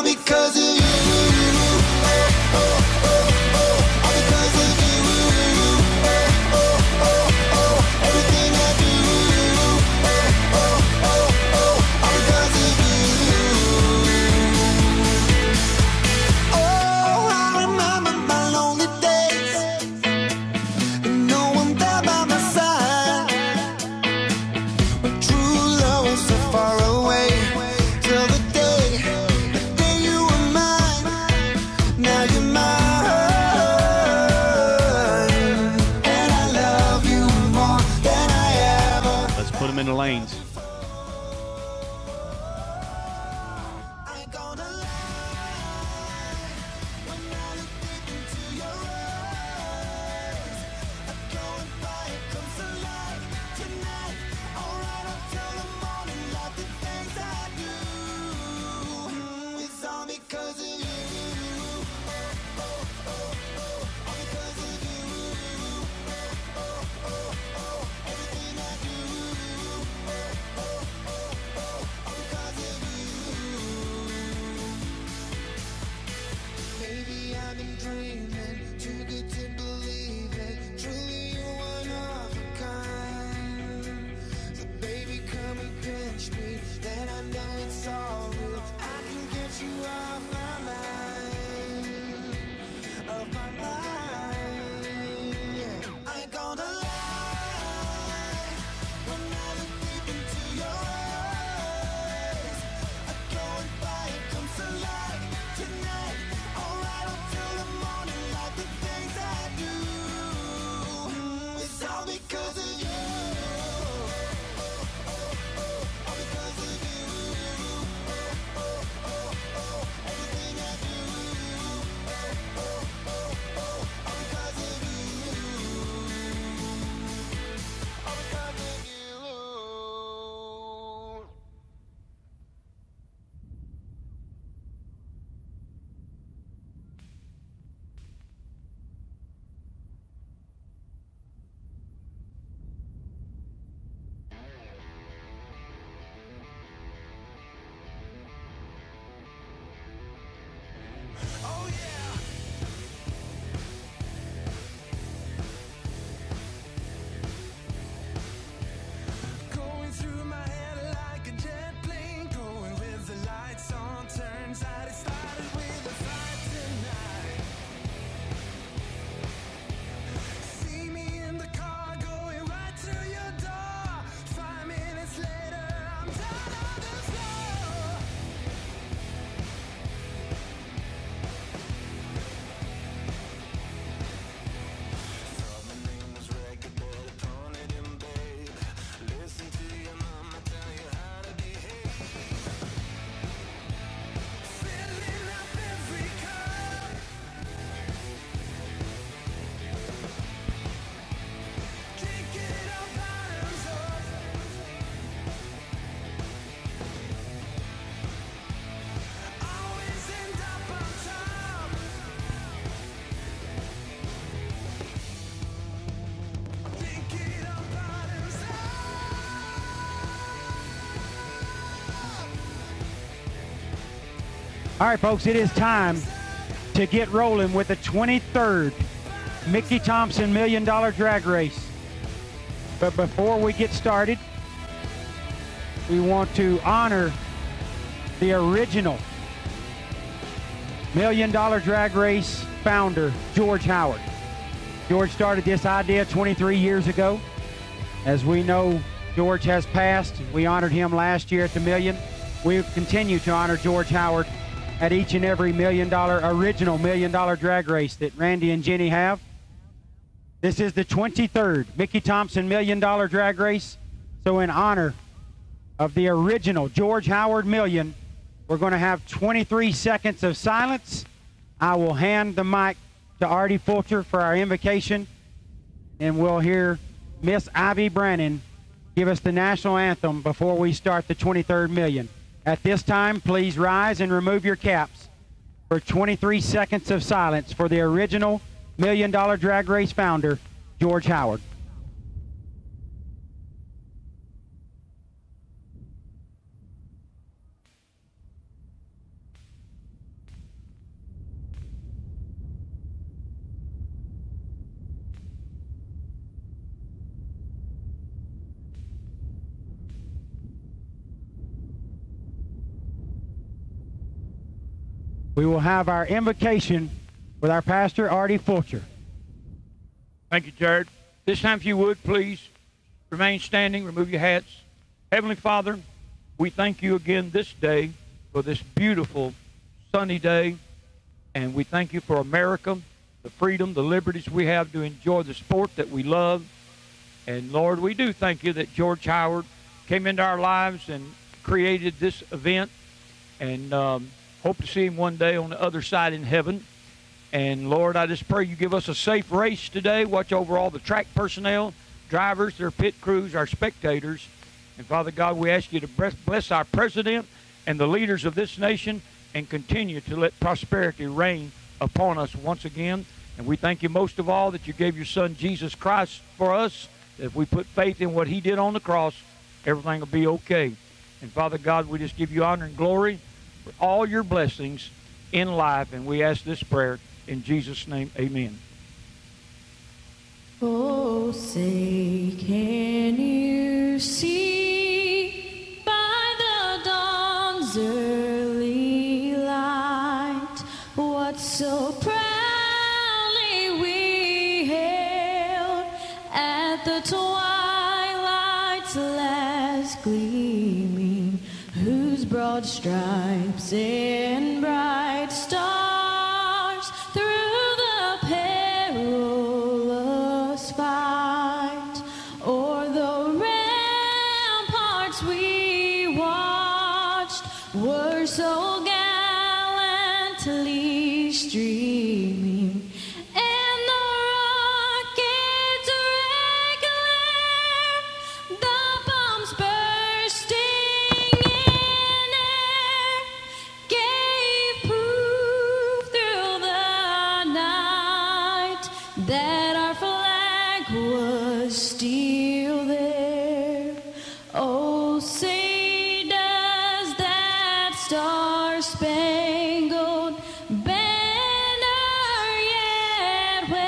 all because of you. Oh, oh, oh, oh, all because of you. Oh, oh, oh, oh, everything I do. Oh, oh, oh, oh, all because of you. Oh, I remember my lonely days, and no one there by my side. When true love was so far away, till the day you were mine. Now you're mine, and I love you more than I ever. Let's put them in the lanes. I ain't gonna lie, when I look deep into your eyes, I go and buy it comes alive tonight. Alright, until the morning, like the things I do. It's all because of you. Oh, oh, oh, oh, all because of you. Oh, oh, oh, everything I do. Oh, oh, oh, all because of you. Maybe I've been dreaming, too good to believe it. Truly you're one of a kind. So baby, come and pinch me, then I know it's all real. I can get you off my mind, off my mind. Yeah. I ain't gonna lie, when I look deep into your eyes, I go and buy it comes alive tonight. Alright, until the morning, like the things I do. It's all because of you. All because of you. Everything I do. All because of you. All because of you. Oh yeah. Going through my head like a jet plane, going with the lights on. Turns out it started with a fight tonight. See me in the car going right to your door. 5 minutes later, I'm down on the floor. Thought my name was record, better pawn it in, babe. Listen to your mama tell you how to behave. Filling up every cup. Drinking our bottoms up. Always end up on top. Drinking our bottoms up. All right, folks, it is time to get rolling with the 23rd Mickey Thompson $1 Million Drag Race. But before we get started, we want to honor the original $1 Million Drag Race founder, George Howard. George started this idea 23 years ago. As we know, George has passed. We honored him last year at the Million. We continue to honor George Howard at each and every original $1 Million Drag Race that Randy and Jenny have. This is the 23rd Mickey Thompson $1 Million Drag Race. So in honor of the original George Howard Million, we're going to have 23 seconds of silence. I will hand the mic to Artie Fulcher for our invocation, and we'll hear Miss Ivy Brannon give us the national anthem before we start the 23rd Million. At this time, please rise and remove your caps for 23 seconds of silence for the original $1 Million Drag Race founder, George Howard. we will have our invocation with our pastor, Artie Fulcher. Thank you, Jared. This time, if you would, please remain standing, remove your hats. Heavenly Father, we thank you again this day for this beautiful sunny day, and we thank you for America, the freedom, the liberties we have to enjoy the sport that we love. And Lord, we do thank you that George Howard came into our lives and created this event, and hope to see him one day on the other side in heaven. And Lord, I just pray you give us a safe race today. Watch over all the track personnel, drivers, their pit crews, our spectators. And Father God, we ask you to bless our president and the leaders of this nation and continue to let prosperity reign upon us once again. And we thank you most of all that you gave your son Jesus Christ for us. That if we put faith in what he did on the cross, everything will be okay. And Father God, we just give you honor and glory for all your blessings in life. And we ask this prayer in Jesus' name, amen. Oh, say, can you see by the dawn's early light what so proudly we hailed at the twilight's last gleaming, whose broad stripes and bright stars through the perilous fight o'er the ramparts we watched were so gallantly streaming, and the rockets regular, the bombs bursting in air, gave proof through the night that our flag was still there. Oh, say does that star-spangled banner yet wave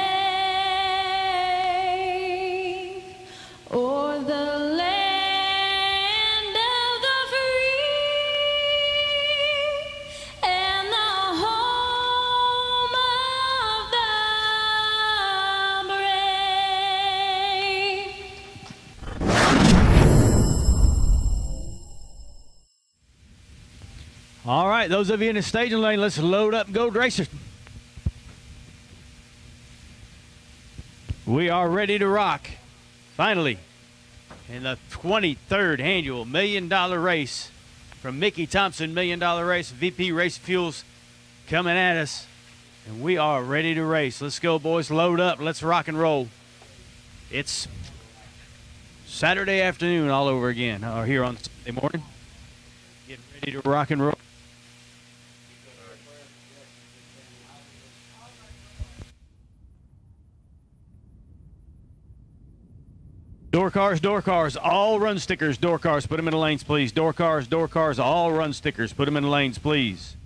o'er the land of the free and the home of the brave. All right, those of you in the staging lane, let's load up and go, racers. We are ready to rock, finally, in the 23rd annual $1 Million Race from Mickey Thompson $1 Million Race, VP Race Fuels coming at us, and we are ready to race. Let's go, boys, load up, let's rock and roll. It's Saturday afternoon all over again, or here on Sunday morning. Getting ready to rock and roll. Door cars, all run stickers, door cars, put them in the lanes, please. Door cars, all run stickers, put them in the lanes, please.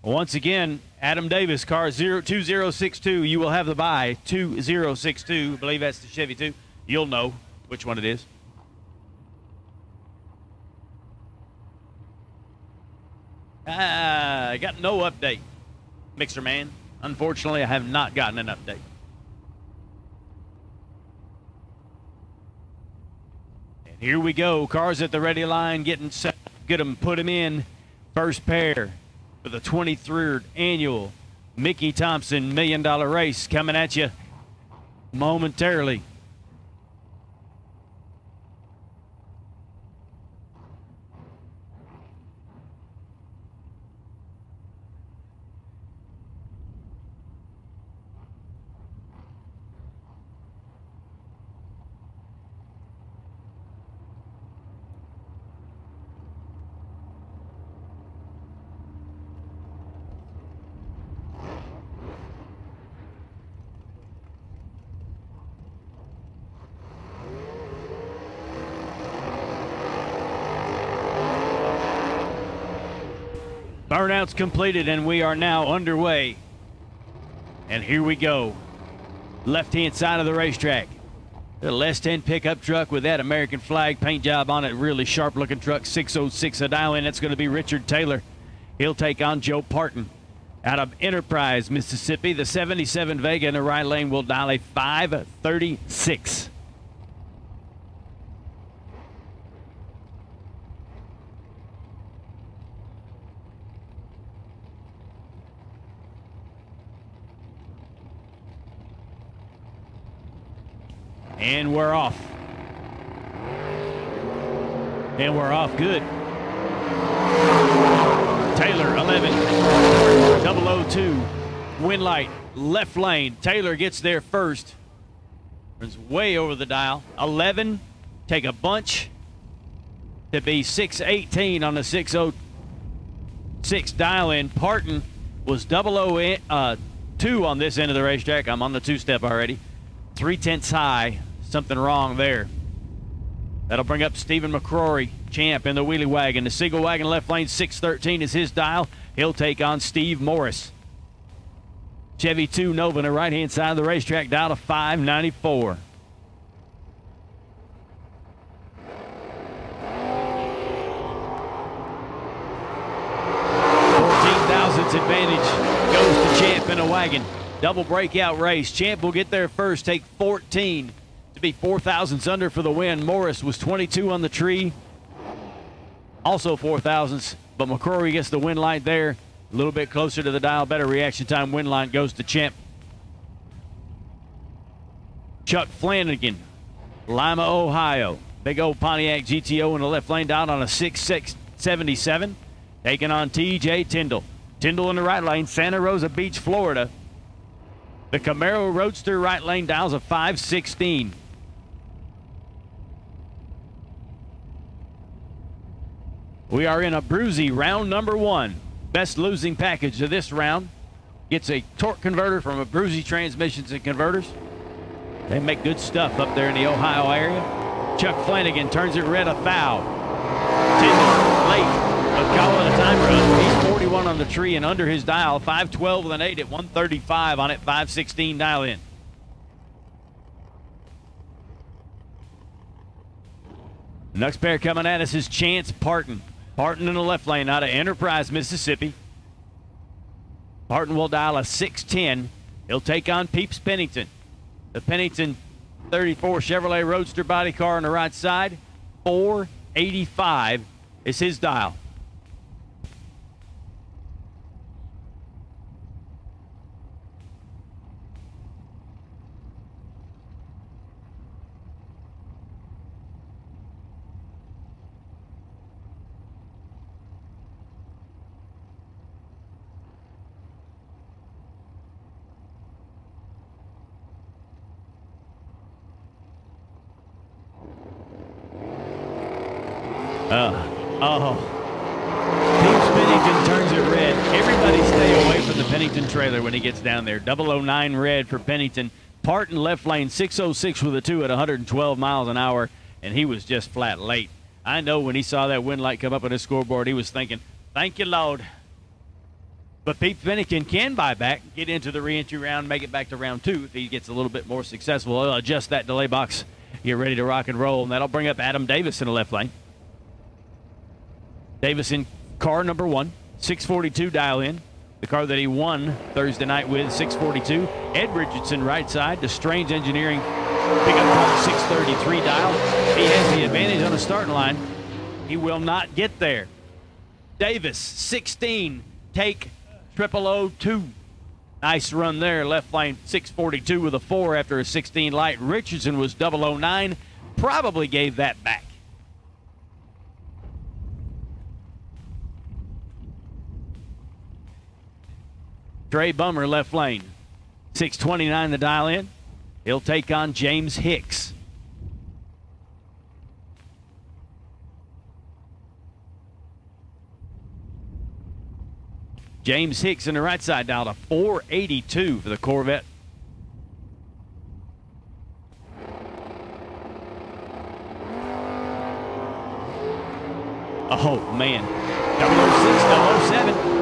Once again, Adam Davis, car 2062. You will have the bye 2062. I believe that's the Chevy 2. You'll know which one it is. I got no update, Mixer Man. Unfortunately, I have not gotten an update. And here we go. Cars at the ready line getting set. Get them, put them in. First pair for the 23rd annual Mickey Thompson $1 Million Race coming at you momentarily. Burnout's completed, and we are now underway. And here we go. Left-hand side of the racetrack. The less-10 pickup truck with that American flag paint job on it. Really sharp-looking truck, 606 a dial in. That's going to be Richard Taylor. He'll take on Joe Parton. Out of Enterprise, Mississippi, the 77 Vega in the right lane will dial a 536. And we're off. And we're off good. Taylor, 11. 002. Wind light, left lane. Taylor gets there first. Runs way over the dial. 11. Take a bunch to be 618 on the 606 dial in. Parton was 002 on this end of the racetrack. I'm on the two-step already. 3/10 high. Something wrong there. That'll bring up Stephen McCrory, champ in the wheelie wagon. The single wagon left lane, 613 is his dial. He'll take on Steve Morris. Chevy 2 Nova on the right-hand side of the racetrack, dial to 594. Advantage goes to Champ in a wagon. Double breakout race. Champ will get there first, take 14 to be 4,000ths under for the win. Morris was 22 on the tree, also 4,000ths, but McCrory gets the win light there. A little bit closer to the dial, better reaction time. Win line goes to Champ. Chuck Flanagan, Lima, Ohio. Big old Pontiac GTO in the left lane down on a 6.677. Taking on TJ Tyndall. Tyndall in the right lane, Santa Rosa Beach, Florida. The Camaro Roadster right lane dials a 516. We are in a Bruzy round number 1. Best losing package of this round. Gets a torque converter from a Bruzy Transmissions and Converters. They make good stuff up there in the Ohio area. Chuck Flanagan turns it red, a foul. Tyndall late, but calling a time run. He's 41 on the tree and under his dial. 512 with an 8 at 135 on it, 516 dial in. Next pair coming at us is Chance Parton. Parton in the left lane out of Enterprise, Mississippi. Parton will dial a 610. He'll take on Peeps Pennington. The Pennington 34 Chevrolet Roadster body car on the right side. 485 is his dial. Peeps Pennington turns it red. Everybody stay away from the Pennington trailer when he gets down there. 009 red for Pennington. Parton left lane, 606 with a 2 at 112 miles an hour, and he was just flat late. I know when he saw that wind light come up on his scoreboard, he was thinking, thank you, Lord. But Peeps Pennington can buy back, get into the reentry round, make it back to round 2 if he gets a little bit more successful. He'll adjust that delay box, get ready to rock and roll, and that'll bring up Adam Davis in the left lane. Davis in car number 1, 642 dial in. The car that he won Thursday night with, 642. Ed Richardson, right side. The Strange Engineering pickup truck, 633 dial. He has the advantage on the starting line. He will not get there. Davis, 16. Take 0002. Nice run there. Left lane, 642 with a 4 after a 16 light. Richardson was 009. Probably gave that back. Trey Bummer, left lane. 629 the dial in. He'll take on James Hicks. James Hicks in the right side dial to 482 for the Corvette. Oh, man. 006, 007.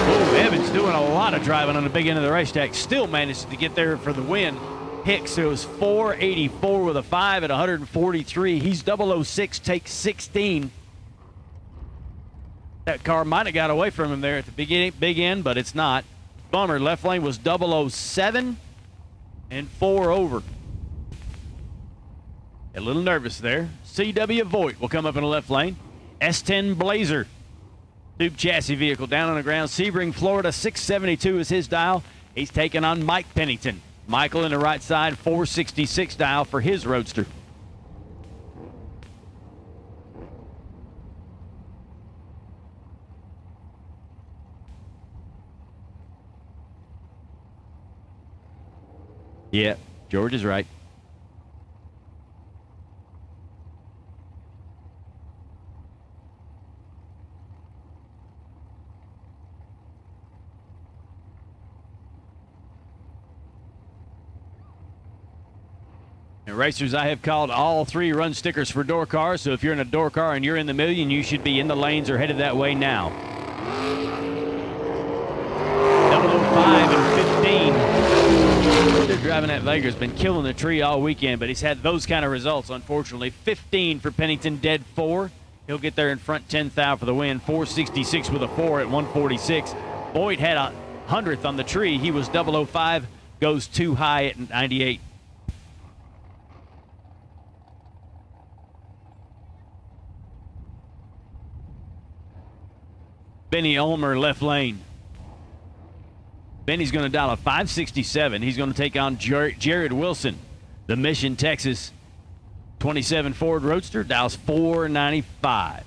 Ooh, Evans doing a lot of driving on the big end of the racetrack. Still managed to get there for the win. Hicks, it was 484 with a 5 at 143. He's 006, takes 16. That car might have got away from him there at the big end, but it's not. Bummer, left lane was 007 and 4 over. A little nervous there. C.W. Voigt will come up in the left lane. S10 Blazer. Tube chassis vehicle down on the ground. Sebring, Florida, 672 is his dial. He's taking on Mike Pennington. Michael in the right side, 466 dial for his Roadster. Yeah, George is right. And racers, I have called all 3 run stickers for door cars, so if you're in a door car and you're in the million, you should be in the lanes or headed that way now. 005 and 15. They're driving that Vega's been killing the tree all weekend, but he's had those kind of results, unfortunately. 15 for Pennington, dead 4. He'll get there in front, 10,000 for the win. 466 with a 4 at 146. Boyd had a 100th on the tree. He was 005, goes too high at 98. Benny Ulmer, left lane. Benny's going to dial a 567. He's going to take on Jared Wilson. The Mission, Texas 27 Ford Roadster, dials 495.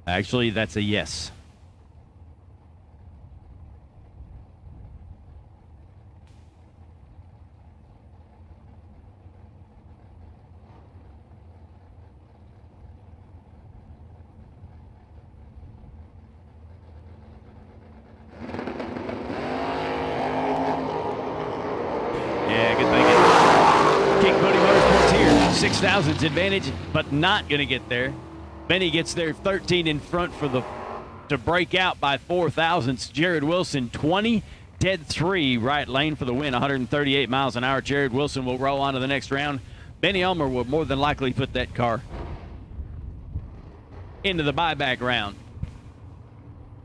Actually, that's a yes. Yeah, good thinking. King Cody Motorsports here. 6,000's advantage, but not going to get there. Benny gets there 13 in front to break out by 4,000ths. Jared Wilson 20, dead 3, right lane for the win, 138 miles an hour. Jared Wilson will roll on to the next round. Benny Ulmer will more than likely put that car into the buyback round.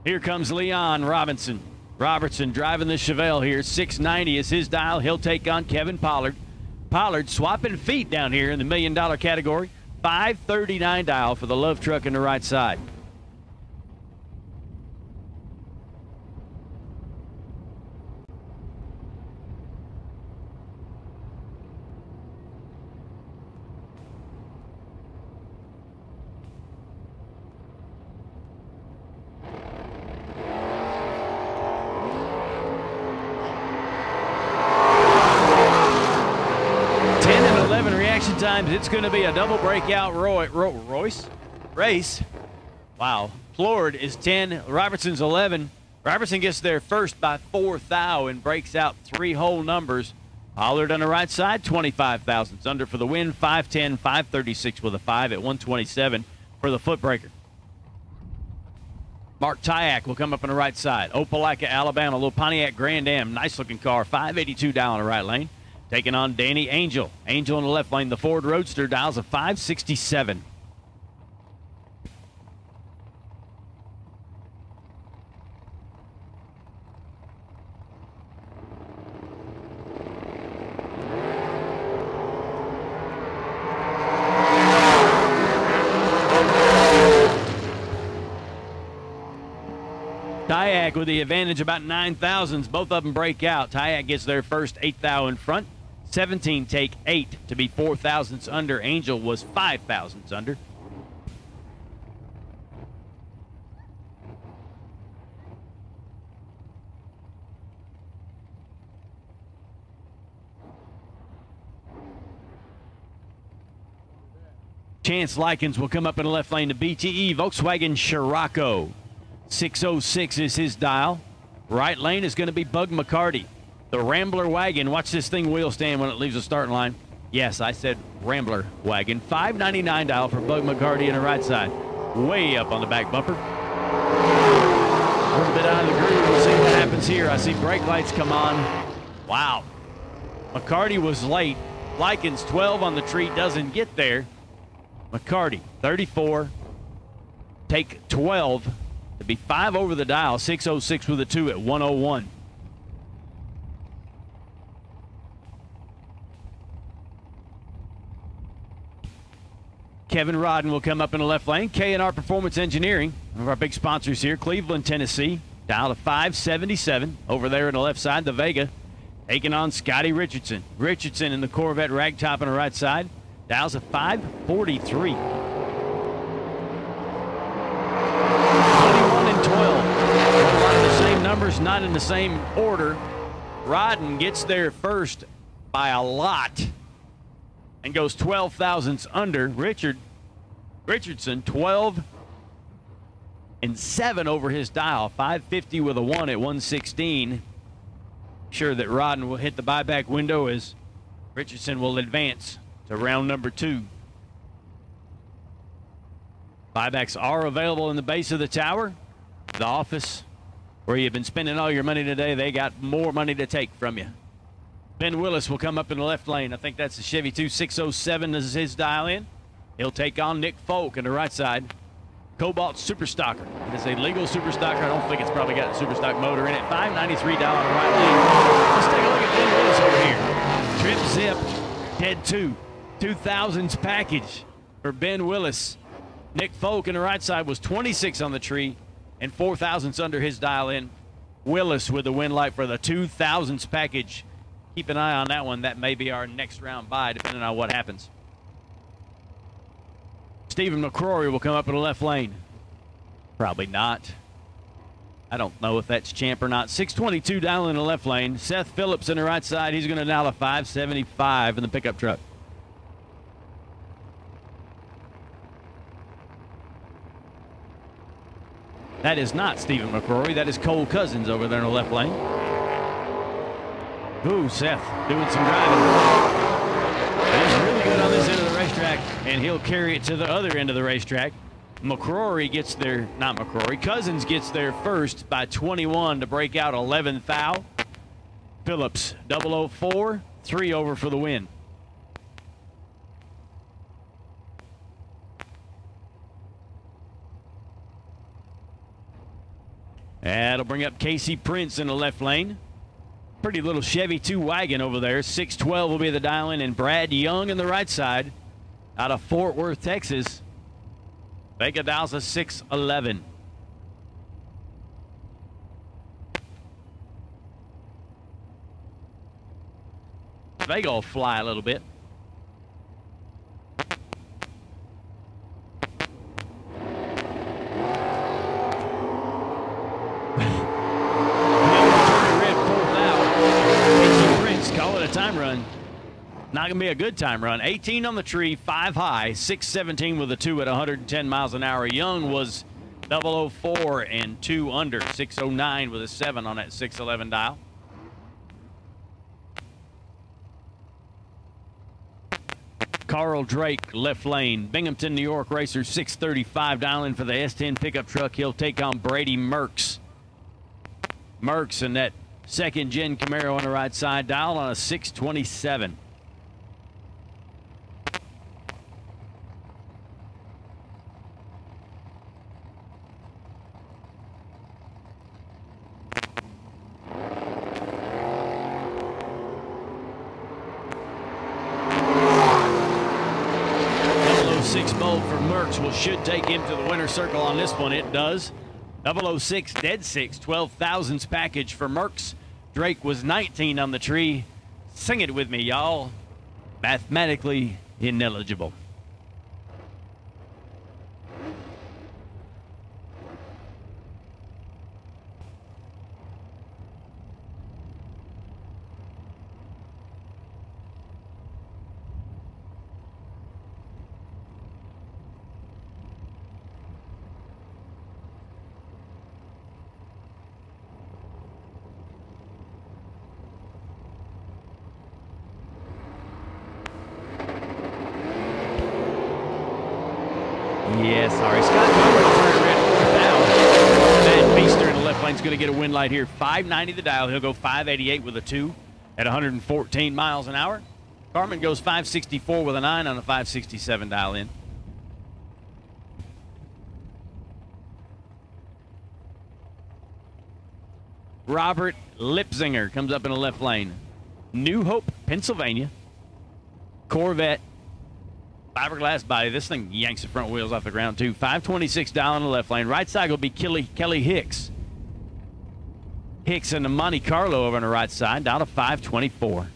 Here comes Leon Robinson. Robertson driving the Chevelle here. 690 is his dial. He'll take on Kevin Pollard. Pollard swapping feet down here in the $1 million category. 539 dial for the Love Truck in the right side. Times it's going to be a double breakout race. Wow. Floored is 10. Robertson's 11. Robertson gets there first by 4,000 and breaks out 3 whole numbers. Pollard on the right side, 25,000. Under for the win, 510, 536 with a 5 at 127 for the footbreaker. Mark Tyak will come up on the right side. Opelika, Alabama, a little Pontiac Grand Am. Nice looking car. 582 down the right lane. Taking on Danny Angel. Angel in the left lane. The Ford Roadster dials a 567. Tyak with the advantage, about 9 thousandths. Both of them break out. Tyak gets their first 8 thou in front. 17 take 8 to be 4 thousandths under. Angel was 5 thousandths under. Chance Likens will come up in the left lane to BTE. Volkswagen Scirocco. 606 is his dial. Right lane is going to be Bug McCarty. The Rambler wagon. Watch this thing wheel stand when it leaves the starting line. Yes, I said Rambler wagon. 599 dial for Bug McCarty in the right side. Way up on the back bumper. A little bit out of the groove. We'll see what happens here. I see brake lights come on. Wow. McCarty was late. Likens 12 on the tree, doesn't get there. McCarty 34. Take 12 to be 5 over the dial. 606 with a 2 at 101. Kevin Rodden will come up in the left lane. K&R Performance Engineering, one of our big sponsors here. Cleveland, Tennessee. Dial to 577. Over there on the left side, the Vega. Taking on Scotty Richardson. Richardson in the Corvette ragtop on the right side. Dials a 543. 21 and 12. A lot of the same numbers, not in the same order. Rodden gets there first by a lot and goes 12 thousandths under. Richardson 12 and 7 over his dial. 550 with a 1 at 116. Sure that Rodden will hit the buyback window as Richardson will advance to round number 2. Buybacks are available in the base of the tower. The office where you've been spending all your money today, they got more money to take from you. Ben Willis will come up in the left lane. I think that's the Chevy 2607 is his dial in. He'll take on Nick Folk in the right side. Cobalt Super Stocker. It is a legal Super Stocker. I don't think it's probably got a Super Stock motor in it. $593 on the right lane. Let's take a look at Ben Willis over here. Trip zip, dead 2. 2000s package for Ben Willis. Nick Folk in the right side was 26 on the tree and 4 thousandths under his dial in. Willis with the win light for the 2000s package. Keep an eye on that one. That may be our next round buy, depending on what happens. Stephen McCrory will come up in the left lane. Probably not. I don't know if that's champ or not. 622 dial in the left lane. Seth Phillips in the right side. He's going to dial a 575 in the pickup truck. That is not Stephen McCrory. That is Cole Cousins over there in the left lane. Ooh, Seth doing some driving. He's really good on this end of the racetrack, and he'll carry it to the other end of the racetrack. McCrory gets there, not McCrory, Cousins gets there first by 21 to break out 11th thou. Phillips, 004, 3 over for the win. That'll bring up Casey Prince in the left lane. Pretty little Chevy 2 wagon over there. 612 will be the dial-in, and Brad Young in the right side out of Fort Worth, Texas. Vega dials a 611. Vega will fly a little bit. Time run. Not going to be a good time run. 18 on the tree, 5 high, 617 with a 2 at 110 miles an hour. Young was 004 and 2 under, 609 with a 7 on that 611 dial. Carl Drake, left lane. Binghamton, New York racer, 635 dialing for the S10 pickup truck. He'll take on Brady Merckx. Merckx and that second gen Camaro on the right side, dialed on a 627. Six bolt for Merckx should take him to the winner's circle on this one. It does. 006, dead 6, 12 thousandths package for Merckx. Drake was 19 on the tree. Sing it with me, y'all. Mathematically ineligible. Yeah, sorry. Scott Matt Feaster in the left lane's going to get a win light here. 590 the dial. He'll go 588 with a 2 at 114 miles an hour. Carmen goes 564 with a 9 on a 567 dial in. Robert Lipsinger comes up in the left lane. New Hope, Pennsylvania. Corvette. Fiberglass body. This thing yanks the front wheels off the ground, too. 526 down in the left lane. Right side will be Kelly Hicks. Hicks and the Monte Carlo over on the right side, down to 524.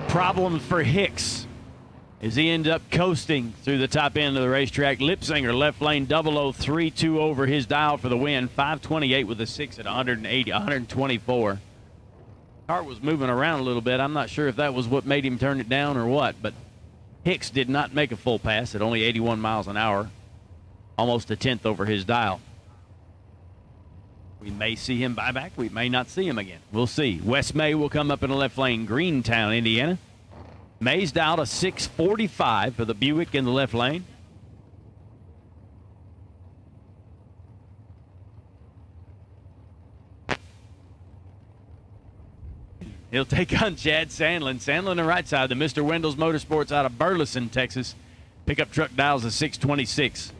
Problem for Hicks as he ends up coasting through the top end of the racetrack. Lipsinger, left lane, 003, 2 over his dial for the win. 528 with a 6 at 180, 124. Car was moving around a little bit. I'm not sure if that was what made him turn it down or what, but Hicks did not make a full pass at only 81 miles an hour, almost a 10th over his dial. We may see him buy back. We may not see him again. We'll see. Wes May will come up in the left lane, Greentown, Indiana. May's down to 645 for the Buick in the left lane. He'll take on Chad Sandlin. Sandlin on the right side, the Mr. Wendell's Motorsports out of Burleson, Texas. Pickup truck dials a 626.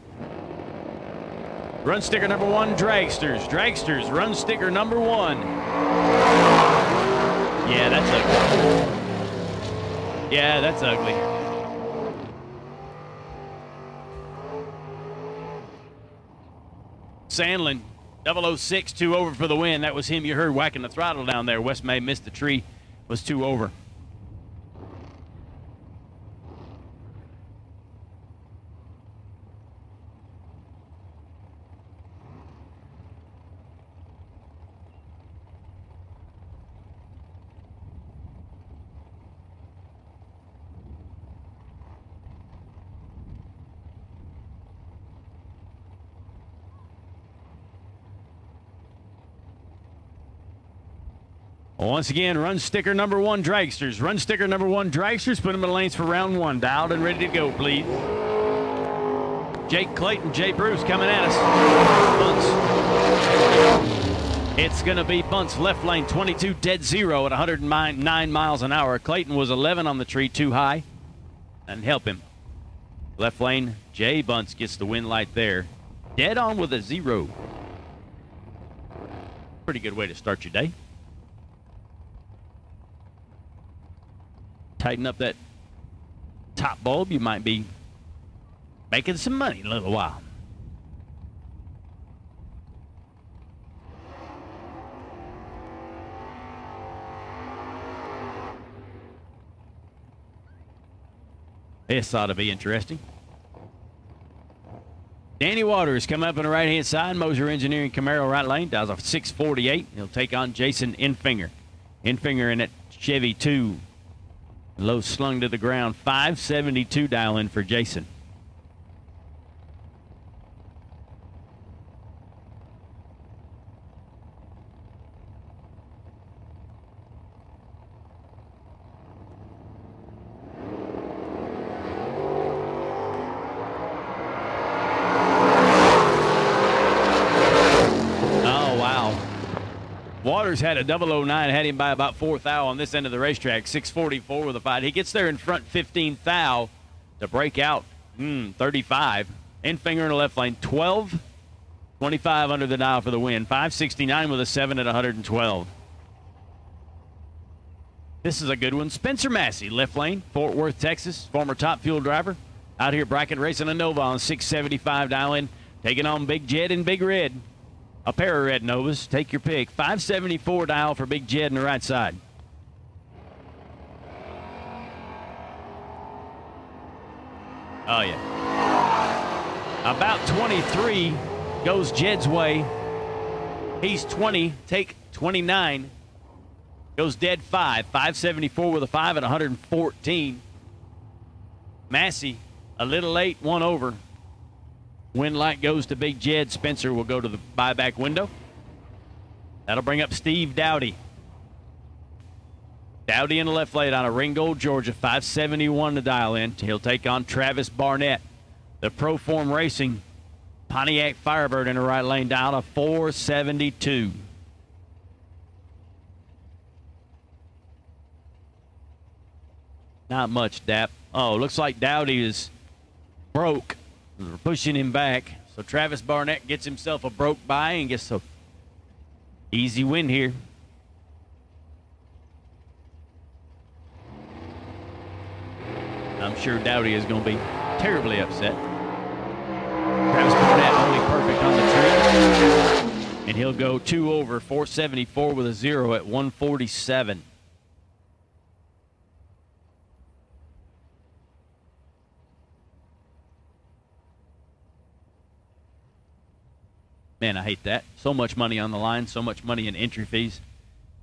Run sticker number 1, Dragsters. Dragsters, run sticker number 1. Yeah, that's ugly. Yeah, that's ugly. Sandlin, 006, 2 over for the win. That was him you heard whacking the throttle down there. West May missed the tree, was 2 over. Once again, run sticker number 1, Dragsters. Run sticker number 1, Dragsters. Put them in the lanes for round 1. Dialed and ready to go, please. Jake Clayton, Jay Bruce coming at us. Bunts. It's going to be Bunts, left lane, 22, dead 0 at 109 miles an hour. Clayton was 11 on the tree, too high. And help him. Left lane, Jay Bunts gets the win light there. Dead on with a 0. Pretty good way to start your day. Tighten up that top bulb, you might be making some money in a little while. This ought to be interesting. Danny Waters come up on the right-hand side. Moser Engineering Camaro right lane. Dials off 648. He'll take on Jason Enfinger. Enfinger in that Chevy 2. Low slung to the ground. 572 dial in for Jason. Waters had a 009, had him by about 4 thou on this end of the racetrack, 6:44 with a fight. He gets there in front 15 thou to break out 35. Enfinger in the left lane, 12.25 under the dial for the win. 569 with a 7 at 112. This is a good one. Spencer Massey, left lane, Fort Worth, Texas, former Top Fuel driver. Out here bracket racing a Nova on 675 dial-in, taking on Big Jed and Big Red. A pair of red Novas. Take your pick. 574 dial for Big Jed on the right side. Oh, yeah. About 23 goes Jed's way. He's 20. Take 29. Goes dead 5. 574 with a 5 at 114. Massey, a little late, one over. Win light goes to Big Jed. Spencer will go to the buyback window. That'll bring up Steve Dowdy. Dowdy in the left lane out of Ringgold, Georgia. 571 to dial in. He'll take on Travis Barnett. The Proform Racing Pontiac Firebird in the right lane down to 472. Not much, Dap. Oh, looks like Dowdy is broke. We're pushing him back. So Travis Barnett gets himself a broke bye and gets a easy win here. I'm sure Dowdy is going to be terribly upset. Travis Barnett only perfect on the tree. And he'll go 2 over, 474 with a 0 at 147. Man, I hate that. So much money on the line, so much money in entry fees.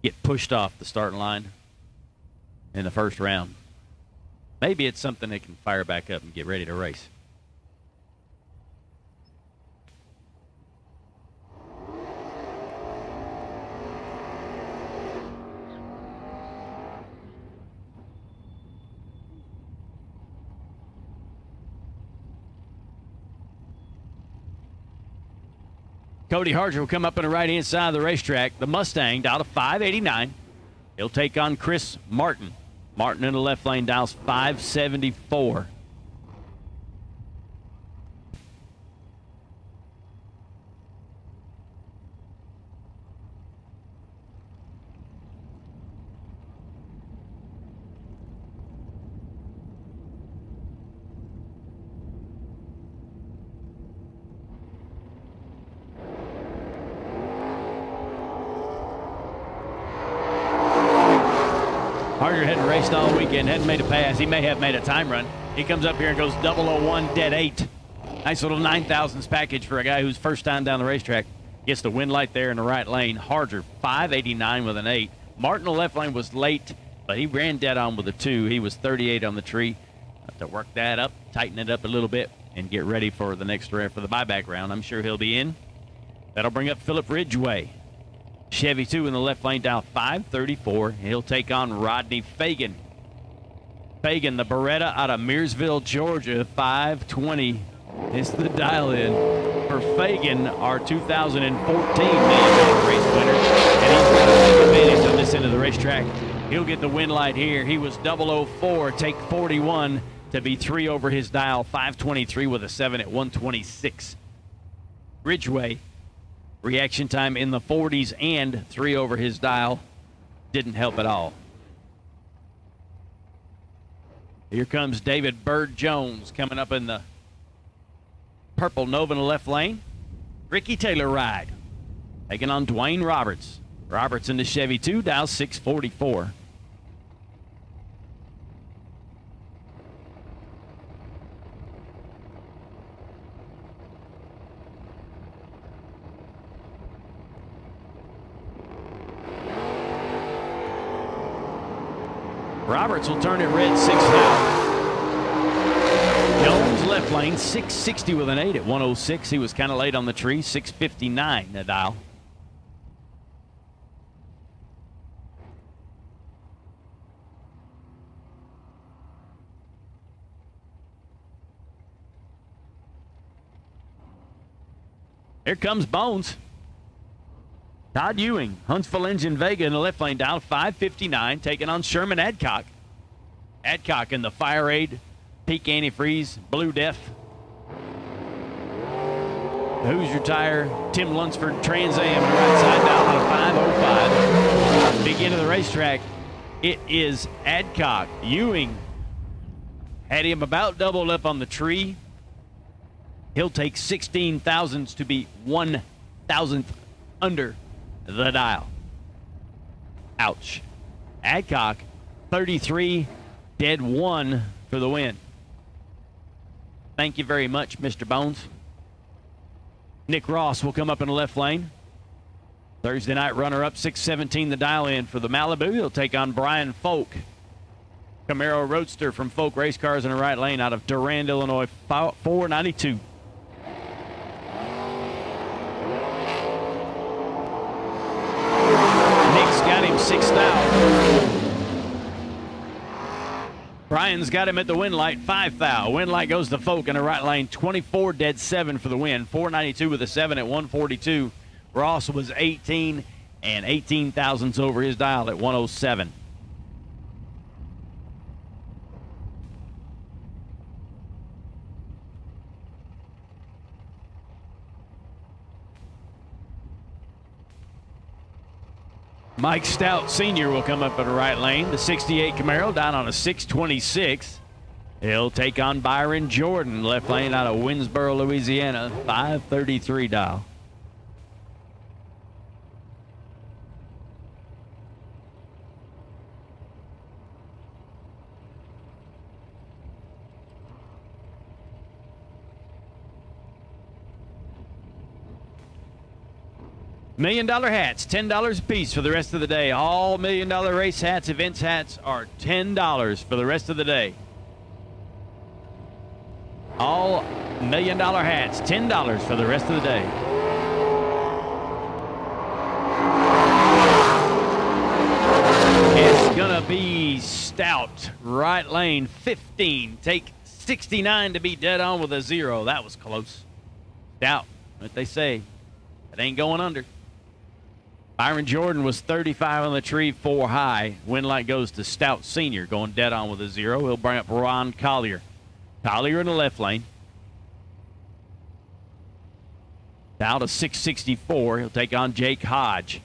Get pushed off the starting line in the first round. Maybe it's something they can fire back up and get ready to race. Cody Harger will come up on the right-hand side of the racetrack. The Mustang down to 589. He'll take on Chris Martin. Martin in the left lane dials 574. Harger hadn't raced all weekend, hadn't made a pass. He may have made a time run. He comes up here and goes 001, dead 8. Nice little 9,000s package for a guy who's first time down the racetrack. Gets the win light there in the right lane. Harger, 589 with an 8. Martin, the left lane, was late, but he ran dead on with a 2. He was 38 on the tree. Have to work that up, tighten it up a little bit, and get ready for the next for the buyback round. I'm sure he'll be in. That'll bring up Philip Ridgway. Chevy 2 in the left lane down 534. He'll take on Rodney Fagan. Fagan, the Beretta out of Mearsville, Georgia, 520 is the dial-in for Fagan, our 2014 million-dollar race winner. And he's got to take advantage on this end of the racetrack. He'll get the win light here. He was 004, take 41 to be 3 over his dial, 523 with a 7 at 126. Ridgway. Reaction time in the 40s and 3 over his dial. Didn't help at all. Here comes David Bird Jones coming up in the purple Nova in the left lane. Ricky Taylor ride. Taking on Dwayne Roberts. Roberts in the Chevy 2, dial 644. Roberts will turn it red 6 now. Jones left lane 660 with an 8 at 106. He was kind of late on the tree. 659 the dial. Here comes Bones. Todd Ewing, Huntsville Engine Vega in the left lane, down 5:59, taking on Sherman Adcock. Adcock in the Fire Aid, Peak Antifreeze, Blue Death, Hoosier Tire, Tim Lunsford Trans Am on the right side, down on a 5:05. Begin of the racetrack, it is Adcock. Ewing had him about doubled up on the tree. He'll take 16 thousandths to be 1 thousandth under the dial. Ouch. Adcock, 33, dead 1 for the win. Thank you very much, Mr. Bones. Nick Ross will come up in the left lane. Thursday night runner-up, 6:17 the dial in for the Malibu. He'll take on Brian Folk. Camaro Roadster from Folk Race Cars in the right lane out of Durand, Illinois, 492. Nick's got him 6,000. Brian's got him at the win light, 5,000. Win light goes to Folk in the right lane, 24 dead 7 for the win. 492 with a 7 at 142. Ross was 18 and 18 thousandths over his dial at 107. Mike Stout Sr. will come up in the right lane. The 68 Camaro down on a 626. He'll take on Byron Jordan, left lane out of Winsboro, Louisiana, 533 dial. $1 Million hats, $10 a piece for the rest of the day. All $1 Million race hats, events hats are $10 for the rest of the day. All $1 Million hats, $10 for the rest of the day. It's gonna be Stout, right lane, 15. Take 69 to be dead on with a 0. That was close. Stout, what they say, it ain't going under. Byron Jordan was 35 on the tree, 4 high. Win light goes to Stout Sr., going dead on with a 0. He'll bring up Ron Collier. Collier in the left lane. Down to 664. He'll take on Jake Hodge.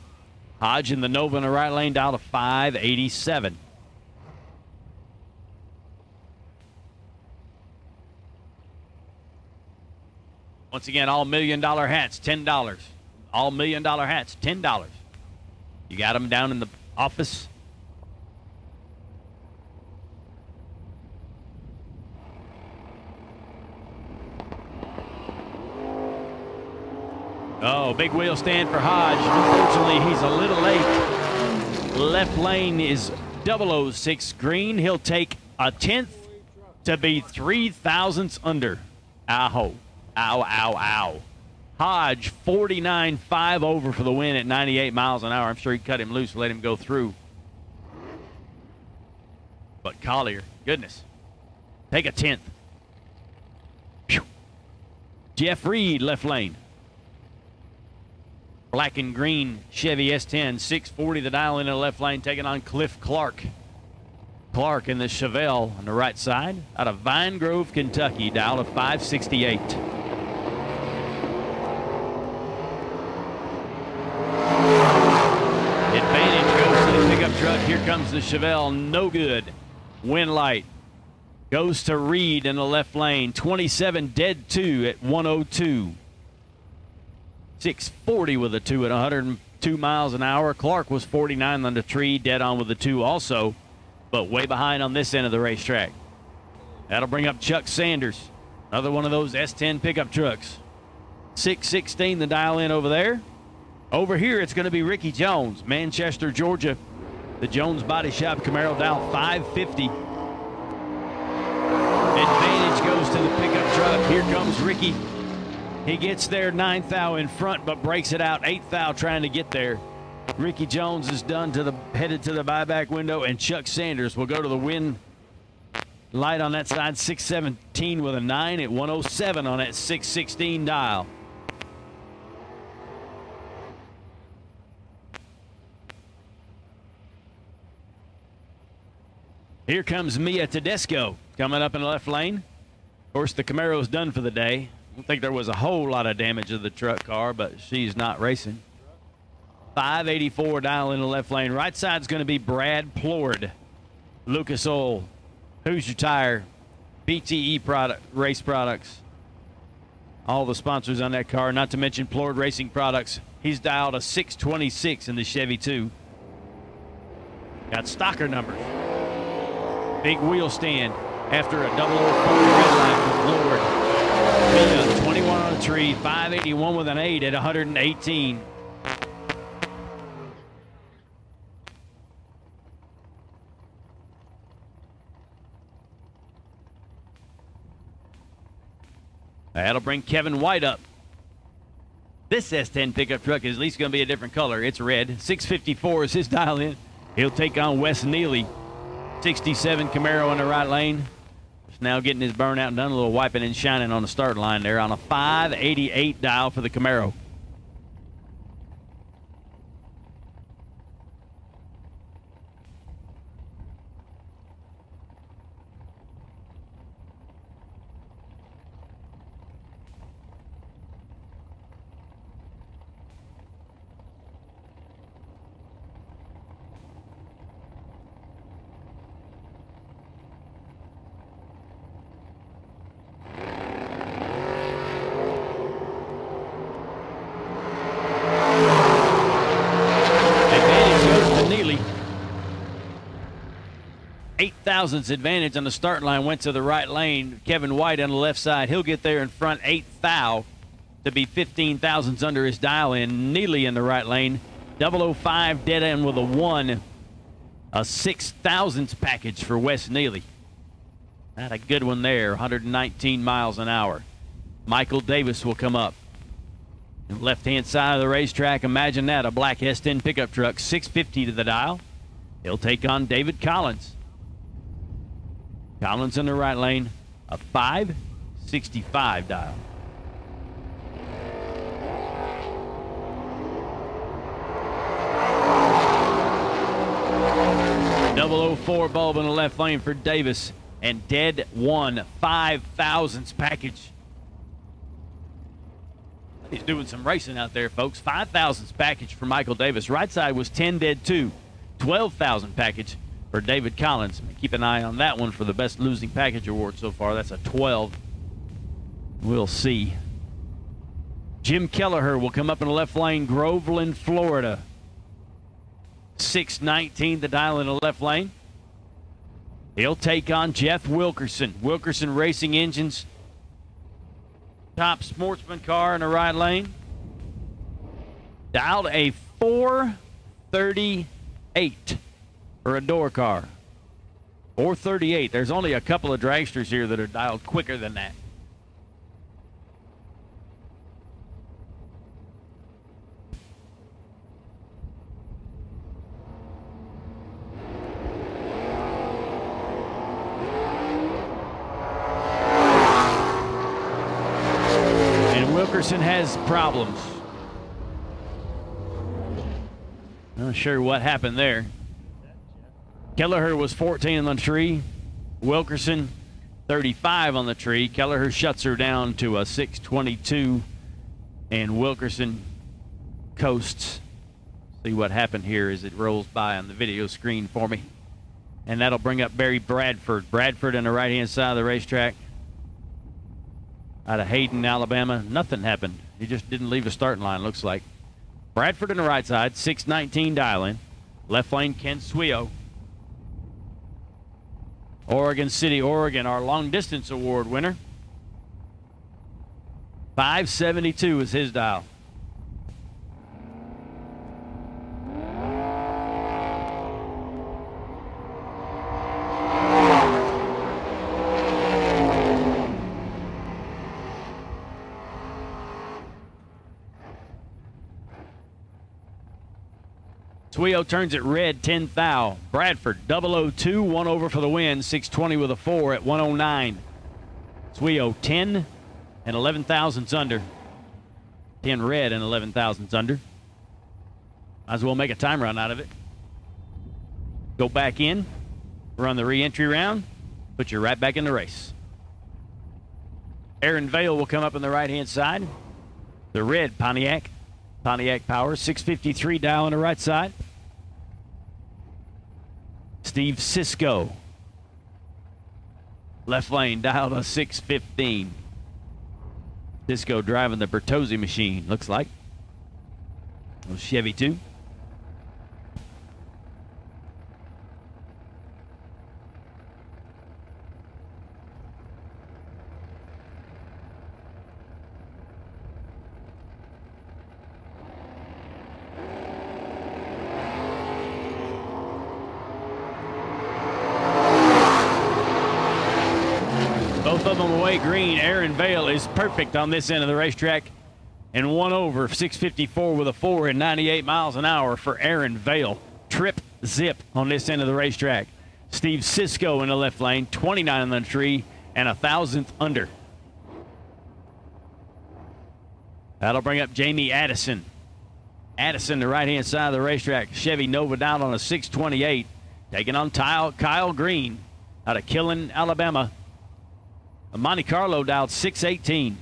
Hodge in the Nova in the right lane, down to 587. Once again, all $1 Million hats, $10. All $1 Million hats, $10. You got them down in the office. Oh, big wheel stand for Hodge. Unfortunately, he's a little late. Left lane is 006 green. He'll take a 10th to be 3 thousandths under. Ow. Ow, ow, ow. Hodge, 49.5 over for the win at 98 miles an hour. I'm sure he cut him loose, let him go through. But Collier, goodness, take a 10th. Whew. Jeff Reed, left lane. Black and green Chevy S10, 640 the dial in the left lane, taking on Cliff Clark. Clark in the Chevelle on the right side, out of Vine Grove, Kentucky, dial of 568. Advantage goes to the pickup truck. Here comes the Chevelle. No good. Win light goes to Reed in the left lane. 27 dead 2 at 102. 640 with a 2 at 102 miles an hour. Clark was 49 on the tree, dead on with the 2 also, but way behind on this end of the racetrack. That'll bring up Chuck Sanders, another one of those S10 pickup trucks. 616 the dial in over there. Over here, it's going to be Ricky Jones, Manchester, Georgia. The Jones Body Shop Camaro down 550. Advantage goes to the pickup truck. Here comes Ricky. He gets there 9th thou in front, but breaks it out 8th thou trying to get there. Ricky Jones is done to the headed to the buyback window, and Chuck Sanders will go to the win light on that side. 617 with a 9 at 107 on that 616 dial. Here comes Mia Tedesco coming up in the left lane. Of course, the Camaro's done for the day. I don't think there was a whole lot of damage to the truck car, but she's not racing. 584 dial in the left lane. Right side's going to be Brad Plord. Lucas Oil, Hoosier Tire, PTE Race Products. All the sponsors on that car, not to mention Plord Racing Products. He's dialed a 626 in the Chevy 2. Got stocker numbers. Big wheel stand after a 004 red line for Plord. 21 on a tree, 581 with an 8 at 118. That'll bring Kevin White up. This S10 pickup truck is at least going to be a different color. It's red. 654 is his dial in. He'll take on Wes Neely. 67 Camaro in the right lane. Just now getting his burnout done. A little wiping and shining on the start line there on a 588 dial for the Camaro. Thousandths advantage on the start line went to the right lane. Kevin White on the left side. He'll get there in front 8 thou to be 15 thousandths under his dial in. Neely in the right lane. 005 dead end with a 1. A 6 thousandths package for Wes Neely. Not a good one there. 119 miles an hour. Michael Davis will come up. Left hand side of the racetrack. Imagine that. A black S10 pickup truck. 650 to the dial. He'll take on David Collins. Collins in the right lane, a 565 dial. .004 bulb in the left lane for Davis, and dead 1 5 thousandths package. He's doing some racing out there, folks. 5 thousandths package for Michael Davis. Right side was 10 dead 2, 12,000 package for David Collins. Keep an eye on that one for the best losing package award so far. That's a 12. We'll see. Jim Kelleher will come up in the left lane, Groveland, Florida. 619 the dial in the left lane. He'll take on Jeff Wilkerson. Wilkerson Racing Engines. Top sportsman car in the right lane. Dialed a 438. For a door car. 438. There's only a couple of dragsters here that are dialed quicker than that. And Wilkerson has problems. Not sure what happened there. Kelleher was 14 on the tree. Wilkerson, 35 on the tree. Kelleher shuts her down to a 622. And Wilkerson coasts. See what happened here as it rolls by on the video screen for me. And that'll bring up Barry Bradford. Bradford on the right-hand side of the racetrack. Out of Hayden, Alabama. Nothing happened. He just didn't leave the starting line, looks like. Bradford on the right side, 619 dial-in. Left lane, Ken Swio. Oregon City, Oregon, our long-distance award winner. 572 is his dial. Swio turns it red, 10 thou. Bradford, 002, 1 over for the win, 620 with a 4 at 109. Swio, 10 and 11 thousandths under. 10 red and 11 thousandths under. Might as well make a time run out of it. Go back in. run the re-entry round, put you right back in the race. Aaron Vale will come up on the right-hand side. The red Pontiac Power, 653 dial on the right side. Steve Cisco, left lane, dialed on 615. Cisco driving the Bertozzi machine, looks like. Little Chevy too. Both of them away green. Aaron Vale is perfect on this end of the racetrack. And 1 over, 654 with a 4 and 98 miles an hour for Aaron Vale. Trip zip on this end of the racetrack. Steve Cisco in the left lane, 29 on the tree and 1,000th under. That'll bring up Jamie Addison. Addison, the right-hand side of the racetrack. Chevy Nova down on a 628. Taking on Kyle Green out of Killen, Alabama. A Monte Carlo dialed 618.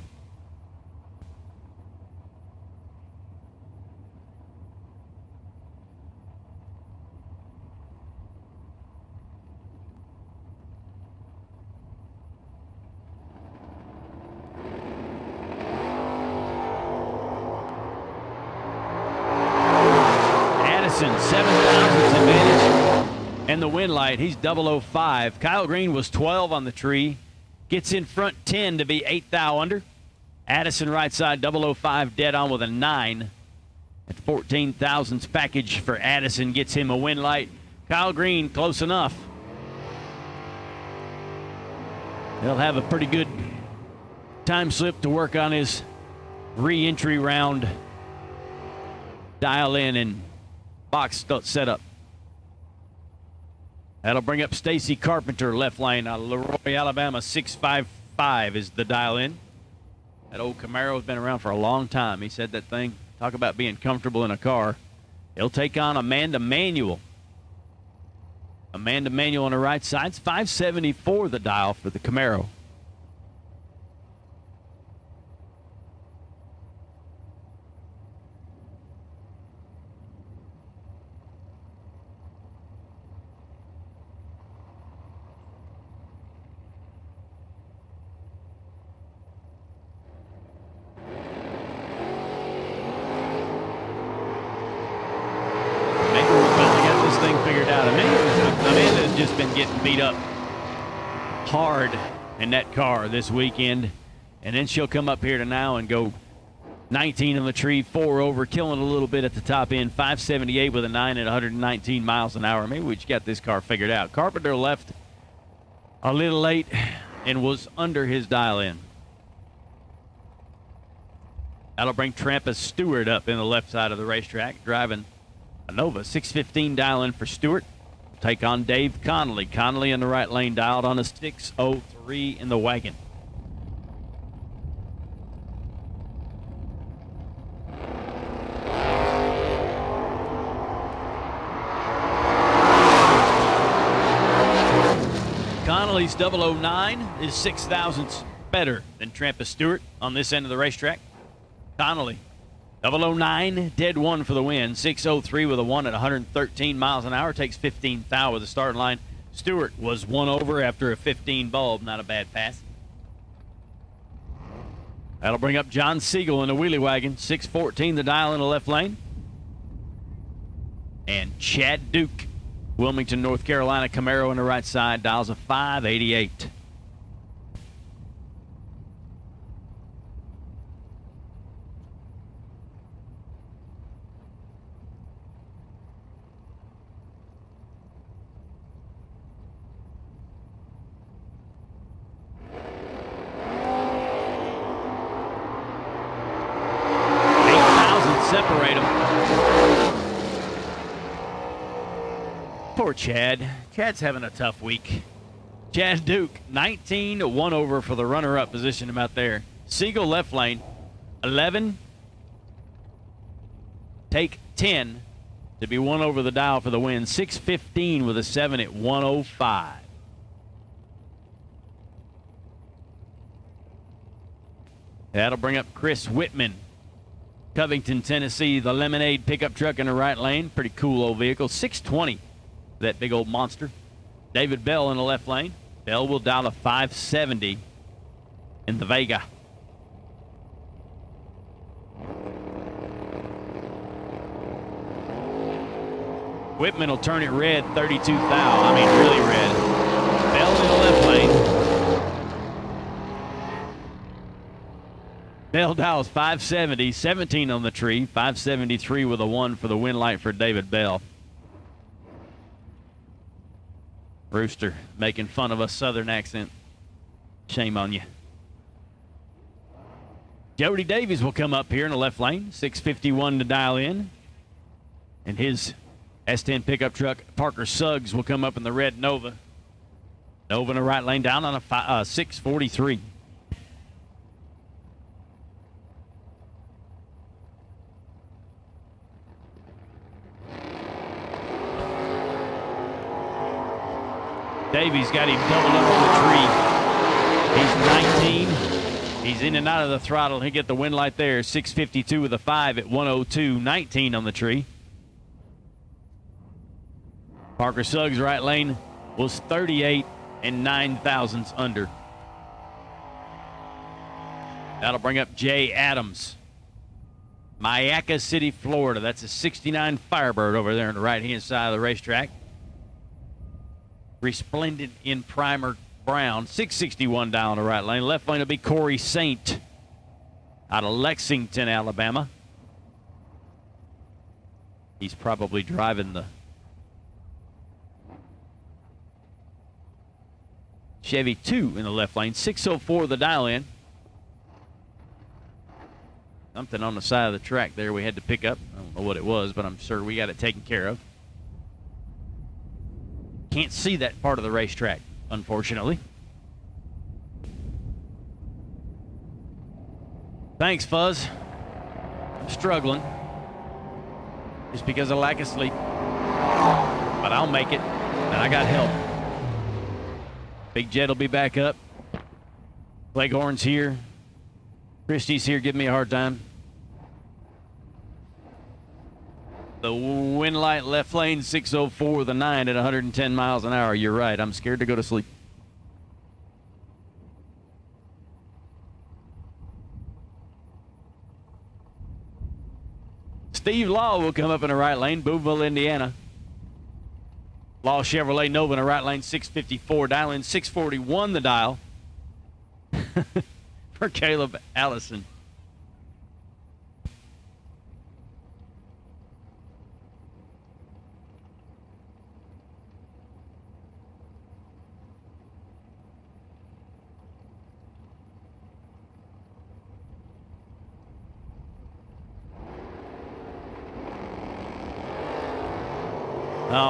Addison, 7,000th advantage. And the win light, he's 005. Kyle Green was 12 on the tree. Gets in front 10 to be 8 thou under. Addison right side 005 dead on with a 9. At 14 thousandths package for Addison gets him a win light. Kyle Green close enough. He'll have a pretty good time slip to work on his re-entry round dial in and box setup. That'll bring up Stacy Carpenter, left lane out of Leroy, Alabama. 655 is the dial in. That old Camaro has been around for a long time. He said that thing, talk about being comfortable in a car. He'll take on Amanda Manuel. Amanda Manuel on the right side. It's 574 the dial for the Camaro. Amanda's just been getting beat up hard in that car this weekend. And then she'll come up here to now and go 19 on the tree, 4 over, killing a little bit at the top end. 578 with a 9 at 119 miles an hour. Maybe we just got this car figured out. Carpenter left a little late and was under his dial in. That'll bring Trampas Stewart up in the left side of the racetrack, driving a Nova. 615 dial in for Stewart. Take on Dave Connolly. Connolly in the right lane, dialed on a 603 in the wagon. Connolly's 009 is 6 thousandths better than Trampas Stewart on this end of the racetrack. Connolly 009, dead one for the win. 603 with a 1 at 113 miles an hour. Takes 15 thou with the starting line. Stewart was 1 over after a 15 bulb. Not a bad pass. That'll bring up John Siegel in the wheelie wagon. 614 the dial in the left lane. And Chad Duke, Wilmington, North Carolina, Camaro on the right side. Dials a 588. Separate them. Poor Chad. Chad's having a tough week. Chad Duke, 19, 1 over for the runner-up position him out there. Siegel left lane, 11. Take 10. to be one over the dial for the win. 6:15 with a 7 at 105. That'll bring up Chris Whitman. Covington, Tennessee, the Lemonade pickup truck in the right lane. Pretty cool old vehicle. 620, that big old monster. David Bell in the left lane. Bell will dial a 570 in the Vega. Whitman will turn it red, 32 thou. I mean, really red. Bell in the left lane. Bell dials 570, 17 on the tree, 573 with a 1 for the win light for David Bell. Rooster making fun of a southern accent. Shame on you. Jody Davies will come up here in the left lane, 6:51 to dial in. And his S10 pickup truck, Parker Suggs, will come up in the red Nova. Nova in the right lane, down on a 6:43. Davies got him doubled up on the tree. He's 19. He's in and out of the throttle. He'll get the win light there. 6:52 with a 5 at 102. 19 on the tree. Parker Suggs' right lane was 38 and 9 thousandths under. That'll bring up Jay Adams. Mayaca City, Florida. That's a 69 Firebird over there on the right-hand side of the racetrack. Resplendent in primer brown. 661 down the right lane. Left lane will be Corey Saint out of Lexington, Alabama. He's probably driving the Chevy 2 in the left lane. 604 the dial in. Something on the side of the track there we had to pick up. I don't know what it was, but I'm sure we got it taken care of. Can't see that part of the racetrack, unfortunately. Thanks, Fuzz. I'm struggling just because of lack of sleep. But I'll make it, and I got help. Big Jet will be back up. Leghorn's here. Christie's here, giving me a hard time. The win light left lane, 604 with a 9 at 110 miles an hour. You're right. I'm scared to go to sleep. Steve Law will come up in the right lane, Boonville, Indiana. Law Chevrolet Nova in the right lane, 654. Dial in 641 the dial for Caleb Allison.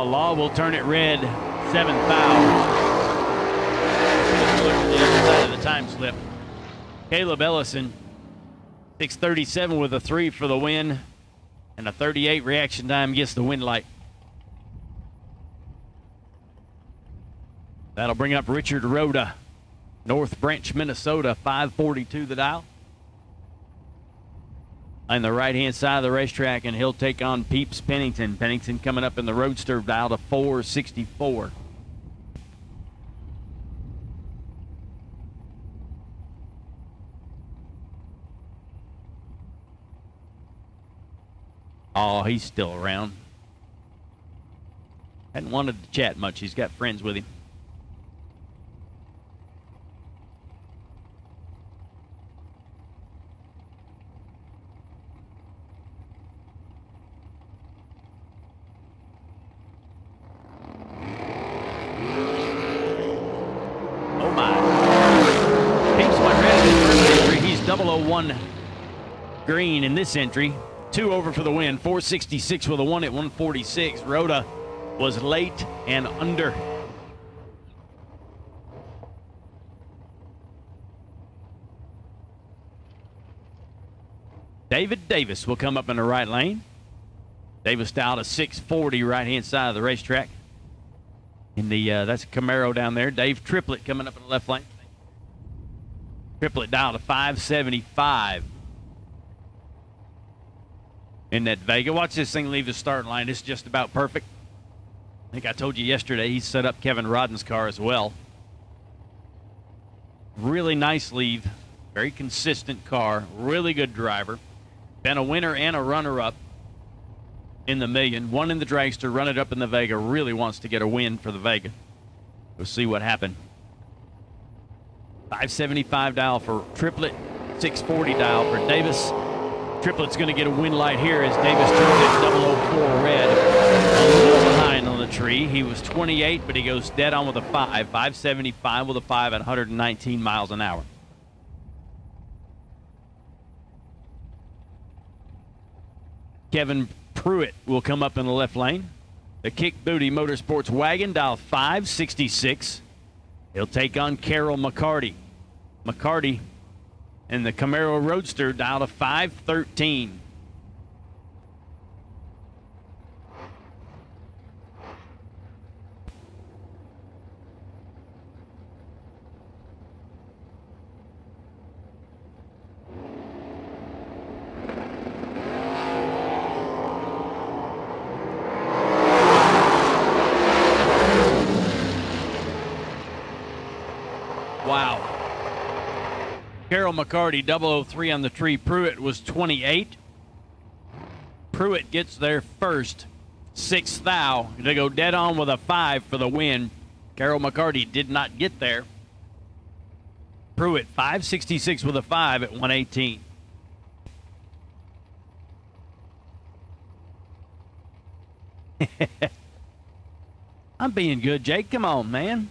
Law will turn it red, 7 foul. Look at the other side of the time slip. Caleb Ellison, 6:37 with a 3 for the win, and a 38 reaction time gets the win light. That'll bring up Richard Rhoda, North Branch, Minnesota, 5:42 the dial. On the right-hand side of the racetrack, and he'll take on Peeps Pennington. Pennington coming up in the Roadster, dial to 464. Oh, he's still around. Hadn't wanted to chat much. He's got friends with him. Oh my. Peeps went red in his first entry. He's 001 green in this entry. 2 over for the win, 466 with a 1 at 146. Rhoda was late and under. David Davis will come up in the right lane. Davis dialed a 640 right-hand side of the racetrack. In the that's a Camaro down there. Dave Triplett coming up in the left lane. Triplett dialed a 575 in that Vega. Watch this thing leave the starting line. It's just about perfect. I think I told you yesterday he set up Kevin Rodden's car as well. Really nice leave. Very consistent car. Really good driver. Been a winner and a runner-up in the Million. Won in the Dragster, run it up in the Vega. Really wants to get a win for the Vega. We'll see what happened. 575 dial for Triplett, 640 dial for Davis. Triplett's going to get a win light here as Davis turns it 004 red. A little behind on the tree. He was 28, but he goes dead on with a 5. 575 with a 5 at 119 miles an hour. Kevin Pruitt will come up in the left lane. The Kick Booty Motorsports wagon, dial 566. He'll take on Carroll McCarty. McCarty and the Camaro Roadster, dial to 513. Wow. Carroll McCarty, 003 on the tree. Pruitt was 28. Pruitt gets there first. 6th thou to go dead on with a 5 for the win. Carroll McCarty did not get there. Pruitt, 566 with a 5 at 118. I'm being good, Jake. Come on, man.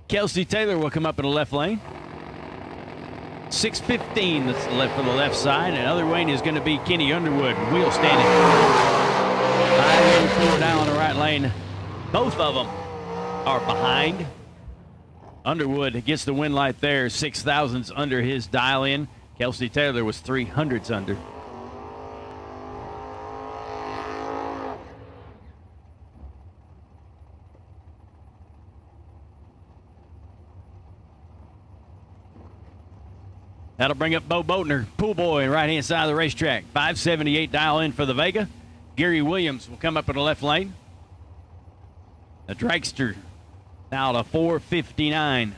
Kelsey Taylor will come up in the left lane. 615, that's the left for the left side. And other lane is going to be Kenny Underwood, wheel standing. 584 down on the right lane. Both of them are behind. Underwood gets the win light there. 6,000s under his dial in. Kelsey Taylor was 300s under. That'll bring up Bo Boatner, pool boy, right-hand side of the racetrack. 578 dial in for the Vega. Gary Williams will come up in the left lane. The dragster now to 459.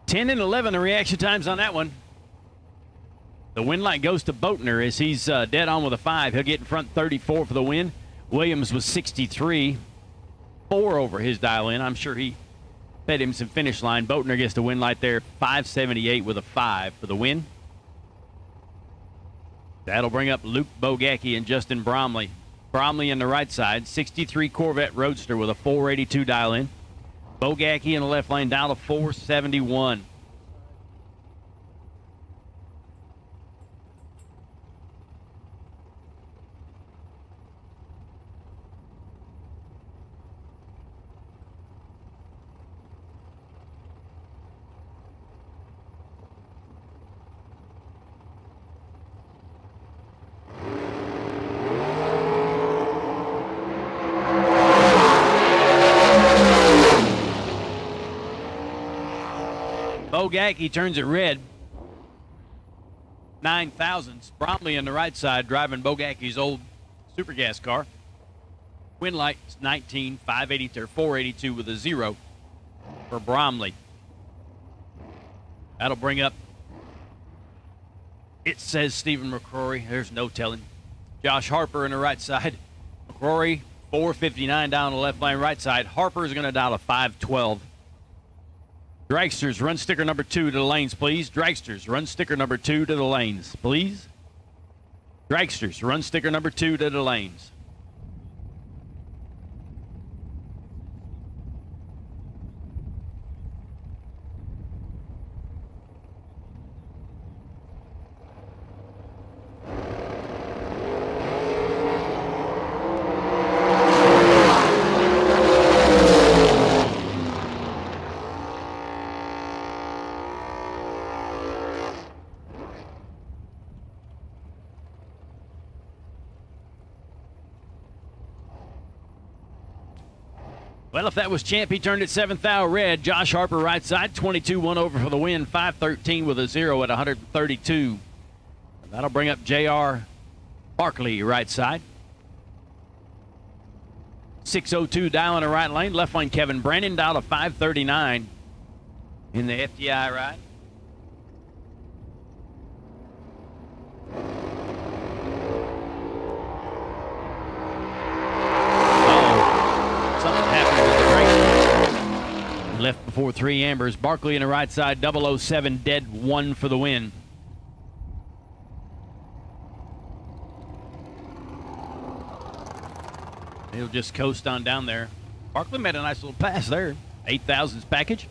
Ten and 11 the reaction times on that one. The win light goes to Boatner as he's dead on with a 5. He'll get in front 34 for the win. Williams was 63. 4 over his dial in. I'm sure he fed him some finish line. Boatner gets the win light there. 578 with a 5 for the win. That'll bring up Luke Bogacki and Justin Bromley. Bromley in the right side. 63 Corvette Roadster with a 482 dial in. Bogacki in the left lane down to 471. Bogacki turns it red. 9,000s. Bromley on the right side driving Bogacki's old super gas car. Win light 19, 582, 482 with a 0 for Bromley. That'll bring up, it says Stephen McCrory. There's no telling. Josh Harper on the right side. McCrory, 459 down the left lane right side. Harper is going to dial a 512. Dragsters, run sticker number 2 to the lanes, please. Dragsters, run sticker number 2 to the lanes, please. Dragsters, run sticker number 2 to the lanes. Well, if that was Champ, he turned it 7th thou red. Josh Harper right side, 22-1 over for the win, 5:13 with a 0 at 132. And that'll bring up J.R. Barkley right side. 6:02 dial in the right lane. Left lane Kevin Brandon dial to 5:39 in the FTI ride. Left before 3 ambers. Barkley in the right side, 007 dead 1 for the win. He'll just coast on down there. Barkley made a nice little pass there. 8,000s package.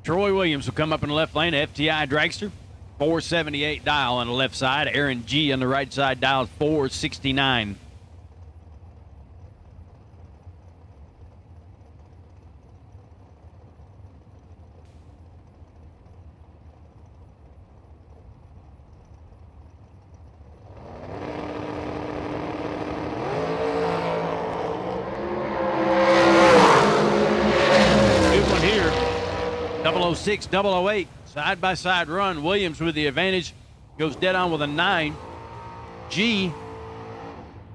Troy Williams will come up in the left lane, FTI dragster. 478 dial on the left side. Aaron G on the right side, dial 469. Good one here. 006, 008, side-by-side run. Williams with the advantage, goes dead on with a 9. G,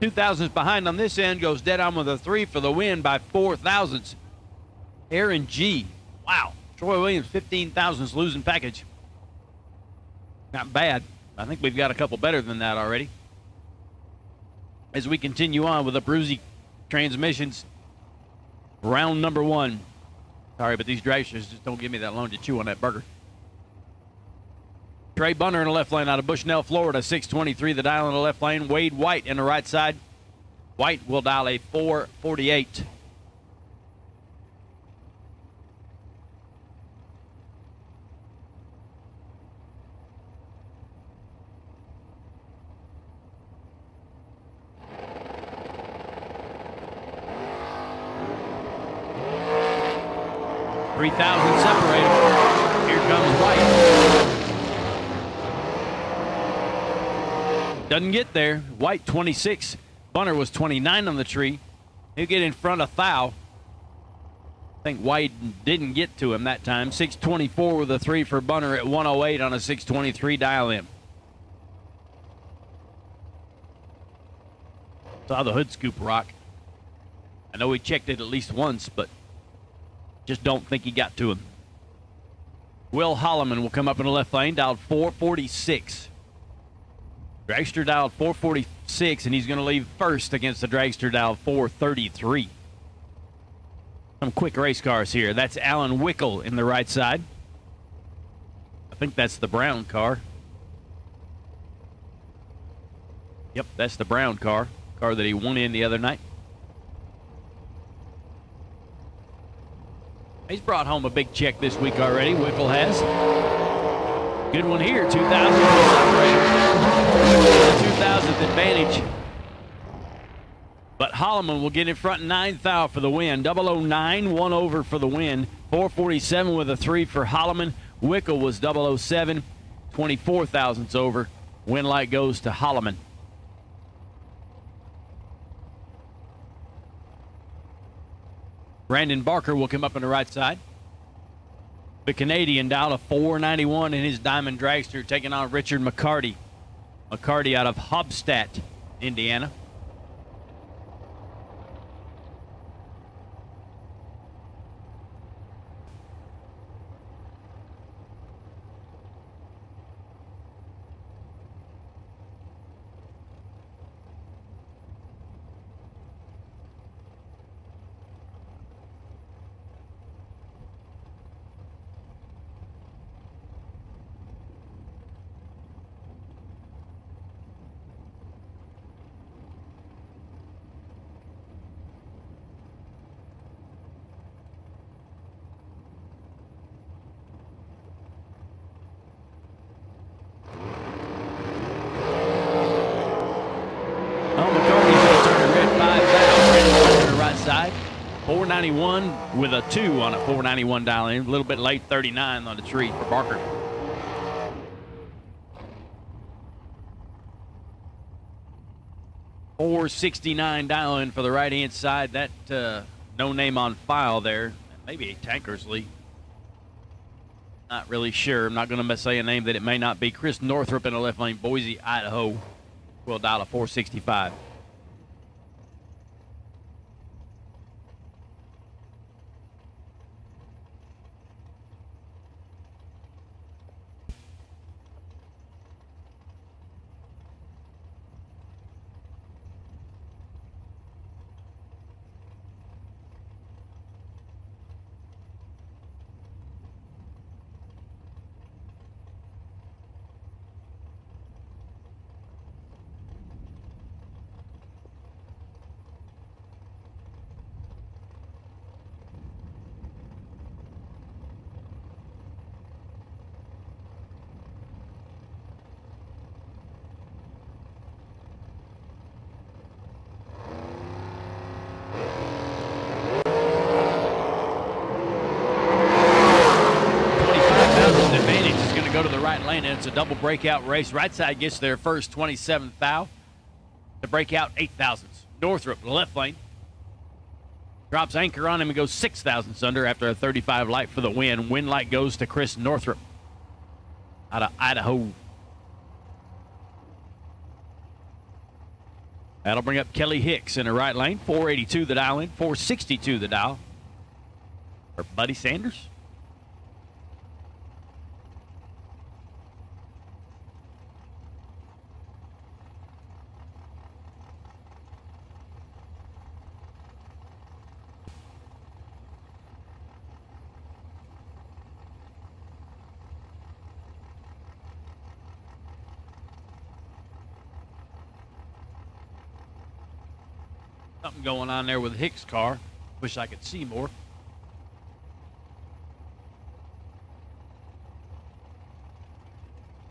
2,000s behind on this end, goes dead on with a 3 for the win by 4,000s. Aaron G, wow. Troy Williams, 15,000s losing package. Not bad. I think we've got a couple better than that already. As we continue on with the Bruzy transmissions, round number 1. Sorry, but these dragsters just don't give me that long to chew on that burger. Trey Bunner in the left lane out of Bushnell, Florida, 623 the dial in the left lane. Wade White in the right side. White will dial a 448. $3,000 separated. Here comes White. Doesn't get there. White 26. Bunner was 29 on the tree. He'll get in front of Thau. I think White didn't get to him that time. 624 with a 3 for Bunner at 108 on a 623 dial in. Saw the hood scoop rock. I know he checked it at least once, but just don't think he got to him. Will Holloman will come up in the left lane, dialed 446. Dragster dialed 446, and he's going to leave first against the Dragster dialed 433. Some quick race cars here. That's Alan Wickel in the right side. I think that's the brown car. Yep, that's the brown car that he won in the other night. He's brought home a big check this week already, Wickel has. Good one here, 2,000 2,000th advantage. But Holloman will get in front, 9,000 for the win. 009, 1 over for the win. 447 with a 3 for Holloman. Wickel was 007, 24 thousandths over. Win light goes to Holloman. Brandon Barker will come up on the right side. The Canadian dialed a 491 in his Diamond Dragster, taking on Richard McCarty. McCarty out of Hobstadt, Indiana. Side. 491 with a 2 on a 491 dial in. A little bit late, 39 on the tree for Barker. $469 dial in for the right hand side. That no name on file there. Maybe a Tankersley. Not really sure. I'm not going to say a name that it may not be. Chris Northrup in the left lane, Boise, Idaho. Will dial a 465. And it's a double breakout race. Right side gets their first 27th thou. The breakout 8,000. Northrup, left lane. Drops anchor on him and goes 6 thousandths under after a 35 light for the win. Win light goes to Chris Northrup out of Idaho. That'll bring up Kelly Hicks in the right lane. 482 the dial in, 462 the dial for Buddy Sanders. Something going on there with Hicks' car. Wish I could see more.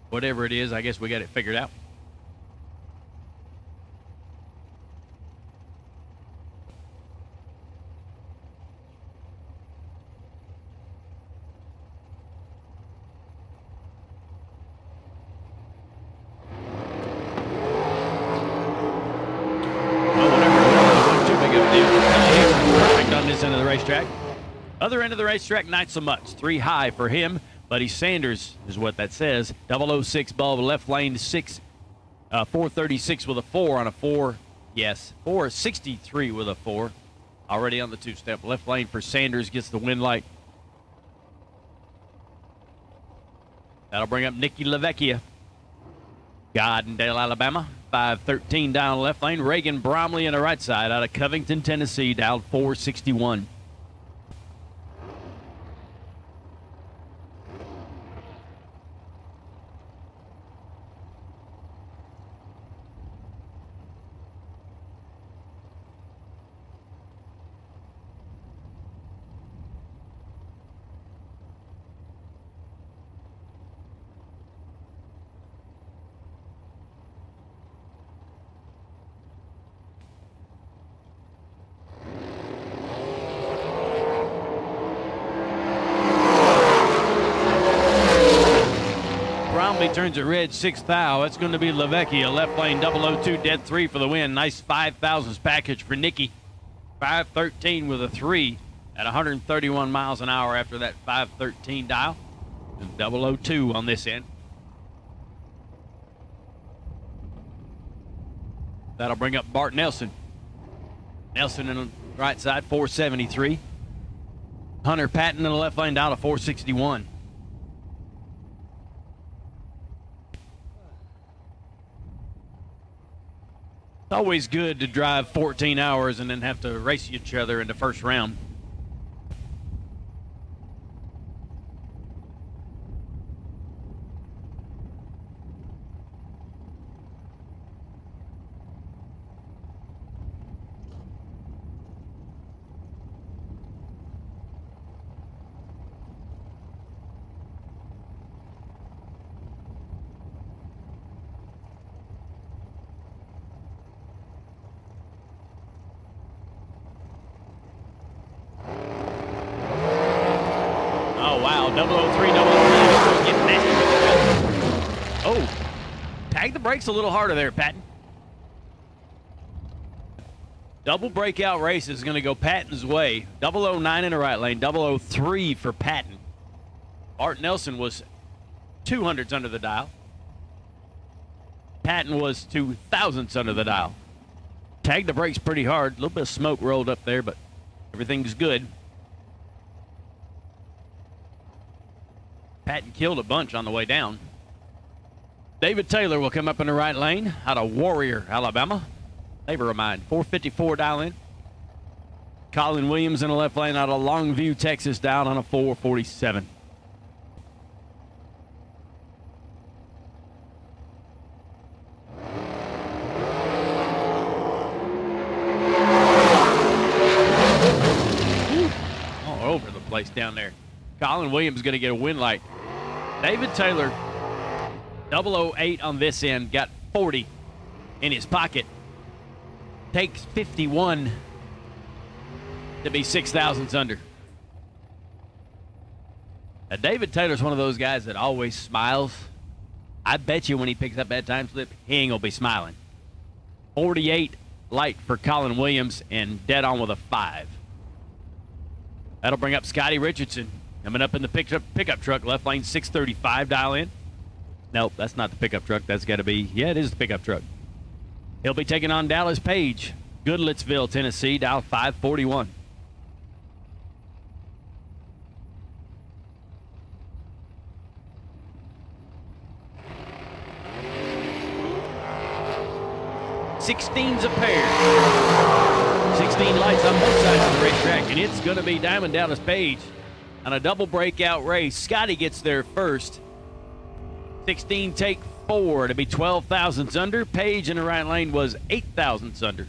Whatever it is, I guess we got it figured out. Other end of the racetrack, not so much. 3 high for him. Buddy Sanders is what that says. 006 bulb, left lane 6, 436 with a 4 on a 4. Yes, 463 with a 4. Already on the 2-step. Left lane for Sanders gets the win light. That'll bring up Nicky LaVecchia. Gardendale, Alabama. 513 down left lane. Reagan Bromley in the right side out of Covington, Tennessee. Dialed 461. Turns it red, 6th thou. That's going to be LaVecchia. Left lane 002, dead 3 for the win. Nice 5 thousandths package for Nicky. 513 with a 3. at 131 miles an hour after that 513 dial. And 002 on this end. That'll bring up Bart Nelson. Nelson in the right side, 473. Hunter Patton in the left lane down to 461. It's always good to drive 14 hours and then have to race each other in the first round. Tag the brakes a little harder there, Patton. Double breakout race is going to go Patton's way. 009 in the right lane, 003 for Patton. Art Nelson was 200ths under the dial. Patton was 2,000ths under the dial. Tag the brakes pretty hard. A little bit of smoke rolled up there, but everything's good. Patton killed a bunch on the way down. David Taylor will come up in the right lane out of Warrior, Alabama. Neighbor of mine, 454 dial in. Colin Williams in the left lane out of Longview, Texas, down on a 447. All over the place down there. Colin Williams going to get a win light. David Taylor, 008 on this end, got 40 in his pocket. Takes 51 to be 6,000ths under. Now, David Taylor's one of those guys that always smiles. I bet you when he picks up that time slip, he ain't going to be smiling. 48 light for Colin Williams and dead on with a 5. That'll bring up Scotty Richardson. Coming up in the pickup truck, left lane 635 dial in. Nope, that's not the pickup truck. That's got to be, yeah, it is the pickup truck. He'll be taking on Dallas Page, Goodlettsville, Tennessee, dial 541. $16's a pair. 16 lights on both sides of the racetrack, and it's going to be Diamond Dallas Page on a double breakout race. Scotty gets there first. 16 take 4 to be 12,000ths under. Page in the right lane was 8,000ths under.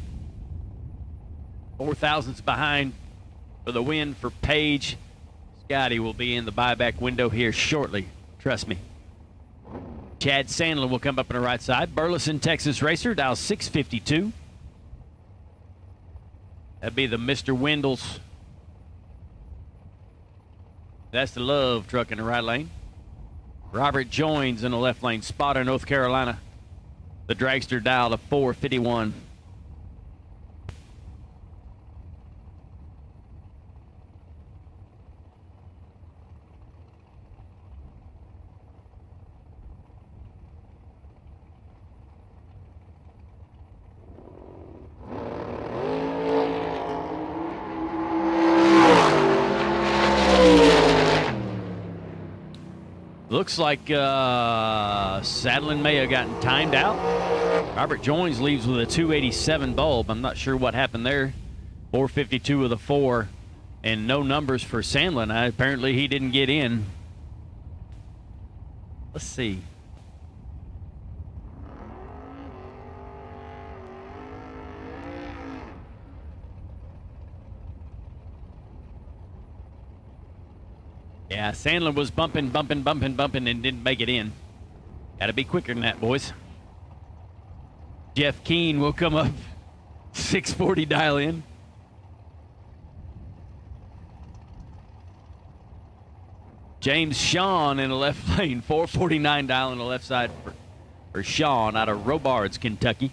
4,000ths behind for the win for Page. Scotty will be in the buyback window here shortly. Trust me. Chad Sandlin will come up on the right side. Burleson, Texas racer, dial 652. That'd be the Mr. Wendell's. That's the Love truck in the right lane. Robert Joins in the left lane. Spotter, North Carolina. The dragster dial to 451. Looks like Sadlin may have gotten timed out. Robert Joins leaves with a 287 bulb. I'm not sure what happened there. 452 with a 4 and no numbers for Sandlin. Apparently he didn't get in. Let's see. Yeah, Sandlin was bumping, and didn't make it in. Got to be quicker than that, boys. Jeff Keane will come up. 640 dial in. James Shawn in the left lane. 449 dial on the left side for Shawn out of Robards, Kentucky.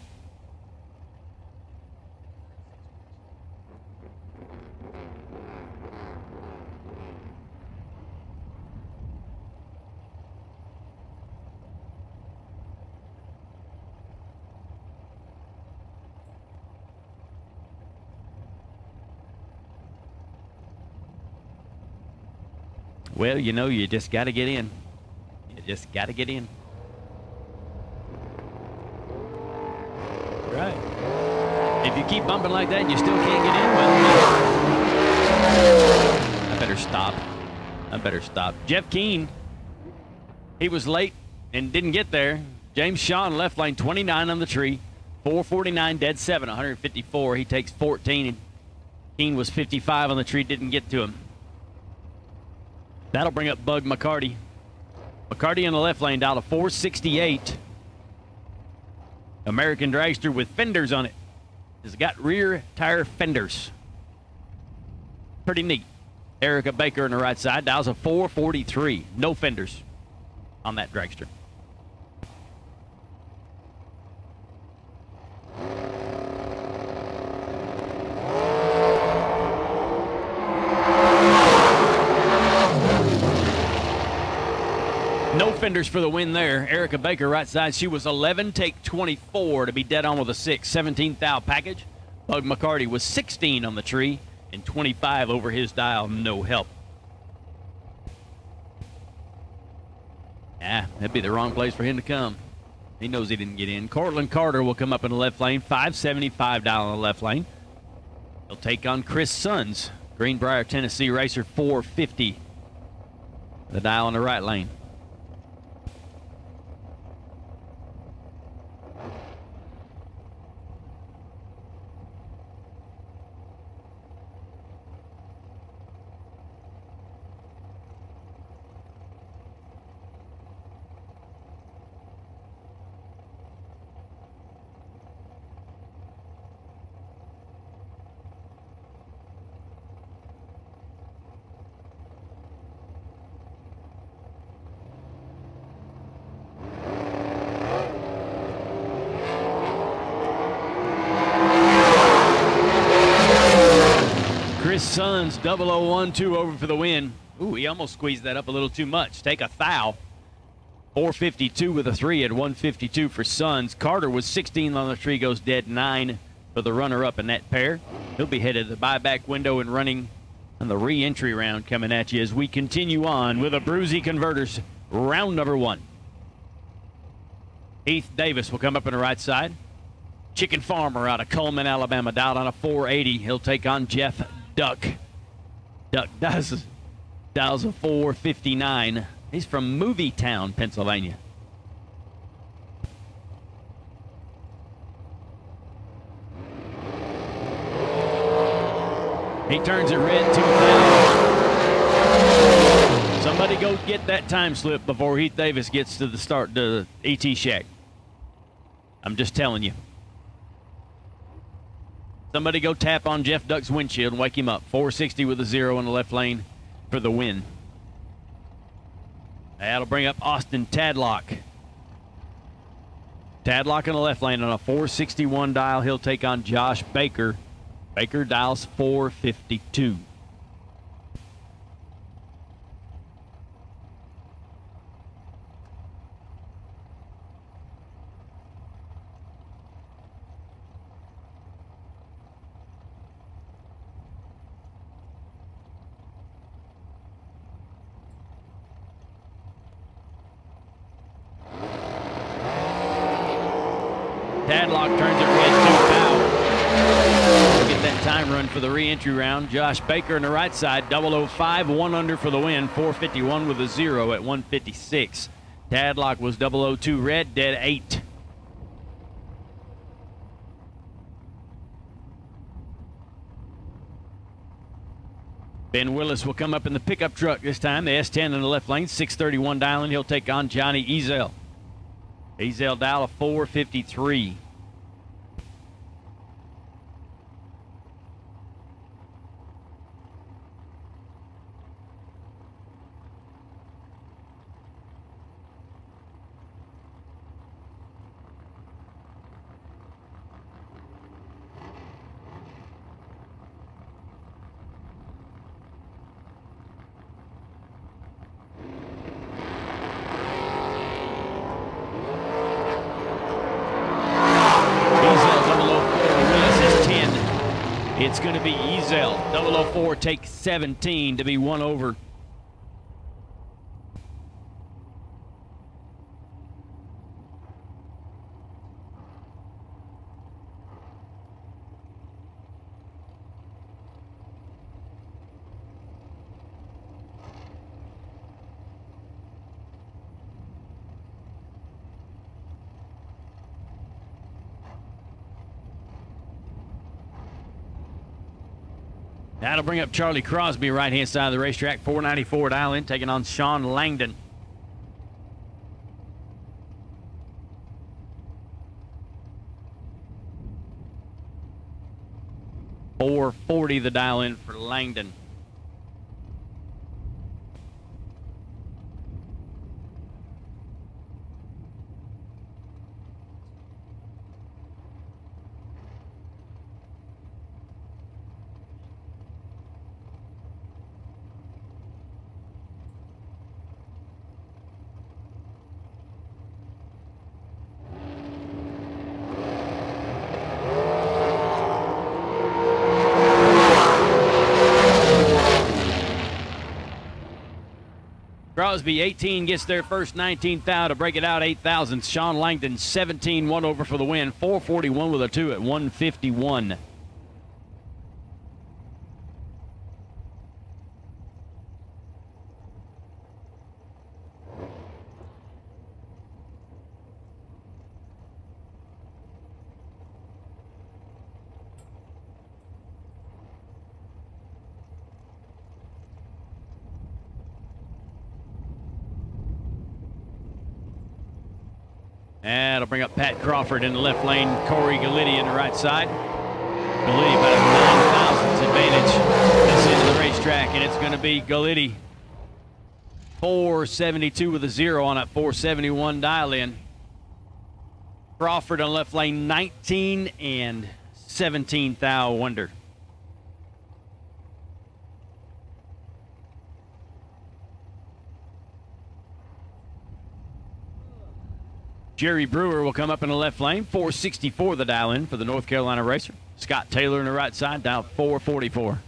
Well, you know, you just got to get in. You just got to get in. Right. If you keep bumping like that and you still can't get in, well, I better stop. I better stop. Jeff Keane, he was late and didn't get there. James Shaw in left lane, 29 on the tree. 449, dead 7, 154. He takes 14. And Keane was 55 on the tree, didn't get to him. That'll bring up Bug McCarty. McCarty in the left lane down to 468. American dragster with fenders on it. It's got rear tire fenders. Pretty neat. Erica Baker on the right side dials a 443. No fenders on that dragster. No fenders for the win there. Erica Baker right side. She was 11, take 24 to be dead on with a 6. 17th thou package. Bug McCarty was 16 on the tree and 25 over his dial. No help. That'd be the wrong place for him to come. He knows he didn't get in. Cortland Carter will come up in the left lane. 575 dial on the left lane. He'll take on Chris Sons. Greenbrier, Tennessee racer, 450. The dial on the right lane. Suns 0012 over for the win. Ooh, he almost squeezed that up a little too much. Take a thou. 452 with a 3 at 152 for Suns. Carter was 16 on the tree, goes dead 9 for the runner-up in that pair. He'll be headed to the buyback window and running on the re-entry round coming at you as we continue on with a Bruzy Converters round number 1. Heath Davis will come up on the right side. Chicken Farmer out of Coleman, Alabama, dialed on a 480. He'll take on Jeff Duck. Duck dials a 459. He's from Movie-Town, Pennsylvania. He turns it red 2,000. Somebody go get that time slip before Heath Davis gets to the start to the ET Shack. I'm just telling you. Somebody go tap on Jeff Duck's windshield and wake him up. 460 with a 0 in the left lane for the win. That'll bring up Austin Tadlock. Tadlock in the left lane on a 461 dial. He'll take on Josh Baker. Baker dials 452. Tadlock turns it red 2,000. We'll get that time run for the re-entry round. Josh Baker on the right side, 005, 1 under for the win. 451 with a 0 at 156. Tadlock was 002 red, dead 8. Ben Willis will come up in the pickup truck this time. The S10 in the left lane, 631 dialing. He'll take on Johnny Ezel. Ezel dial a 453. It's going to be Ezel. 004 takes 17 to be 1 over. That'll bring up Charlie Crosby, right-hand side of the racetrack. 494 dial in, taking on Sean Langdon. $440 the dial in for Langdon. Crosby, 18, gets their first 19th thou to break it out, 8,000. Sean Langdon, 17, 1 over for the win. 441 with a 2 at 151. That'll bring up Pat Crawford in the left lane. Corey Gallantly in the right side. Gallantly about a 9,000th advantage this into the racetrack, and it's going to be Gallantly. 472 with a 0 on that 471 dial in. Crawford on left lane, 19 and 17 thou wonder. Jerry Brewer will come up in the left lane. 464 the dial in for the North Carolina racer. Scott Taylor in the right side, dial 444.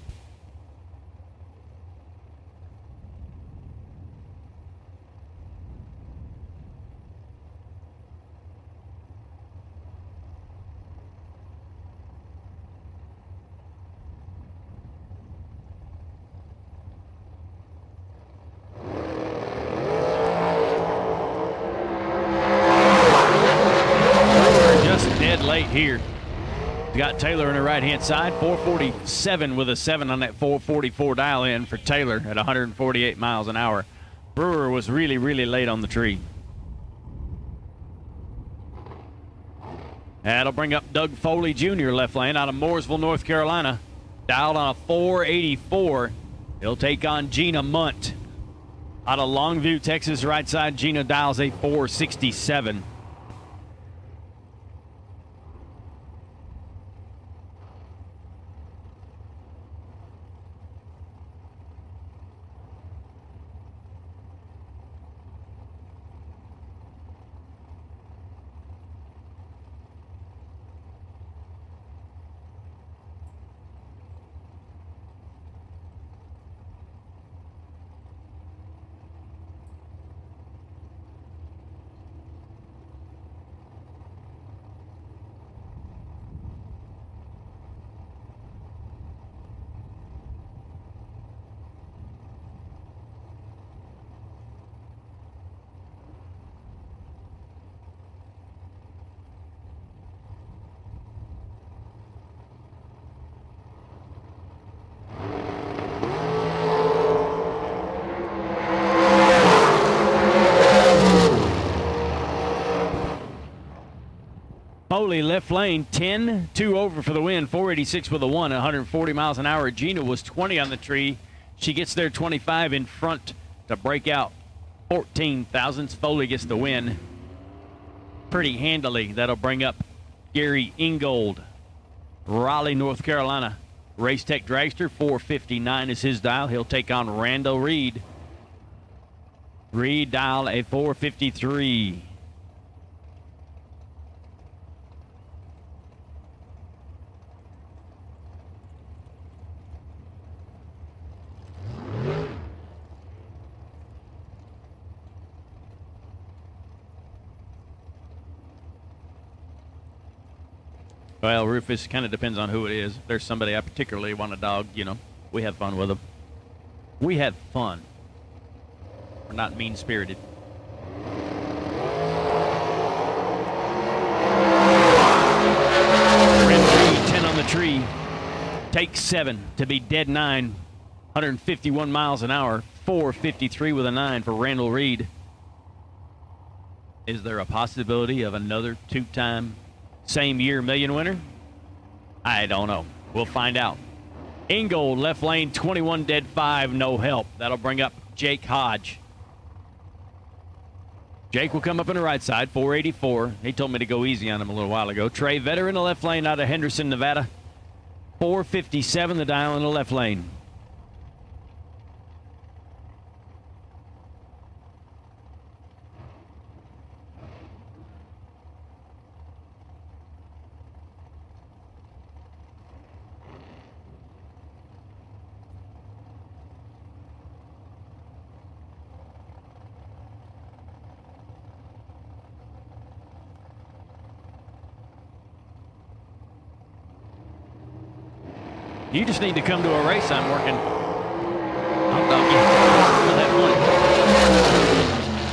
Here. We got Taylor on the right-hand side, 447 with a 7 on that 444 dial in for Taylor at 148 miles an hour. Brewer was really, really late on the tree. That'll bring up Doug Foley Jr. left lane out of Mooresville, North Carolina. Dialed on a 484. He'll take on Gina Munt. Out of Longview, Texas, right side, Gina dials a 467. Foley left lane, 10, 2 over for the win, 486 with a 1, 140 miles an hour. Gina was 20 on the tree. She gets there 25 in front to break out 14 thousandths. Foley gets the win pretty handily. That'll bring up Gary Ingold, Raleigh, North Carolina. Race Tech Dragster, 459 is his dial. He'll take on Randall Reed. Reed dial a 453. Well, Rufus, kind of depends on who it is. If there's somebody I particularly want a dog, you know, we have fun with them. We have fun. We're not mean-spirited. Reed, 10 on the tree. Take 7 to be dead 9, 151 miles an hour, 453 with a 9 for Randall Reed. Is there a possibility of another 2-time same year million winner? I don't know. We'll find out. Ingold, left lane, 21 dead 5, no help. That'll bring up Jake Hodge. Jake will come up on the right side, 484. He told me to go easy on him a little while ago. Trey Vetter in the left lane out of Henderson, Nevada. 457, the dial in the left lane. You just need to come to a race I'm working. I'll dog you. That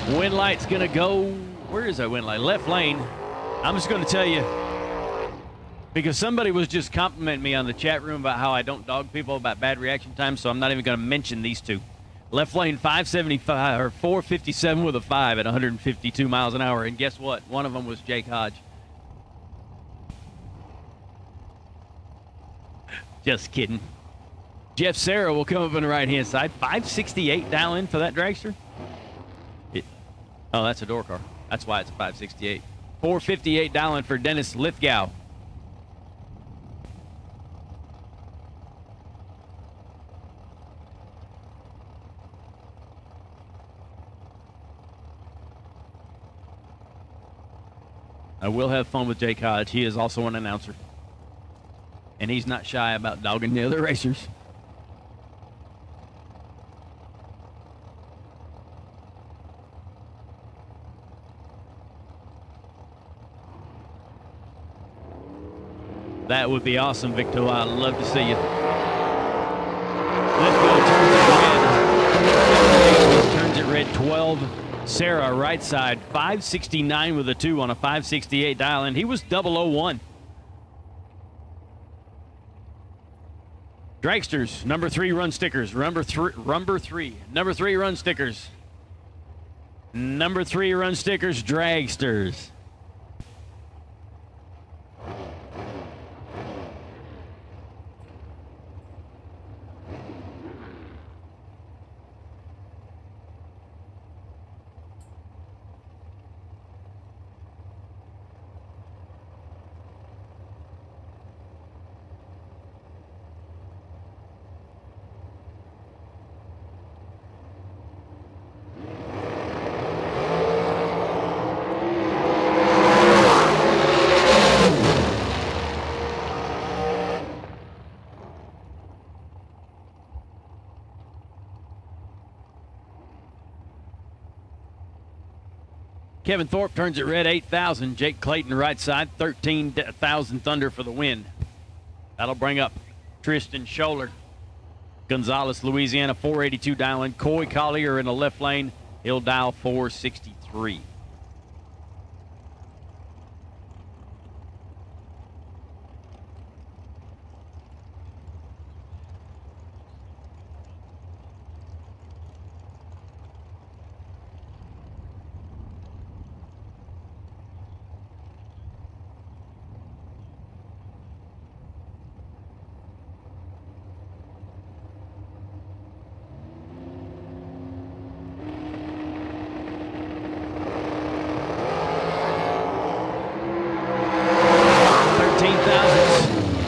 one. Wind light's going to go. Where is that wind light? Left lane. I'm just going to tell you, because somebody was just complimenting me on the chat room about how I don't dog people about bad reaction time, so I'm not even going to mention these two. Left lane 575 or 457 with a 5 at 152 miles an hour. And guess what? One of them was Jake Hodge. Just kidding. Jeff Serra will come up on the right-hand side. 568 dial in for that dragster. Oh, that's a door car. That's why it's a 568. 458 dial in for Dennis Lithgow. I will have fun with Jake Hodge. He is also an announcer. And he's not shy about dogging the other racers. That would be awesome, Victor. I'd love to see you. Let's go. Turns it red. 12. Sarah, right side. 569 with a 2 on a 568 dial in. He was 001. Dragsters, number 3 run stickers. Number three run stickers. Number 3 run stickers, dragsters. Kevin Thorpe turns it red, 8,000. Jake Clayton, right side, 13,000 Thunder for the win. That'll bring up Tristan Scholler. Gonzales, Louisiana, 482 dialing. Coy Collier in the left lane. He'll dial 463.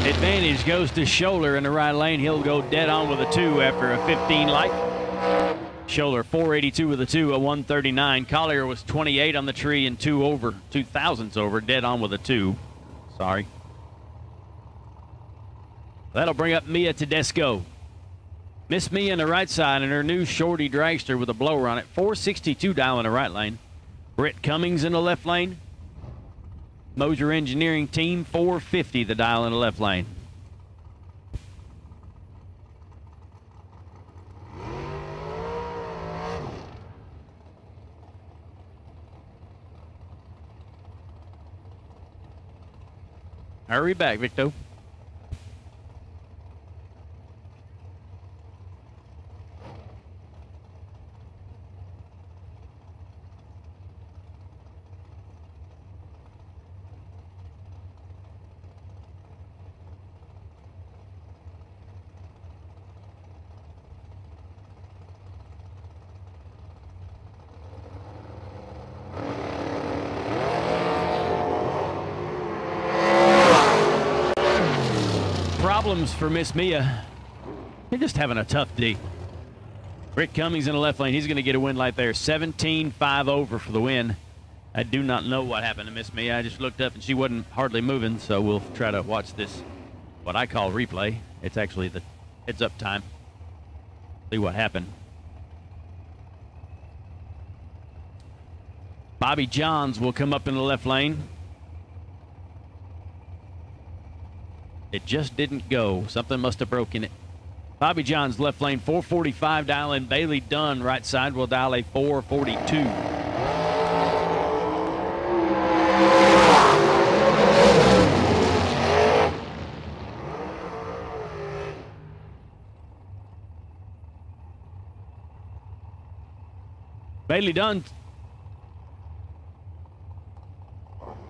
Advantage goes to Scholler in the right lane. He'll go dead on with a 2 after a 15 light. Scholler 482 with a 2, a 139. Collier was 28 on the tree and 2 over, 2,000s over, dead on with a 2. Sorry. That'll bring up Mia Tedesco. Miss Mia on the right side in her new shorty dragster with a blower on it. 462 dial in the right lane. Britt Cummings in the left lane. Moser Engineering Team, 450 the dial in the left lane. Hurry back, Victo. problems for Miss Mia. They're just having a tough day. Rick Cummings in the left lane. He's going to get a win light there. 17.5 over for the win. I do not know what happened to Miss Mia. I just looked up and she wasn't hardly moving, so we'll try to watch this, what I call replay. It's actually the heads-up time. See what happened. Bobby Johns will come up in the left lane. It just didn't go. Something must have broken it. Bobby Johns left lane 445 dial in. Bailey Dunn right side will dial a 442.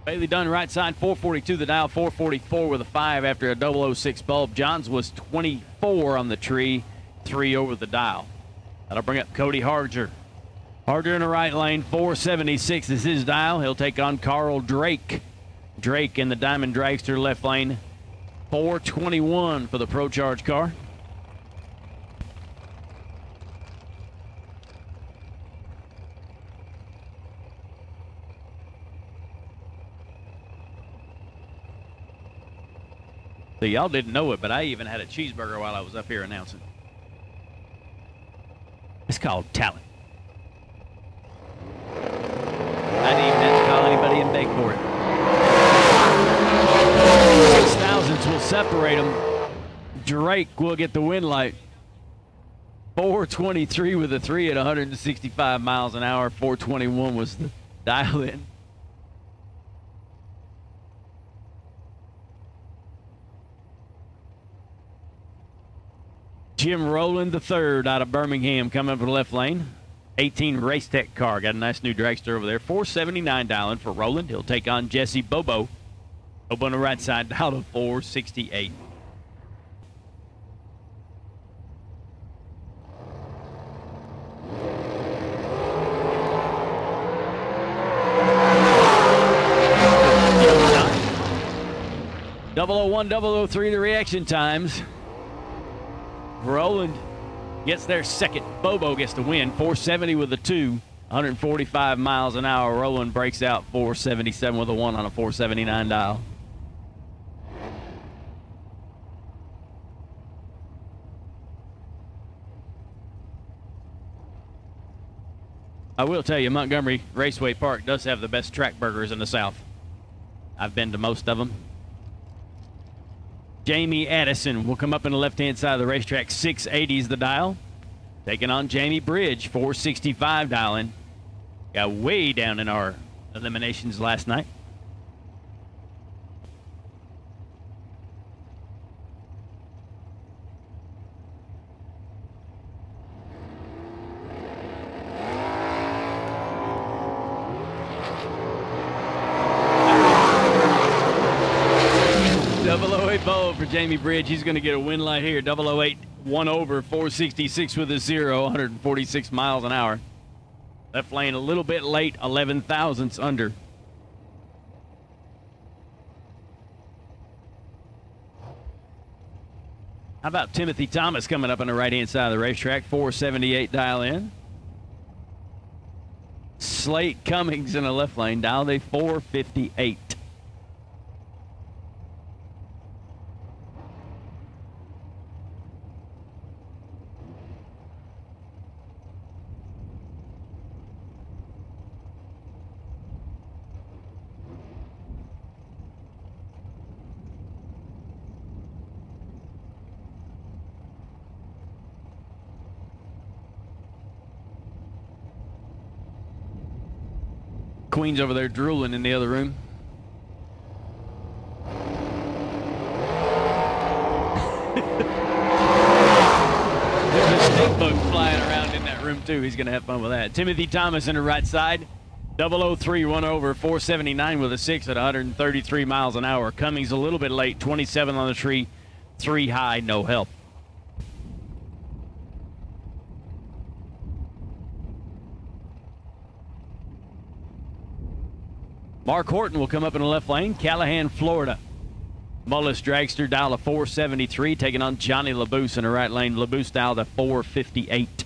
Bailey Dunn right side 442, the dial 444 with a 5 after a 006 bulb. Johns was 24 on the tree, 3 over the dial. That'll bring up Cody Harger. Harger in the right lane, 476 is his dial. He'll take on Carl Drake. Drake in the Diamond Dragster left lane, 421 for the Pro Charge car. So y'all didn't know it, but I even had a cheeseburger while I was up here announcing. It's called talent. I didn't even have to call anybody and beg for it. 6 thousandths will separate them. Drake will get the win light. 423 with a 3 at 165 miles an hour. 421 was the dial in. Jim Rowland III out of Birmingham coming up in the left lane. 18 Race Tech car. Got a nice new dragster over there. 479 dialing for Rowland. He'll take on Jesse Bobo. Bobo on the right side dial to 468. Double 001, 003 the reaction times. Rowland gets their second. Bobo gets the win. 470 with a 2. 145 miles an hour. Rowland breaks out 477 with a 1 on a 479 dial. I will tell you, Montgomery Raceway Park does have the best track burgers in the South. I've been to most of them. Jamie Addison will come up in the left-hand side of the racetrack. 680 is the dial. Taking on Jamie Bridge, 465 dialing. Got way down in our eliminations last night. For Jamie Bridge, he's going to get a win light here. 008, 1 over, 466 with a 0, 146 miles an hour. Left lane a little bit late, 11 thousandths under. How about Timothy Thomas coming up on the right-hand side of the racetrack? 478 dial in. Slate Cummings in the left lane, dial a 458. Queen's over there drooling in the other room. There's a stink bug flying around in that room too. He's going to have fun with that. Timothy Thomas in the right side. 003, 1 over, 479 with a 6 at 133 miles an hour. Cummings a little bit late, 27 on the tree, 3 high, no help. Mark Horton will come up in the left lane. Callahan, Florida. Mullis Dragster dial of 473, taking on Johnny LaBoose in the right lane. LaBoose dial to 458.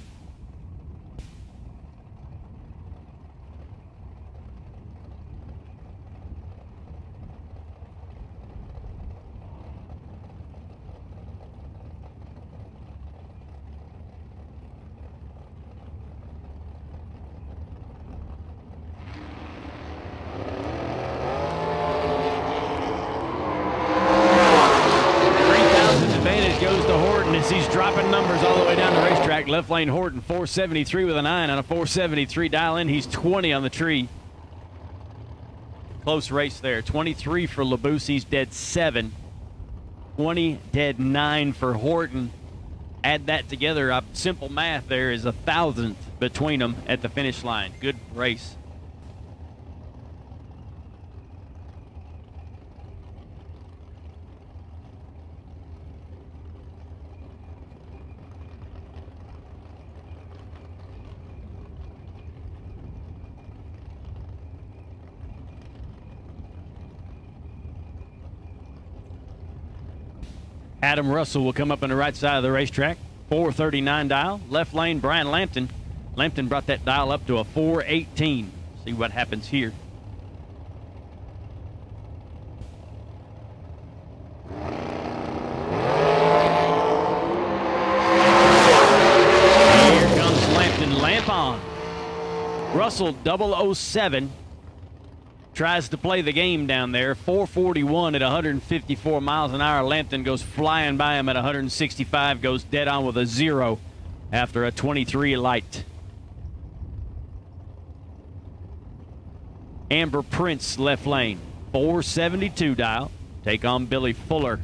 He's dropping numbers all the way down the racetrack. Left lane Horton, 473 with a 9 on a 473 dial in. He's 20 on the tree. Close race there. 23 for LaBouse. He's dead 7. 20 dead 9 for Horton. Add that together. Simple math there is 1,000th between them at the finish line. Good race. Adam Russell will come up on the right side of the racetrack. 439 dial. Left lane, Brian Lampton. Lampton brought that dial up to a 418. See what happens here. Here comes Lampton. Lamp on. Russell 007. Tries to play the game down there. 441 at 154 miles an hour. Lampton goes flying by him at 165, goes dead on with a 0 after a 23 light. Amber Prince left lane. 472 dial. Take on Billy Fuller.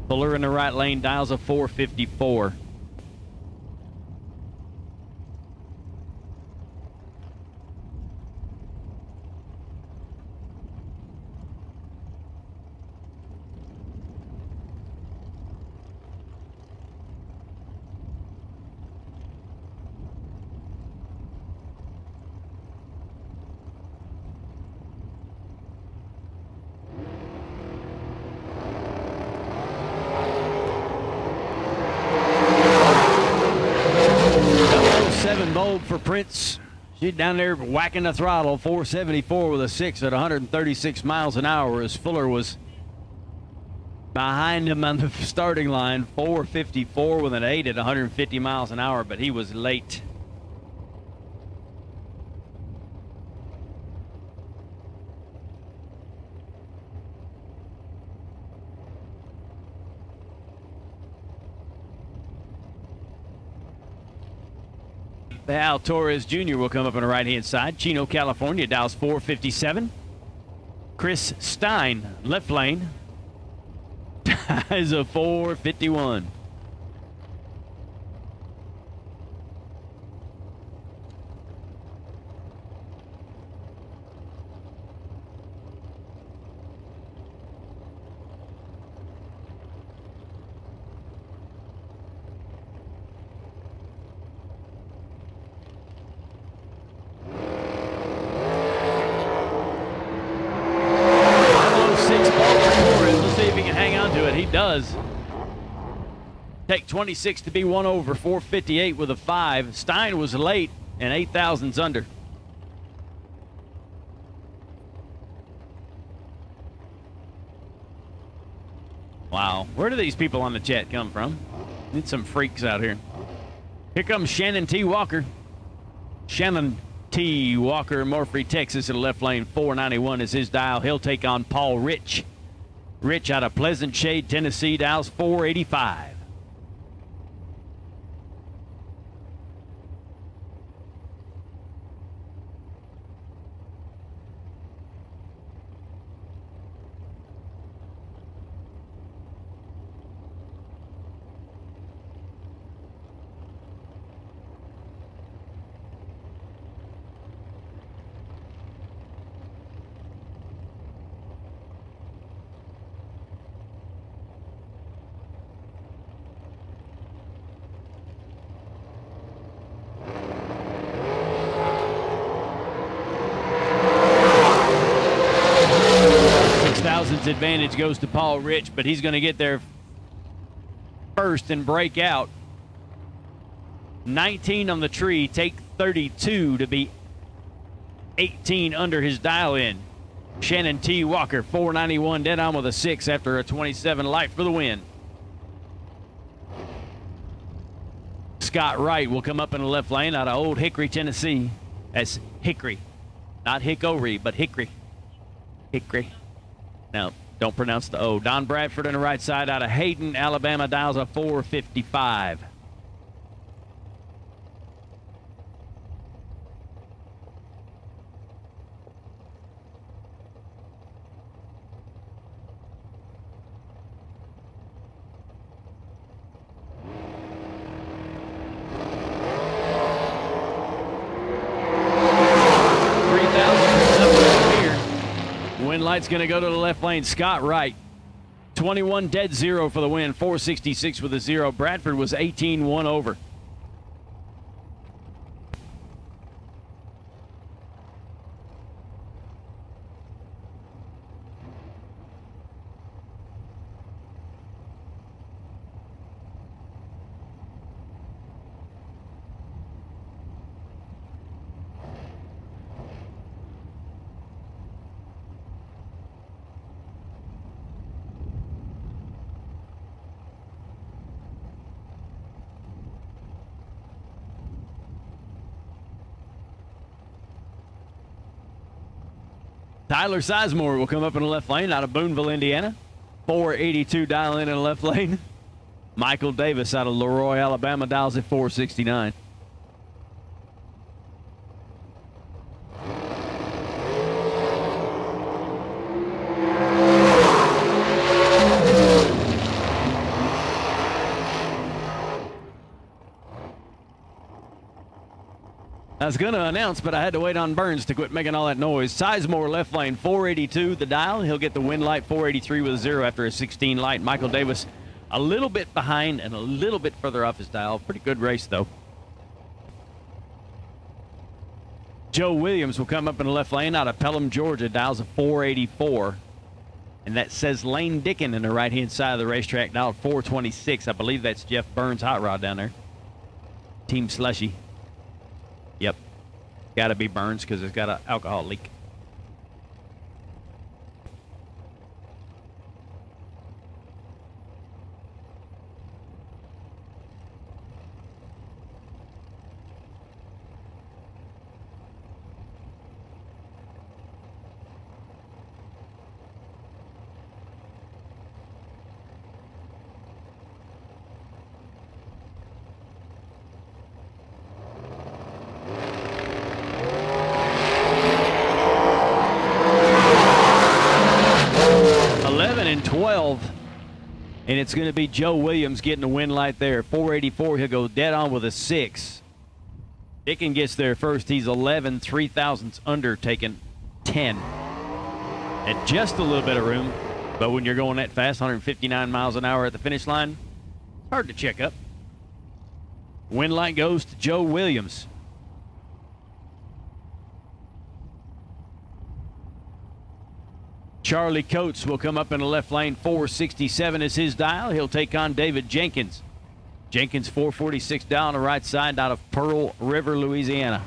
Fuller in the right lane dials a 454. Bold for Prince. She's down there whacking the throttle. 474 with a 6 at 136 miles an hour as Fuller was behind him on the starting line. 454 with an 8 at 150 miles an hour, but he was late. Al Torres Jr. will come up on the right-hand side. Chino, California, dials 457. Chris Stein, left lane, dials a 451. Does take 26 to be 1 over. 458 with a 5. Stein was late and 8,000's under. Wow, where do these people on the chat come from? Need some freaks out here. Here comes Shannon T. Walker. Shannon T. Walker, Murphy, Texas, in the left lane. 491 is his dial. He'll take on Paul Rich. Rich out of Pleasant Shade, Tennessee, dials 485. distance advantage goes to Paul Rich, but he's going to get there first and break out. 19 on the tree, take 32 to be 18 under his dial-in. Shannon T. Walker, 491, dead on with a 6 after a 27 light for the win. Scott Wright will come up in the left lane out of Old Hickory, Tennessee. That's Hickory. Not Hickory, but Hickory. Hickory. Now, don't pronounce the O. Don Bradford on the right side out of Hayden, Alabama, dials a 455. Light's going to go to the left lane. Scott Wright, 21 dead zero for the win, 466 with a 0. Bradford was 18 1 over. Tyler Sizemore will come up in the left lane out of Boonville, Indiana. 482 dial in the left lane. Michael Davis out of Leroy, Alabama, dials at 469. I was going to announce, but I had to wait on Burns to quit making all that noise. Sizemore left lane, 482 the dial. He'll get the win light, 483 with a 0 after a 16 light. Michael Davis a little bit behind and a little bit further off his dial. Pretty good race, though. Joe Williams will come up in the left lane out of Pelham, Georgia, dials a 484. And that says Lane Dickin in the right-hand side of the racetrack, dial 426. I believe that's Jeff Burns' hot rod down there. Team Slushy. Yep. Got to be Burns because it's got an alcohol leak. And it's going to be Joe Williams getting the win light there. 484, he'll go dead on with a 6. Dickin gets there first. He's 11 3/1000ths under, taking 10. And just a little bit of room, but when you're going that fast, 159 miles an hour at the finish line, it's hard to check up. Win light goes to Joe Williams. Charlie Coates will come up in the left lane. 467 is his dial. He'll take on David Jenkins. Jenkins 446 dial on the right side out of Pearl River, Louisiana.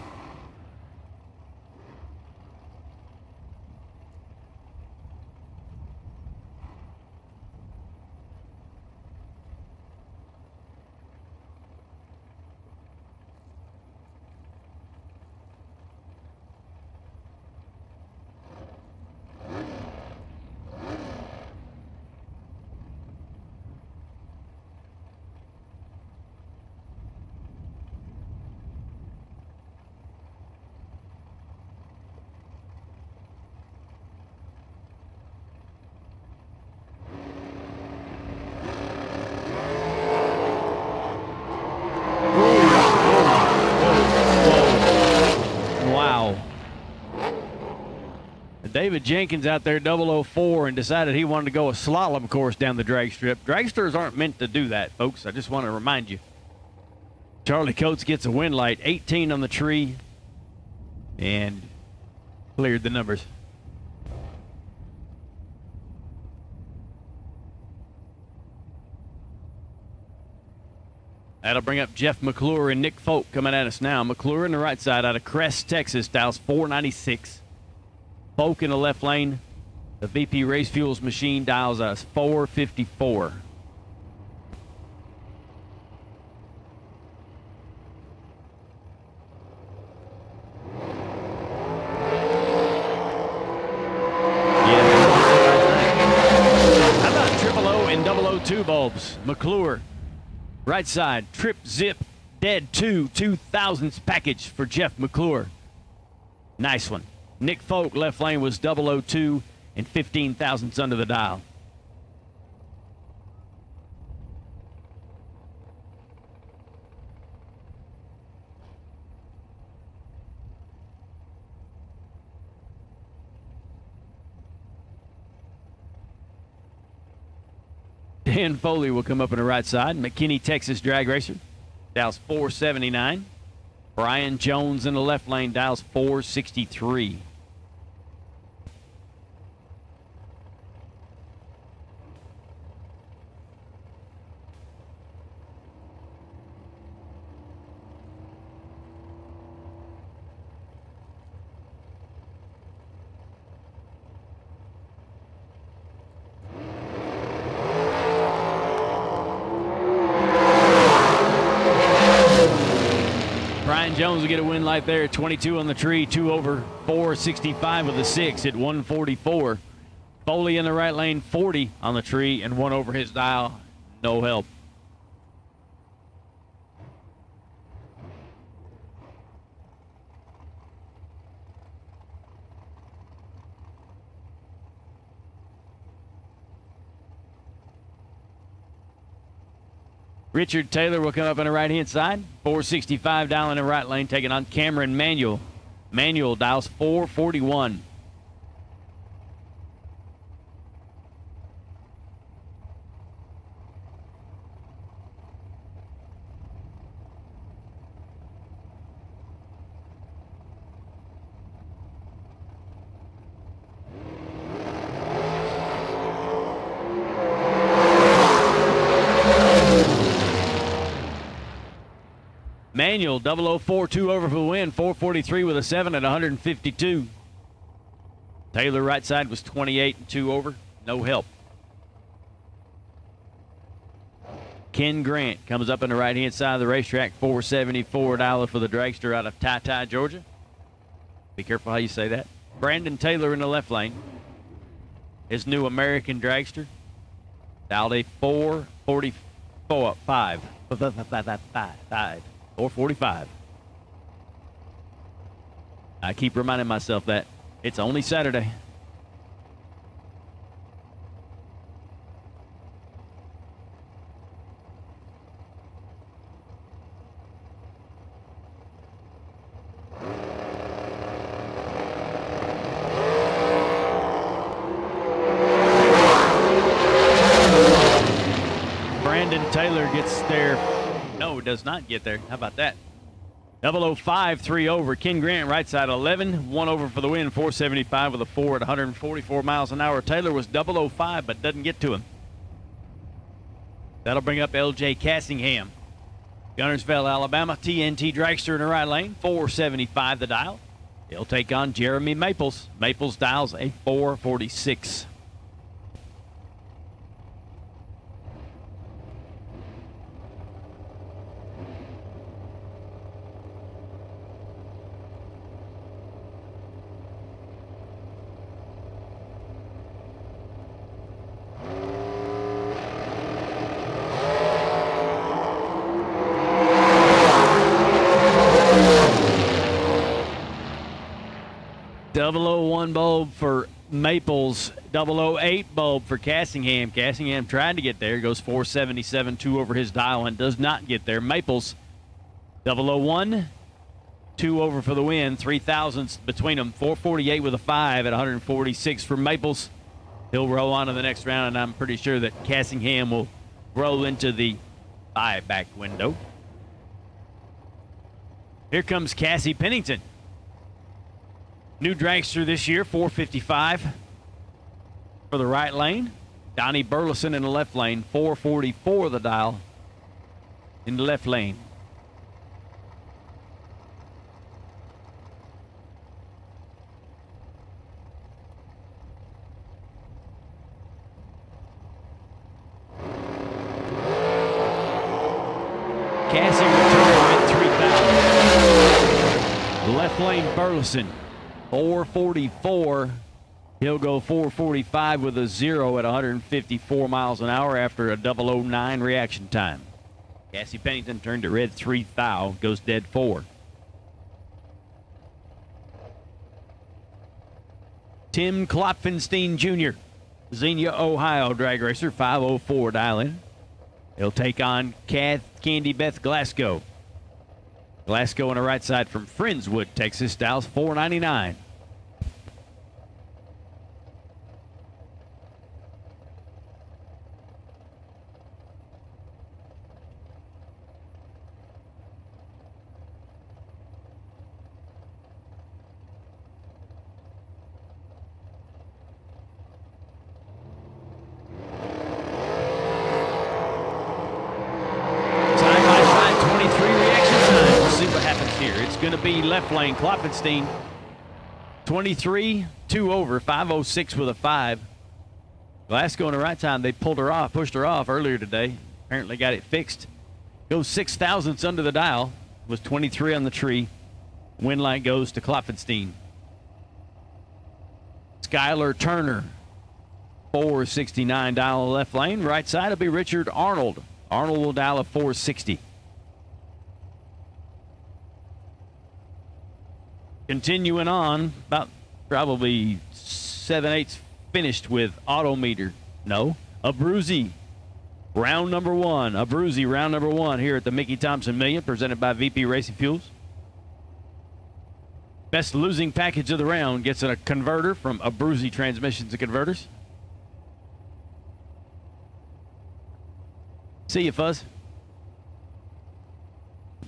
David Jenkins out there, 004, and decided he wanted to go a slalom course down the drag strip. Dragsters aren't meant to do that, folks. I just want to remind you. Charlie Coates gets a win light, 18 on the tree, and cleared the numbers. That'll bring up Jeff McClure and Nick Folk coming at us now. McClure in the right side out of Crest, Texas, dials 496. Folk in the left lane. The VP Race Fuels machine dials us 454. How about triple O and 002 bulbs? McClure, right side, Trip Zip Dead 2 2000s package for Jeff McClure. Nice one. Nick Folk, left lane, was 002 and 15 thousandths under the dial. Dan Foley will come up on the right side. McKinney, Texas drag racer, dials 479. Brian Jones in the left lane, dials 463. Jones will get a win light there. 22 on the tree, 2 over, 465 with a 6 at 144. Foley in the right lane, 40 on the tree and 1 over his dial. No help. Richard Taylor will come up on the right-hand side. 465 dial in the right lane, taking on Cameron Manuel. Manuel dials 441. Manuel, 004, 2 over for the win, 443 with a 7 at 152. Taylor right side was 28 and 2 over, no help. Ken Grant comes up on the right-hand side of the racetrack, 474 dial for the dragster out of Ty, Georgia. Be careful how you say that. Brandon Taylor in the left lane. His new American dragster, dialed a 444, 445. I keep reminding myself that it's only Saturday. Brandon Taylor gets there. No, does not get there. How about that? 005, 3 over. Ken Grant, right side, 11. 1 over for the win, 475 with a 4 at 144 miles an hour. Taylor was 005, but doesn't get to him. That'll bring up L.J. Cassingham. Gunnersville, Alabama, TNT dragster in the right lane, 475 the dial. He'll take on Jeremy Maples. Maples dials a 446. .001 bulb for Maples, 008 bulb for Cassingham. Cassingham tried to get there, goes 477, 2 over his dial, and does not get there. Maples, 001, 2 over for the win, 3 thousandths between them, 448 with a 5 at 146 for Maples. He'll roll on to the next round, and I'm pretty sure that Cassingham will roll into the buyback window. Here comes Cassie Pennington. New dragster this year, 455 for the right lane. Donnie Burleson in the left lane, 444 the dial. in the left lane. Cassie returning at 3,000. Left lane Burleson, 444. He'll go 445 with a 0 at 154 miles an hour after a 009 reaction time. Cassie Pennington turned at red 3,000, goes dead 4. Tim Klopfenstein Jr., Xenia, Ohio drag racer, 504 dial in. He'll take on Candy Beth Glasgow. Glasgow on the right side from Friendswood, Texas, styles 499. Going to be left lane Klopfenstein, 23, 2 over, 506 with a 5. Glasgow on the right time, they pushed her off earlier today. Apparently got it fixed. Goes 6 thousandths under the dial, was 23 on the tree. Win light goes to Klopfenstein. Skylar Turner, 469 dial left lane. Right side will be Richard Arnold. Arnold will dial a 460. Continuing on, about probably 7/8 finished with Autometer. No, Abruzzi, round number 1. Abruzzi, round number 1 here at the Mickey Thompson Million, presented by VP Racing Fuels. Best losing package of the round gets a converter from Abruzzi Transmissions and Converters. See you, Fuzz.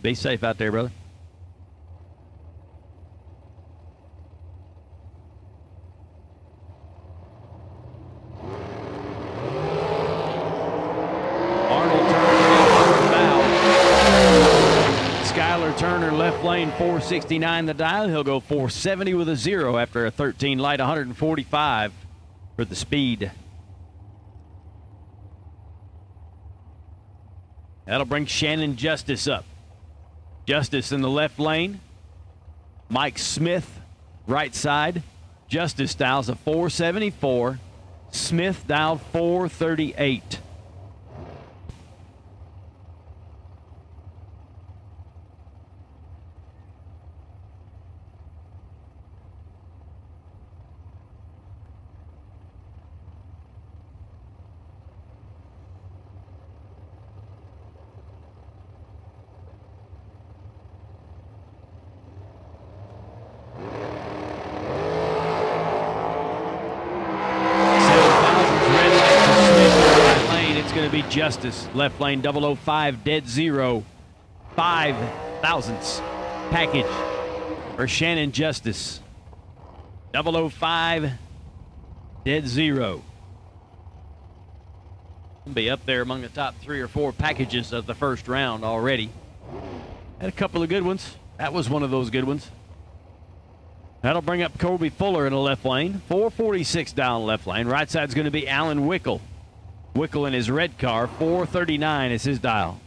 Be safe out there, brother. Turner left lane 469 the dial. He'll go 470 with a 0 after a 13 light, 145 for the speed. That'll bring Shannon Justice up. Justice in the left lane. Mike Smith right side. Justice dials a 474. Smith dialed 438. Be Justice, left lane 005 dead 0, 5 thousandths package for Shannon Justice. 005 dead 0. Be up there among the top 3 or 4 packages of the first round already. Had a couple of good ones. That was one of those good ones. That'll bring up Colby Fuller in the left lane. 446 down left lane. Right side's going to be Alan Wickel. Wickel in his red car, 439 is his dial.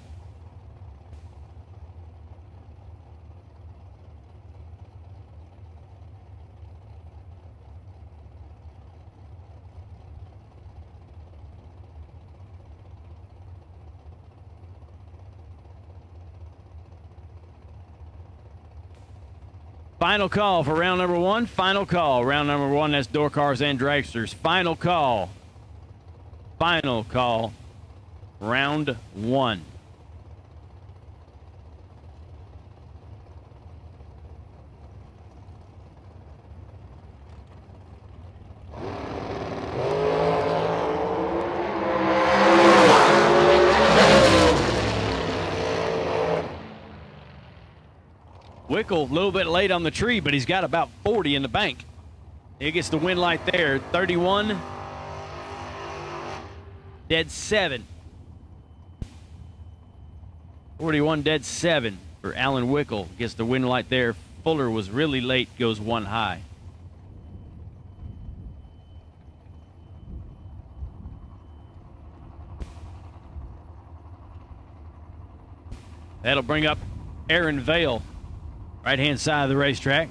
Final call for round number 1. Final call. Round number 1, that's door cars and dragsters. Final call. Final call, round 1. Wickel, a little bit late on the tree, but he's got about 40 in the bank. He gets the win light there, 31. Dead 7. 41 dead 7 for Alan Wickel. Gets the win light there. Fuller was really late, goes 1 high. That'll bring up Aaron Vale, right-hand side of the racetrack.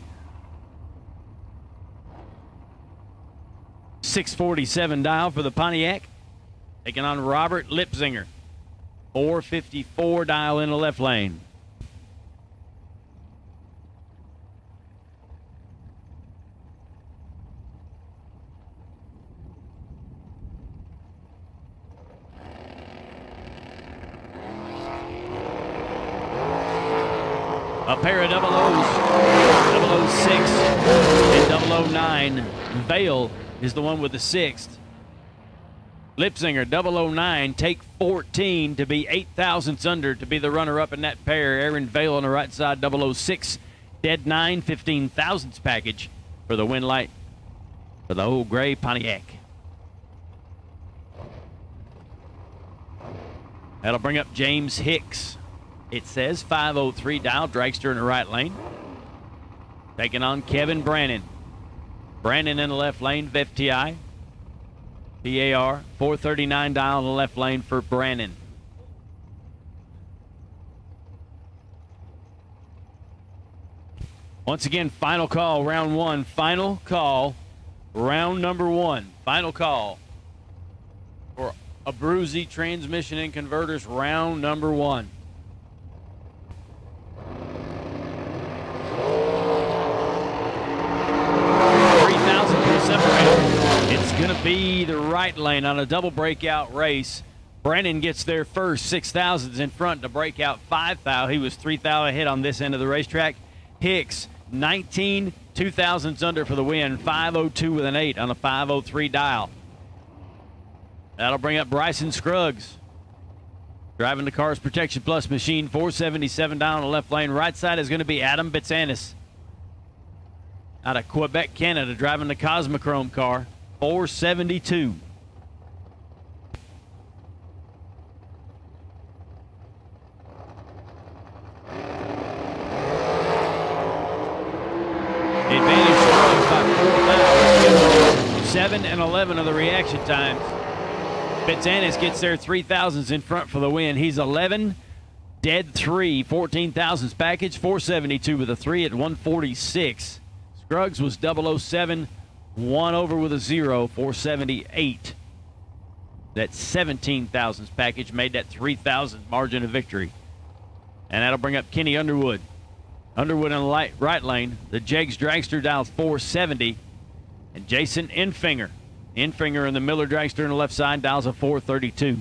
647 dial for the Pontiac. Taking on Robert Lipsinger. 454 dial in the left lane. A pair of double O's, 006 and 009. Vale is the one with the 6th. Lipsinger, 009, take 14 to be 8 thousandths under to be the runner-up in that pair. Aaron Vale on the right side, 006, dead 9, 15 thousandths package for the win light for the old gray Pontiac. That'll bring up James Hicks. It says 503 dial, dragster in the right lane. Taking on Kevin Brannon. Brannon in the left lane, FTI. PAR, 439 dial in the left lane for Brannon. Once again, final call, round 1. Final call, round number 1. Final call for Abruzzi Transmission and Converters, round number 1. It's going to be the right lane on a double breakout race. Brannon gets there first, 6 thousandths in front to break out 5 thou. He was 3 thou ahead on this end of the racetrack. Hicks, 19 2 thousandths under for the win, 502 with an 8 on a 503 dial. That'll bring up Bryson Scruggs. Driving the Cars Protection Plus machine, 477 dial in the left lane. Right side is going to be Adam Bitsanis. Out of Quebec, Canada, driving the Cosmochrome car, 472. Advantage Scruggs by 4 thou. 7 and 11 of the reaction times. Bitsanis gets there 3 thousandths in front for the win. He's 11, dead 3, 14 thousandths package, 472 with a 3 at 146. Scruggs was 007, 1 over with a 0, 478. That 17 thousandths package made that 3,000 margin of victory. And that'll bring up Kenny Underwood. Underwood in the right lane. The Jegs Dragster dials 470. And Jason Enfinger. Enfinger in the Miller Dragster on the left side dials a 432.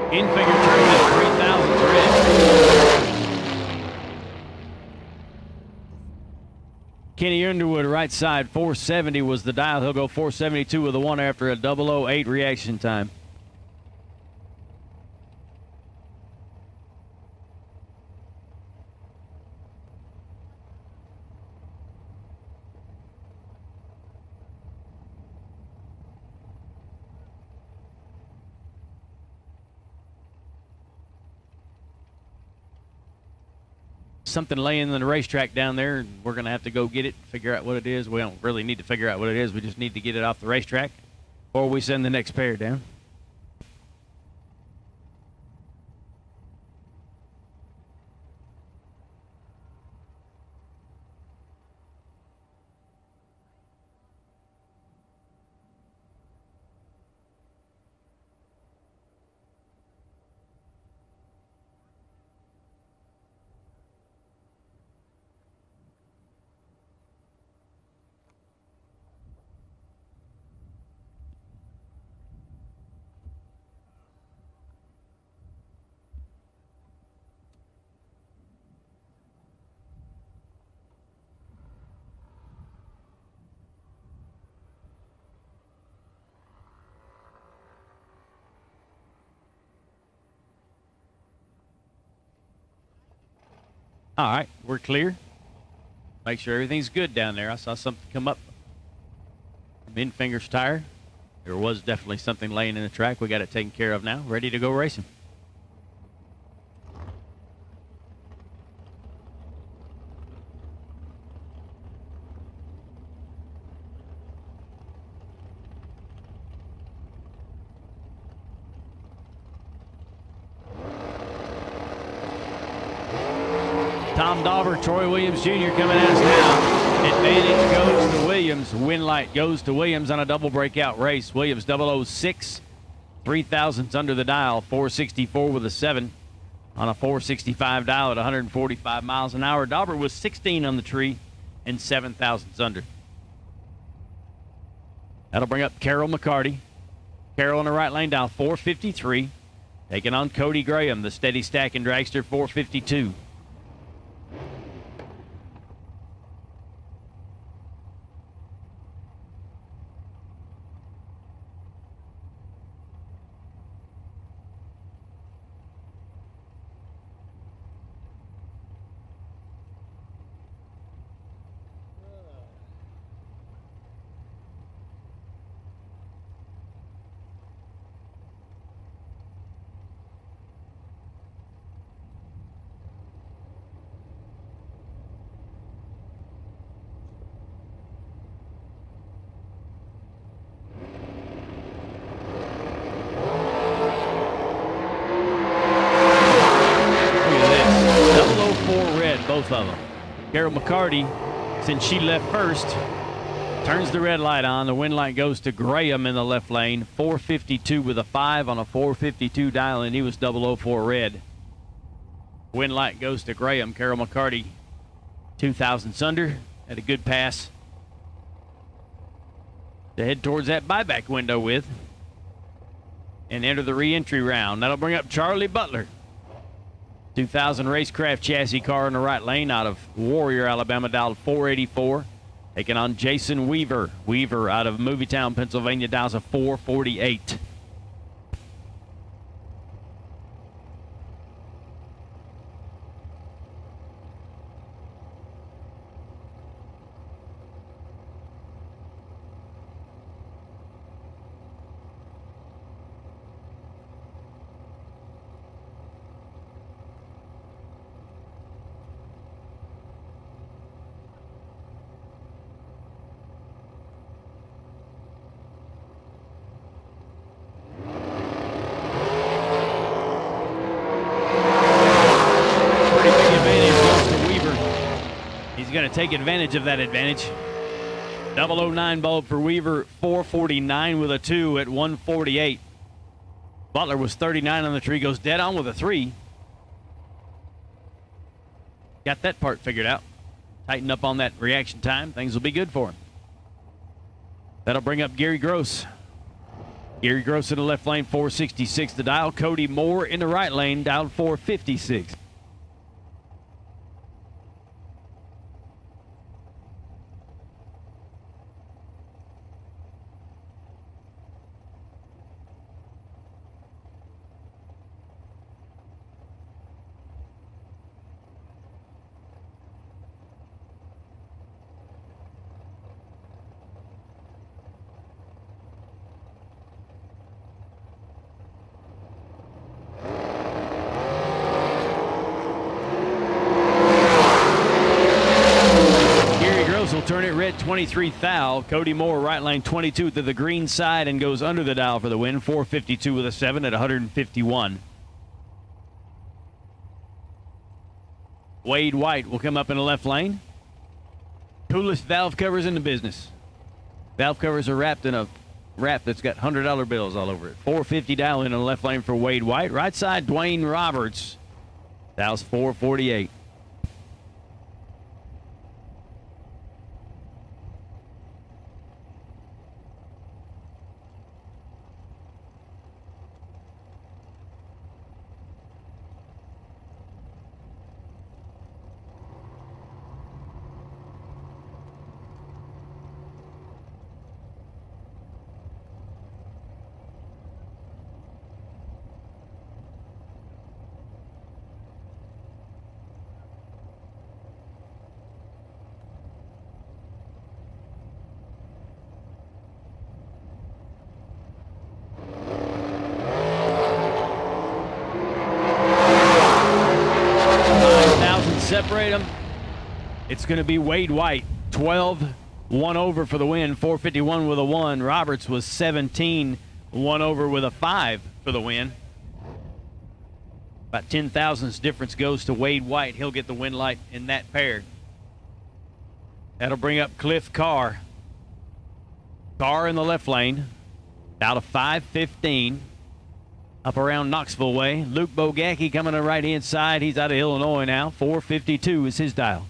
Enfinger turns at 3,000 red. Kenny Underwood, right side, 470 was the dial. He'll go 472 with a 1 after a 008 reaction time. Something laying in the racetrack down there, and we're going to have to go get it, figure out what it is. We don't really need to figure out what it is. We just need to get it off the racetrack before we send the next pair down. All right, we're clear. Make sure everything's good down there. I saw something come up from Infingers Tire. There was definitely something laying in the track. We got it taken care of now. Ready to go racing. Tom Dauber, Troy Williams Jr. coming at us now. Advantage goes to Williams. Winlight goes to Williams on a double breakout race. Williams 006, 3,000ths under the dial, 464 with a 7 on a 465 dial at 145 miles an hour. Dauber was 16 on the tree and 7,000ths under. That'll bring up Carol McCarty. Carol in the right lane dial, 453. Taking on Cody Graham, the steady stacking dragster, 452. Both of them. Carol McCarty, since she left first, turns the red light on. The wind light goes to Graham in the left lane. 452 with a 5 on a 452 dial, and he was 004 red. Wind light goes to Graham. Carol McCarty, 2,000ths under. Had a good pass to head towards that buyback window with and enter the reentry round. That'll bring up Charlie Butler. 2000 Racecraft chassis car in the right lane out of Warrior, Alabama, dialed 484. Taking on Jason Weaver. Weaver out of Movitown, Pennsylvania, dials a 448. Going to take advantage of that advantage. 009 bulb for Weaver, 449 with a 2 at 148. Butler was 39 on the tree, goes dead on with a 3. Got that part figured out. Tighten up on that reaction time. Things will be good for him. That'll bring up Gary Gross. Gary Gross in the left lane, 466 the dial. Cody Moore in the right lane, down 456. Turn it red, 23 thou. Cody Moore, right lane 22 to the green side and goes under the dial for the win. 452 with a 7 at 151. Wade White will come up in the left lane. Coolest valve covers in the business. Valve covers are wrapped in a wrap that's got $100 bills all over it. 450 dial in the left lane for Wade White. Right side, Dwayne Roberts. Dials 448. separate them. It's going to be Wade White, 12, 1 over for the win, 451 with a 1. Roberts was 17, 1 over with a 5 for the win. About 10 thousandths difference goes to Wade White. He'll get the win light in that pair. That'll bring up Cliff Carr. Carr in the left lane, out of 5:15. Up around Knoxville way. Luke Bogacki coming to the right-hand side. He's out of Illinois now. 4:52 is his dial.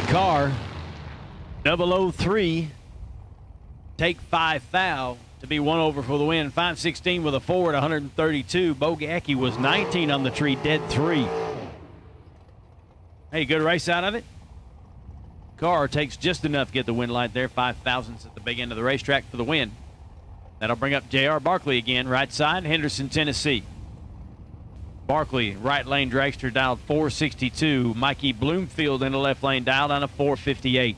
Carr, 003, take 5 foul to be 1 over for the win. 5:16 with a 4 at 132. Bogacki was 19 on the tree, dead 3. Hey, good race out of it. Carr takes just enough to get the win light there. 5 thousandths at the big end of the racetrack for the win. That'll bring up J.R. Barkley again, right side, Henderson, Tennessee. Barkley, right lane dragster, dialed 462. Mikey Bloomfield in the left lane, dialed on a 458.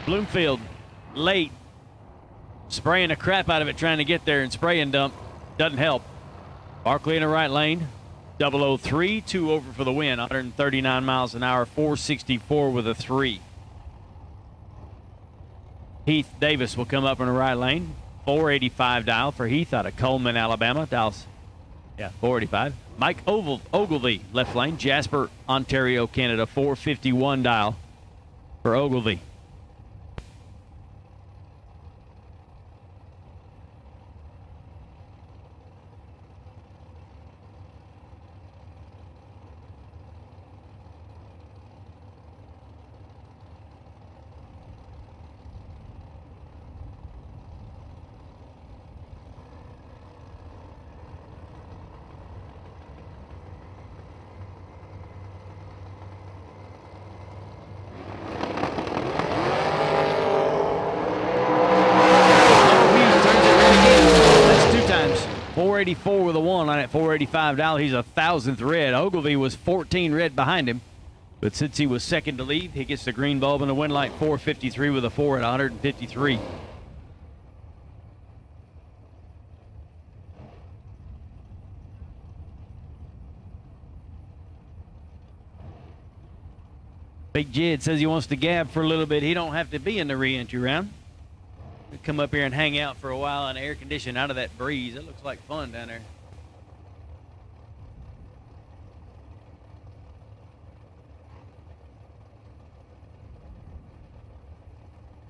Bloomfield late, spraying the crap out of it, trying to get there, and spray and dump doesn't help. Barkley in the right lane, 003, 2 over for the win, 139 miles an hour, 464 with a 3. Heath Davis will come up in the right lane, 485 dial for Heath out of Coleman, Alabama. Dials, 485. Mike Ogilvy, left lane, Jasper, Ontario, Canada, 451 dial for Ogilvy. .484 with a 1 on that $485. He's a 1,000th red. Ogilvy was 14 red behind him, but since he was second to lead, he gets the green bulb and the win light. 453 with a 4 at 153. Big Jed says he wants to gab for a little bit. He don't have to be in the reentry round. Come up here and hang out for a while in air condition out of that breeze. It looks like fun down there.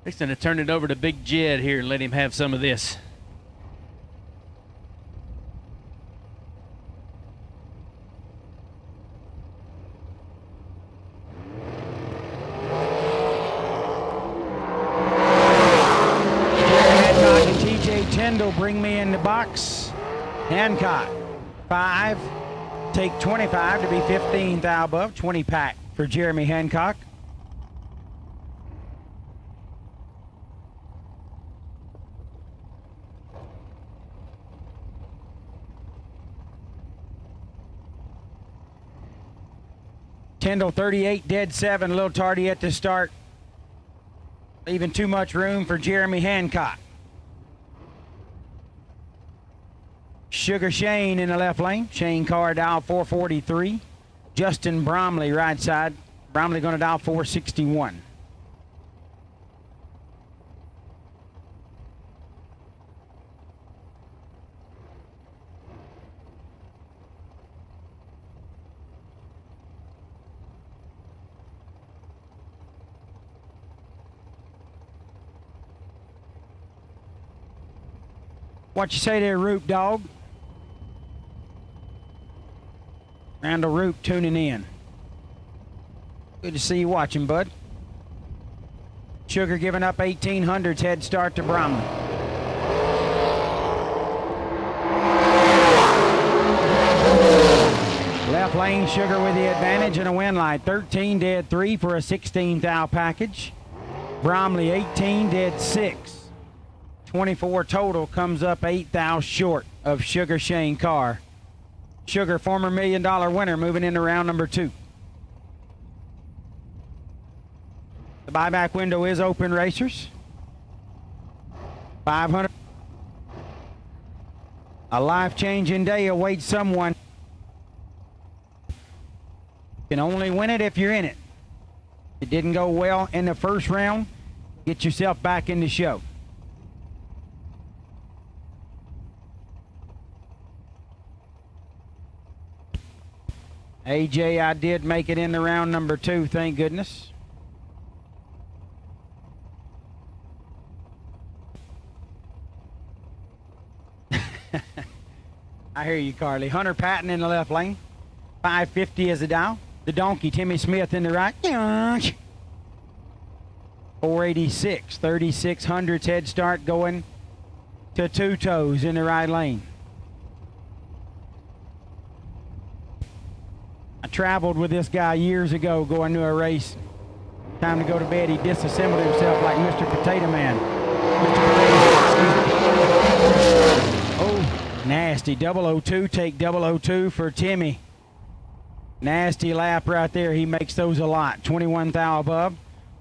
Fixing to turn it over to Big Jed here and let him have some of this. Bring me in the box. Hancock, 5. Take 25 to be 15 thou above. 20 pack for Jeremy Hancock. Tyndall 38, dead 7, a little tardy at the start. Leaving too much room for Jeremy Hancock. Sugar Shane in the left lane. Shane Carr dial 443. Justin Bromley right side. Bromley going to dial 461. What you say there, Roop Dog? Randall Roop tuning in. Good to see you watching, bud. Sugar giving up 1800's head start to Bromley. Left lane, Sugar with the advantage and a win light. 13 dead 3 for a 16 thou package. Bromley 18 dead 6. 24 total comes up 8 thou short of Sugar Shane Carr. Sugar, former $1 million winner, moving into round number 2. The buyback window is open, racers. 500. A life-changing day awaits someone. You can only win it if you're in it. If it didn't go well in the first round, get yourself back in the show. AJ, I did make it in the round number 2, thank goodness. I hear you, Carly. Hunter Patton in the left lane. 550 is the dial. The donkey, Timmy Smith in the right. 486, 3600's head start going to Two Toes in the right lane. I traveled with this guy years ago going to a race. Time to go to bed, he disassembled himself like Mr. Potato Man. Oh, nasty. 002, take 002 for Timmy. Nasty lap right there. He makes those a lot. 21 thou above.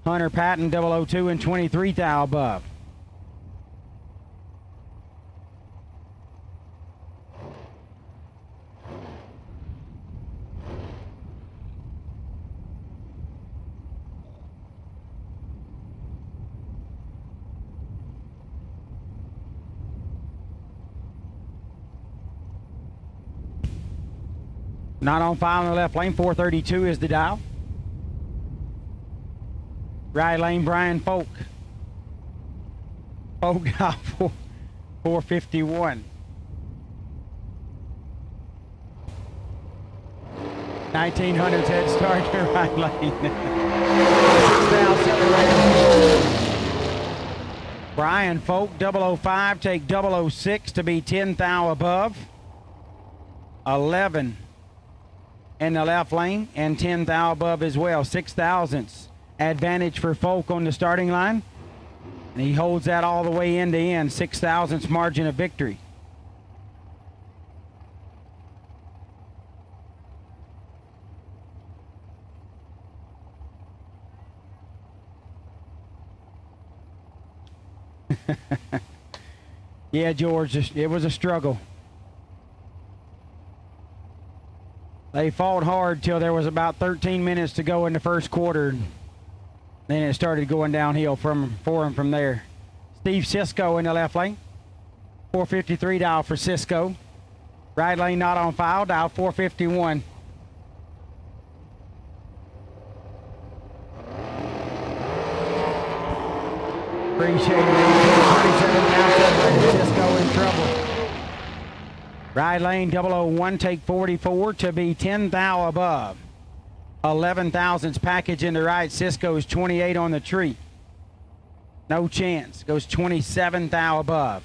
Hunter Patton 002 and 23 thou above. Not on file in the left lane. 432 is the dial. Right lane, Brian Folk. Folk got 451. 1900's head start to right lane. 6,000. Brian Folk, 005, take 006 to be 10 thou above. 11 in the left lane and 10 thou above as well. 6,000ths advantage for Folk on the starting line. And he holds that all the way end to end. 6,000ths margin of victory. Yeah, George, it was a struggle. They fought hard till there was about 13 minutes to go in the first quarter. Then it started going downhill for him from there. Steve Cisco in the left lane. 453 dial for Cisco. Right lane not on file, dial 451. Appreciate it. Cisco in trouble. Right lane 001, take 44 to be 10 thou above. 11,000's package in the right. Cisco's 28 on the tree. No chance. Goes 27 thou above.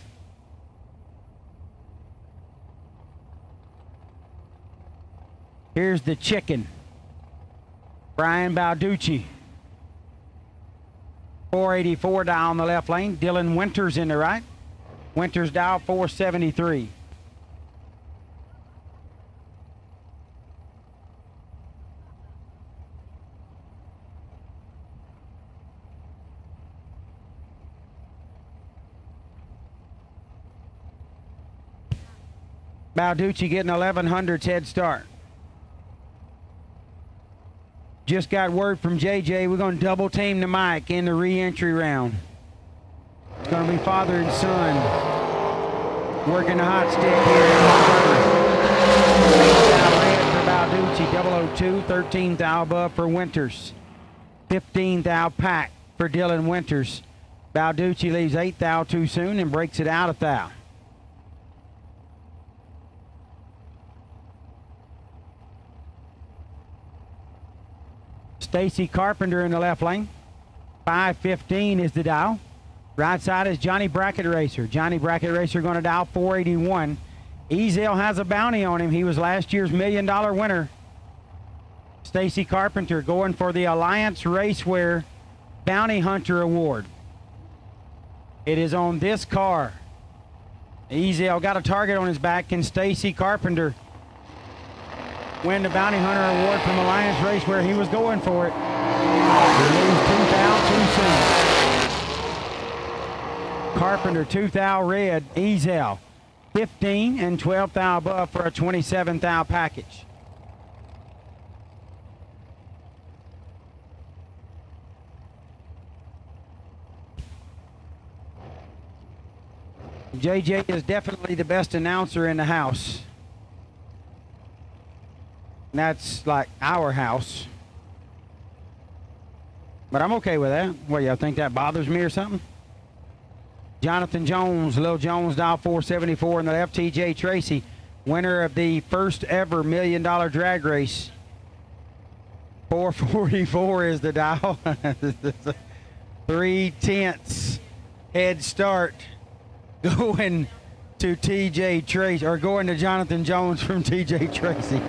Here's the chicken. Brian Balducci. 484 dial on the left lane. Dylan Winters in the right. Winters dial 473. Balducci getting 1100's head start. Just got word from JJ, we're going to double team the mic in the re-entry round. It's going to be father and son working the hot stick here. For Balducci, 002, 13 thou above for Winters. 15 thou pack for Dylan Winters. Balducci leaves 8 thou too soon and breaks it out a thou. Stacy Carpenter in the left lane. 515 is the dial. Right side is Johnny Bracket Racer. Johnny Bracket Racer going to dial 481. Ezel has a bounty on him. He was last year's $1 million winner. Stacy Carpenter going for the Alliance Racewear Bounty Hunter Award. It is on this car. Ezel got a target on his back. Can Stacy Carpenter win the Bounty Hunter Award from Alliance Racewear? He was going for it. He lose 2,000 too soon. Carpenter 2,000 red. Ezel 15 and 12,000 above for a 27,000 package. JJ is definitely the best announcer in the house. And that's like our house. But I'm okay with that. What, y'all think that bothers me or something? Jonathan Jones, Lil Jones, dial 474 in the left. TJ Tracy, winner of the first ever $1 million drag race. 444 is the dial. 3/10 head start going to TJ Tracy, or going to Jonathan Jones from TJ Tracy.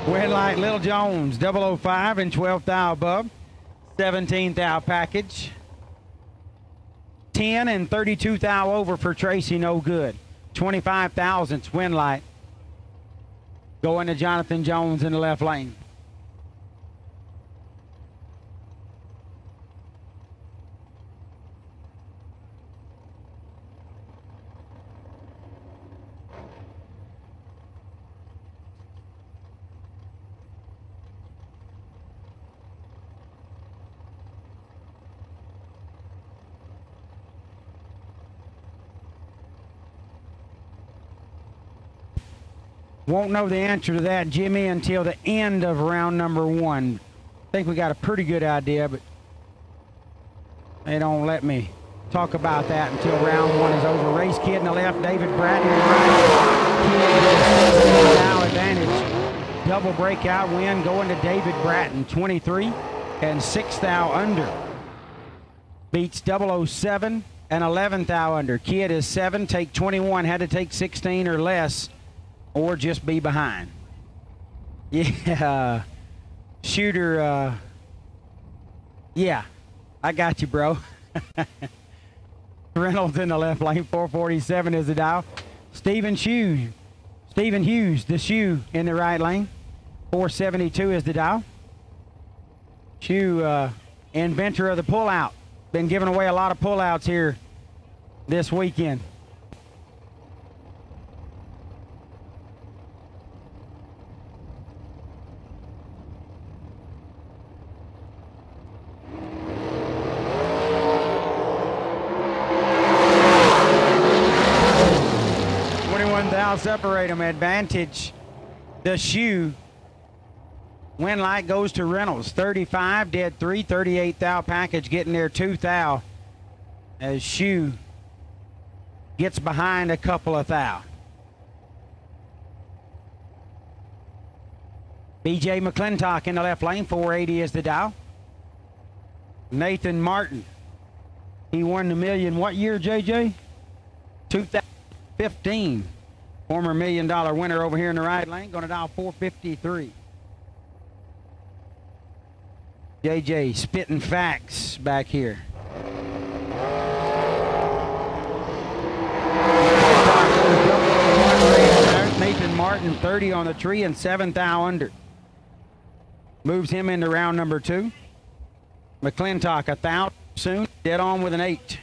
Win like Little Jones, 005 and 12,000 above, 17,000 package. 10 and 32,000 over for Tracy, no good. 25,000 win light. Going to Jonathan Jones in the left lane. Won't know the answer to that, Jimmy, until the end of round number 1. I think we got a pretty good idea, but they don't let me talk about that until round 1 is over. Race Kid in the left, David Bratton in the right. Kid now advantage. Double breakout win going to David Bratton, 23 and 6,000 under. Beats 007 and 11,000 under. Kid is 7, take 21, had to take 16 or less, or just be behind. Yeah, Shooter, yeah, I got you, bro. Reynolds in the left lane, 447 is the dial. Stephen Hughes, the shoe in the right lane, 472 is the dial. Shoe, inventor of the pullout. Been giving away a lot of pullouts here this weekend. Separate them. Advantage the shoe. Win light goes to Reynolds. 35, dead 3, 38,000 package getting there 2,000 as shoe gets behind a couple of thou. BJ McClintock in the left lane, 480 is the dial. Nathan Martin, he won the $1 million what year, JJ? 2015. Former $1 million winner over here in the right lane, going to dial 453. JJ spitting facts back here. Nathan Martin, 30 on the tree and 7,000 under. Moves him into round number 2. McClintock, 1,000 soon, dead on with an 8.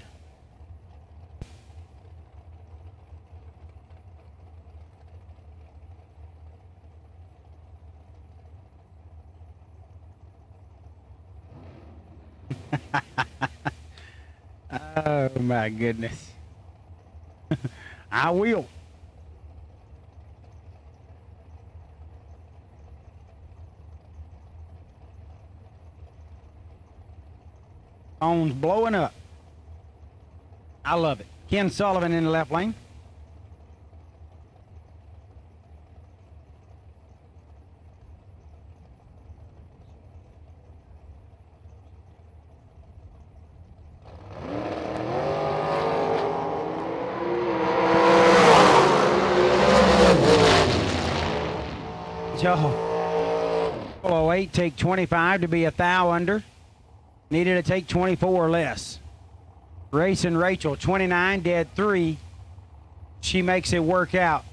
Oh my goodness. I will. Phone's blowing up. I love it. Ken Sullivan in the left lane. Oh, 08, take 25 to be a thou under. Needed to take 24 or less. Racing Rachel, 29, dead 3. She makes it work out.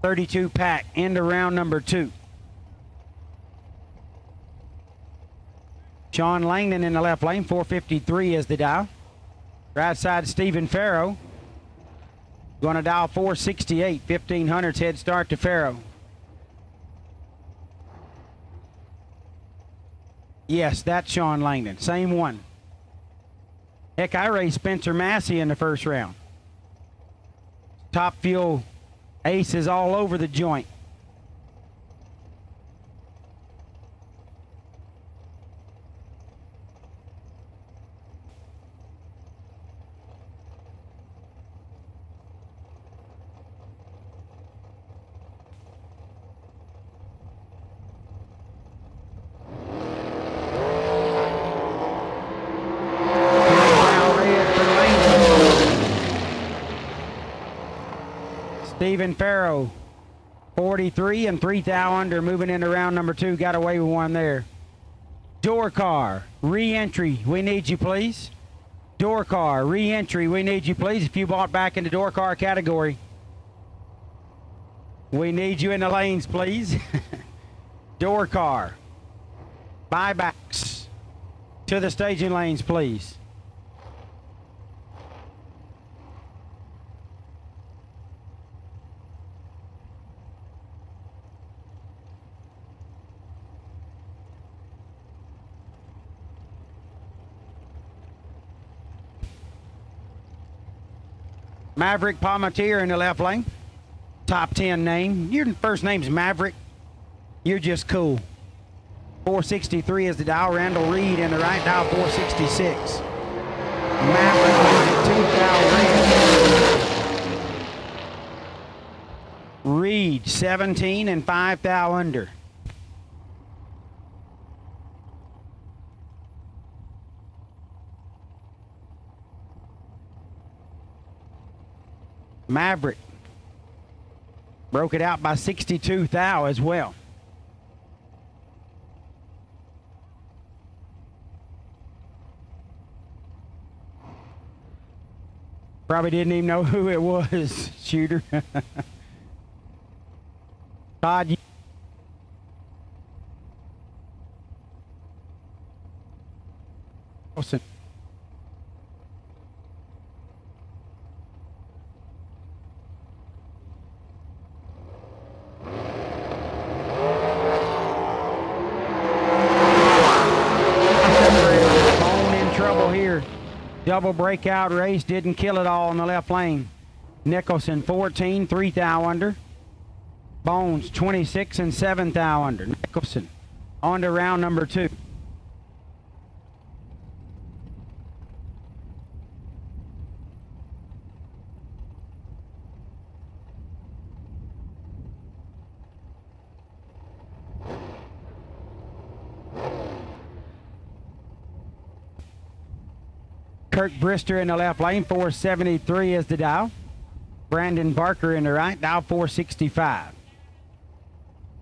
32 pack into round number 2. Sean Langdon in the left lane, 453 is the dial. Right side, Stephen Farrow. Going to dial 468, 1500's head start to Farrow. Yes, that's Sean Langdon, same one. Heck, I raced Spencer Massey in the first round. Top Fuel aces all over the joint. Stephen Farrow, 43 and 3 thou under, moving into round number 2. Got away with one there. Door car, re-entry, we need you please. Door car, re-entry, we need you please. If you bought back in the door car category, we need you in the lanes please. Door car, buybacks to the staging lanes please. Maverick Palmatier in the left lane. Top 10 name. Your first name's Maverick. You're just cool. 463 is the dial. Randall Reed in the right dial, 466. Maverick 2 thou Reed 17 and 5 thou under. Maverick broke it out by 62 thou as well. Probably didn't even know who it was, shooter. Todd. Wilson. Double breakout race, didn't kill it all in the left lane. Nicholson 14, 3 thou under. Bones 26 and 7 thou under. Nicholson on to round number 2. Kirk Brister in the left lane, 473 is the dial. Brandon Barker in the right, dial 465.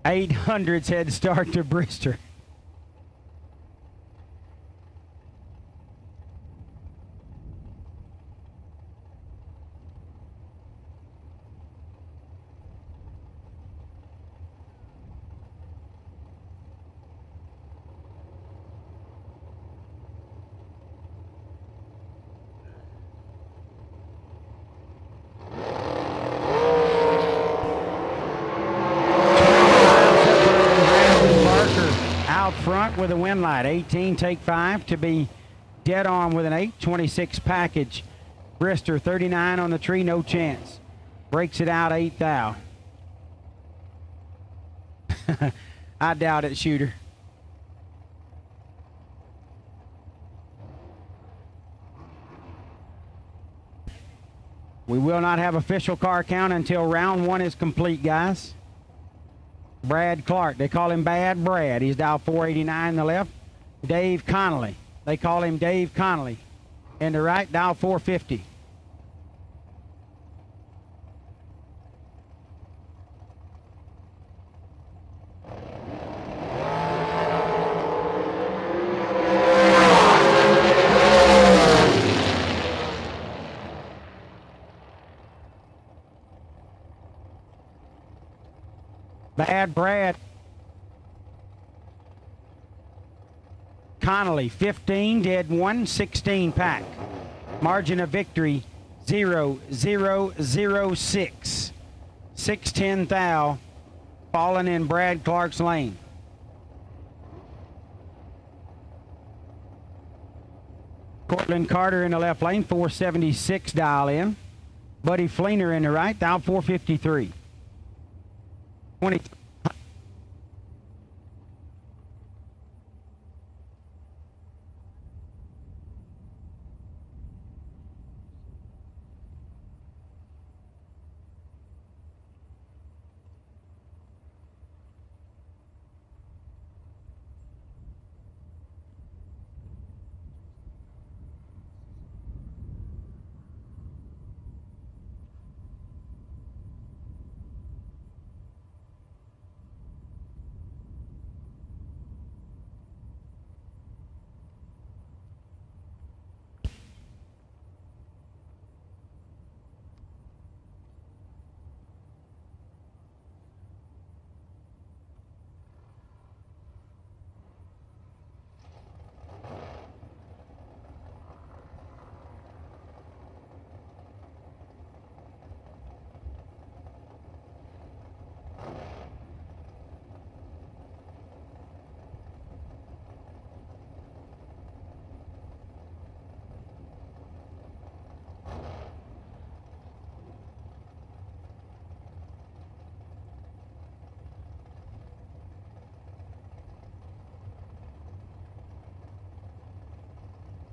800's head start to Brister. With a win light, 18 take 5 to be dead on with an 8, 26 package. Brister 39 on the tree, no chance. Breaks it out 8 thou. I doubt it, shooter. We will not have official car count until round 1 is complete, guys. Brad Clark, they call him Bad Brad. He's dial 489 in the left. Dave Connolly, they call him Dave Connolly. In the right, dial 450. Bad Brad. Connolly, 15, dead 1, 16 pack. Margin of victory, 0-0-0-6. 610 thou, falling in Brad Clark's lane. Cortland Carter in the left lane, 476 dial in. Buddy Fleener in the right, dial 453. 20.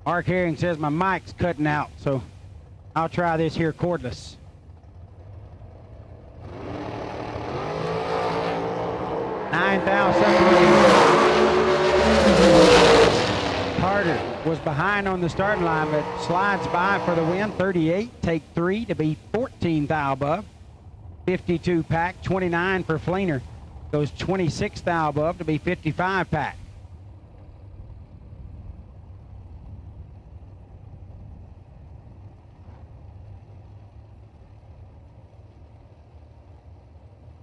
Mark Herring says my mic's cutting out, so I'll try this here cordless. Carter was behind on the starting line, but slides by for the win. 38, take 3 to be 14 thou above. 52 pack, 29 for Fleener. Goes 26 thou above to be 55 pack.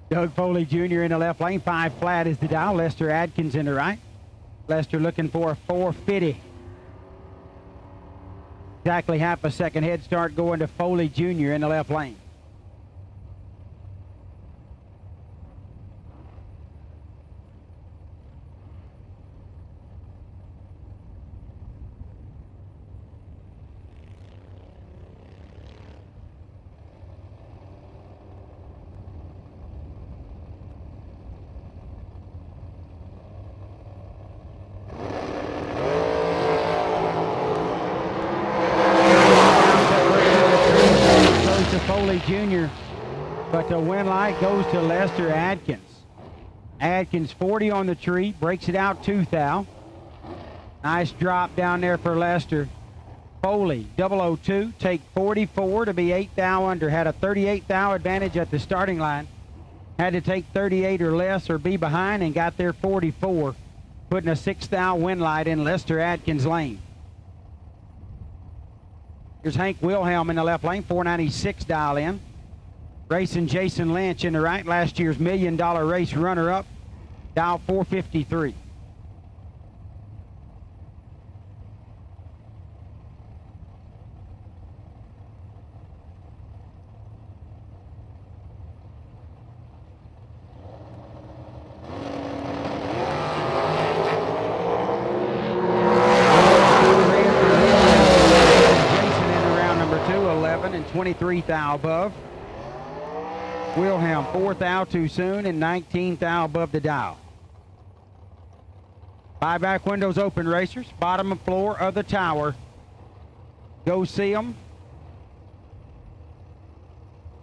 Doug Foley Jr. in the left lane, 5 flat is the dial. Lester Adkins in the right. Lester looking for a 450. Exactly half a second head start going to Foley Jr. in the left lane. Jr., but the win light goes to Lester Adkins. Adkins 40 on the tree, breaks it out 2 thou. Nice drop down there for Lester. Foley 002, take 44 to be 8 thou under. Had a 38 thou advantage at the starting line. Had to take 38 or less or be behind and got there 44, putting a 6 thou win light in Lester Adkins' lane. Here's Hank Wilhelm in the left lane, 496 dial in. Racing Jason Lynch in the right, last year's $1 million race runner-up, dial 453. Jason in the round number 2, 11 and 23 thou above. Wilhelm 4 thou too soon and 19 thou above the dial. Buyback windows open, racers. Bottom of floor of the tower. Go see them.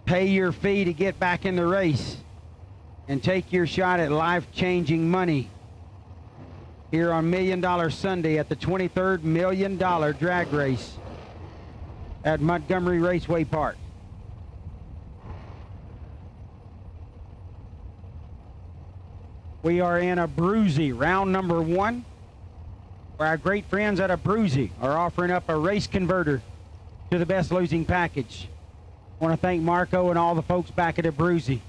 Pay your fee to get back in the race and take your shot at life-changing money here on $1 Million Sunday at the 23rd $1 Million drag race at Montgomery Raceway Park. We are in Abruzzi, round number 1, where our great friends at Abruzzi are offering up a race converter to the best losing package. I want to thank Marco and all the folks back at Abruzzi.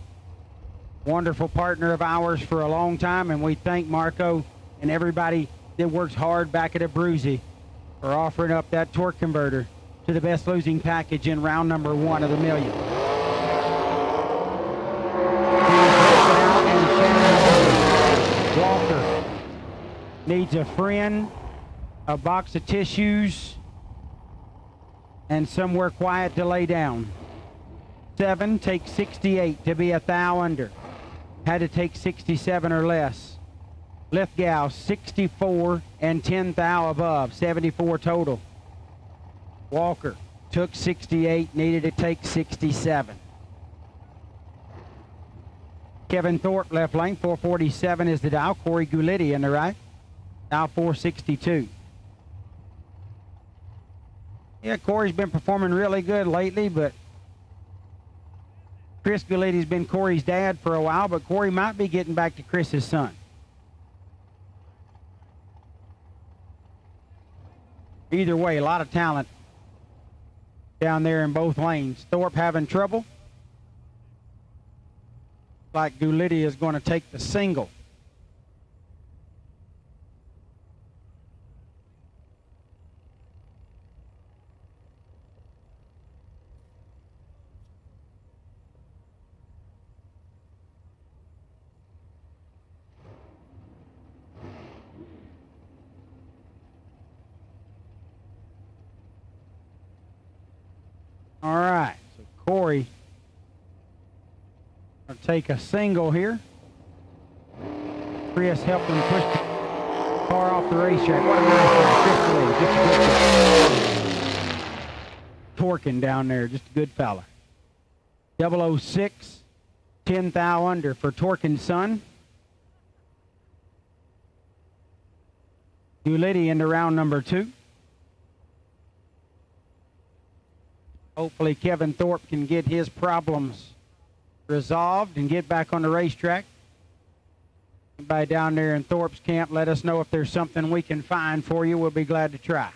Wonderful partner of ours for a long time, and we thank Marco and everybody that works hard back at Abruzzi for offering up that torque converter to the best losing package in round number 1 of the million. Walker needs a friend, a box of tissues, and somewhere quiet to lay down. 7 takes 68 to be a thou under. Had to take 67 or less. Lithgow 64 and 10 thou above, 74 total. Walker took 68, needed to take 67. Kevin Thorpe left lane, 447 is the dial. Corey Gulitti in the right, dial 462. Yeah, Corey's been performing really good lately, but Chris Gulitti's been Corey's dad for a while, but Corey might be getting back to Chris's son. Either way, a lot of talent down there in both lanes. Thorpe having trouble. Like Gulitti is going to take the single. All right, so Corey will take a single here. Chris helped him push the car off the racetrack. What a nice guy. Just torquing down there, just a good fella. 006, 10 thou under for Torkin's son. Gulitti into round number 2. Hopefully Kevin Thorpe can get his problems resolved and get back on the racetrack. Anybody down there in Thorpe's camp, let us know if there's something we can find for you. We'll be glad to try.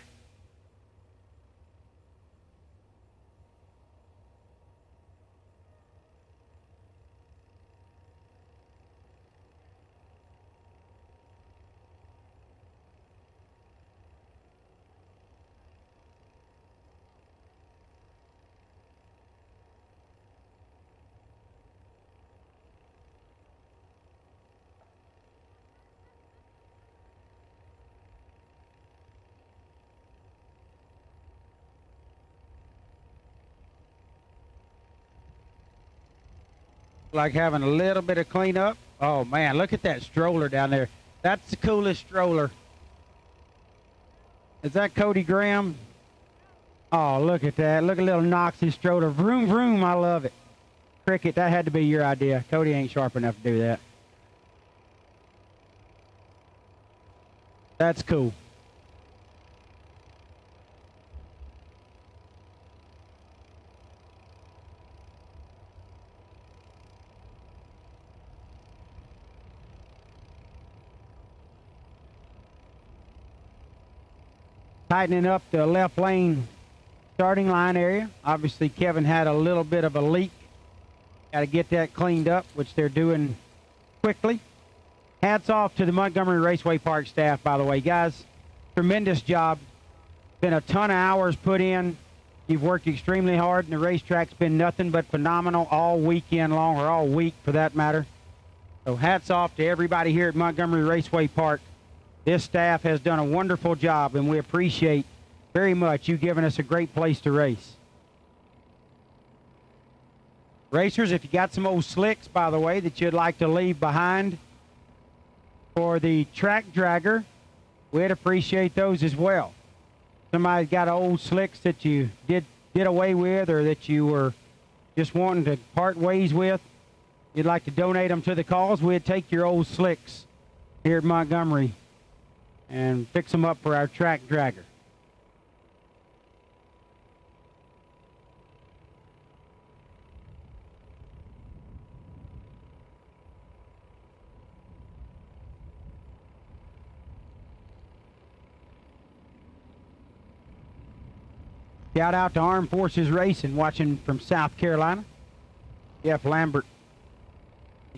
Like having a little bit of cleanup. Oh man, look at that stroller down there. That's the coolest stroller. Is that Cody Graham? Oh, look at that. Look at little Noxie stroller. Vroom, vroom. I love it. Cricket, that had to be your idea. Cody ain't sharp enough to do that. That's cool. Tightening up the left lane starting line area. Obviously, Kevin had a little bit of a leak. Got to get that cleaned up, which they're doing quickly. Hats off to the Montgomery Raceway Park staff, by the way. Guys, tremendous job. Been a ton of hours put in. You've worked extremely hard, and the racetrack's been nothing but phenomenal all weekend long, or all week for that matter. So hats off to everybody here at Montgomery Raceway Park. This staff has done a wonderful job, and we appreciate very much you giving us a great place to race. Racers, if you got some old slicks, by the way, that you'd like to leave behind for the track dragger, we'd appreciate those as well. Somebody's got old slicks that you did away with, or that you were just wanting to part ways with, you'd like to donate them to the cause, we'd take your old slicks here at Montgomery and fix them up for our track dragger. Shout out to Armed Forces Racing, watching from South Carolina. Jeff Lambert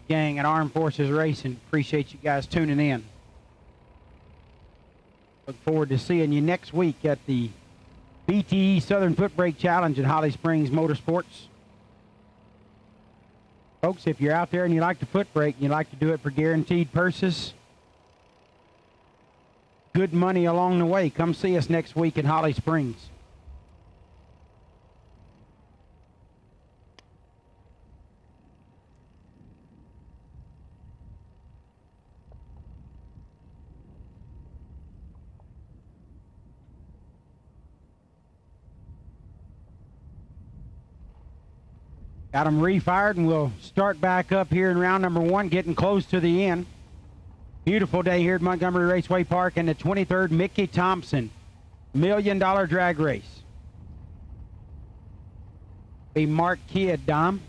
gang at Armed Forces Racing. Appreciate you guys tuning in. Look forward to seeing you next week at the BTE Southern Foot Brake Challenge at Holly Springs Motorsports. Folks, if you're out there and you like to foot brake and you like to do it for guaranteed purses, good money along the way, come see us next week in Holly Springs. Got them refired, and we'll start back up here in round number 1, getting close to the end. Beautiful day here at Montgomery Raceway Park in the 23rd Mickey Thompson $1 Million Drag Race. Be Mark Kidd, Dom.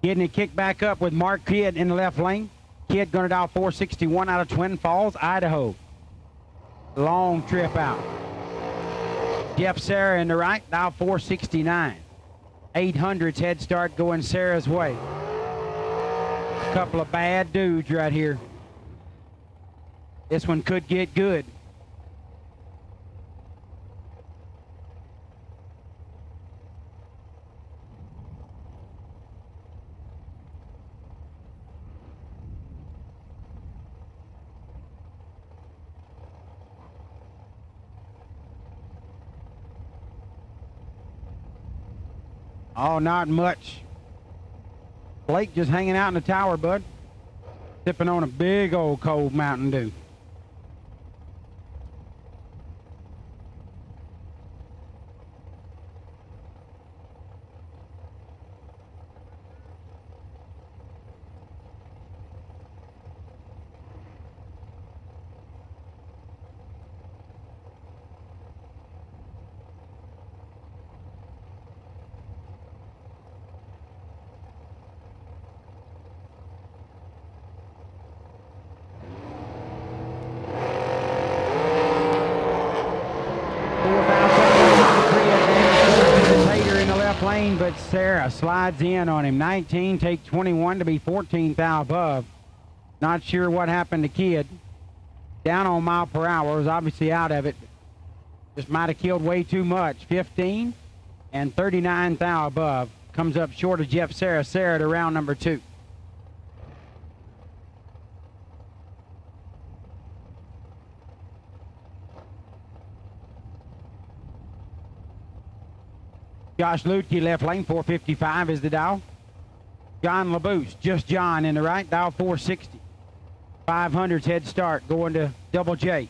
Getting it kicked back up with Mark Kidd in the left lane. Kidd going to dial 461 out of Twin Falls, Idaho. Long trip out. Jeff Sarah in the right, dial 469. 800's head start going Sarah's way. A couple of bad dudes right here. This one could get good. Oh, not much. Blake just hanging out in the tower, bud. Sipping on a big old cold Mountain Dew. But Sarah slides in on him. 19, take 21 to be 14th thou above. Not sure what happened to Kidd. Down on mile per hour, was obviously out of it. Just might have killed way too much. 15 and 39 thou above. Comes up short of Jeff Sarah. Sarah to round number 2. Josh Lutke left lane, 455 is the dial. John LaBouche, just John in the right, dial 460. 500's head start going to Double J.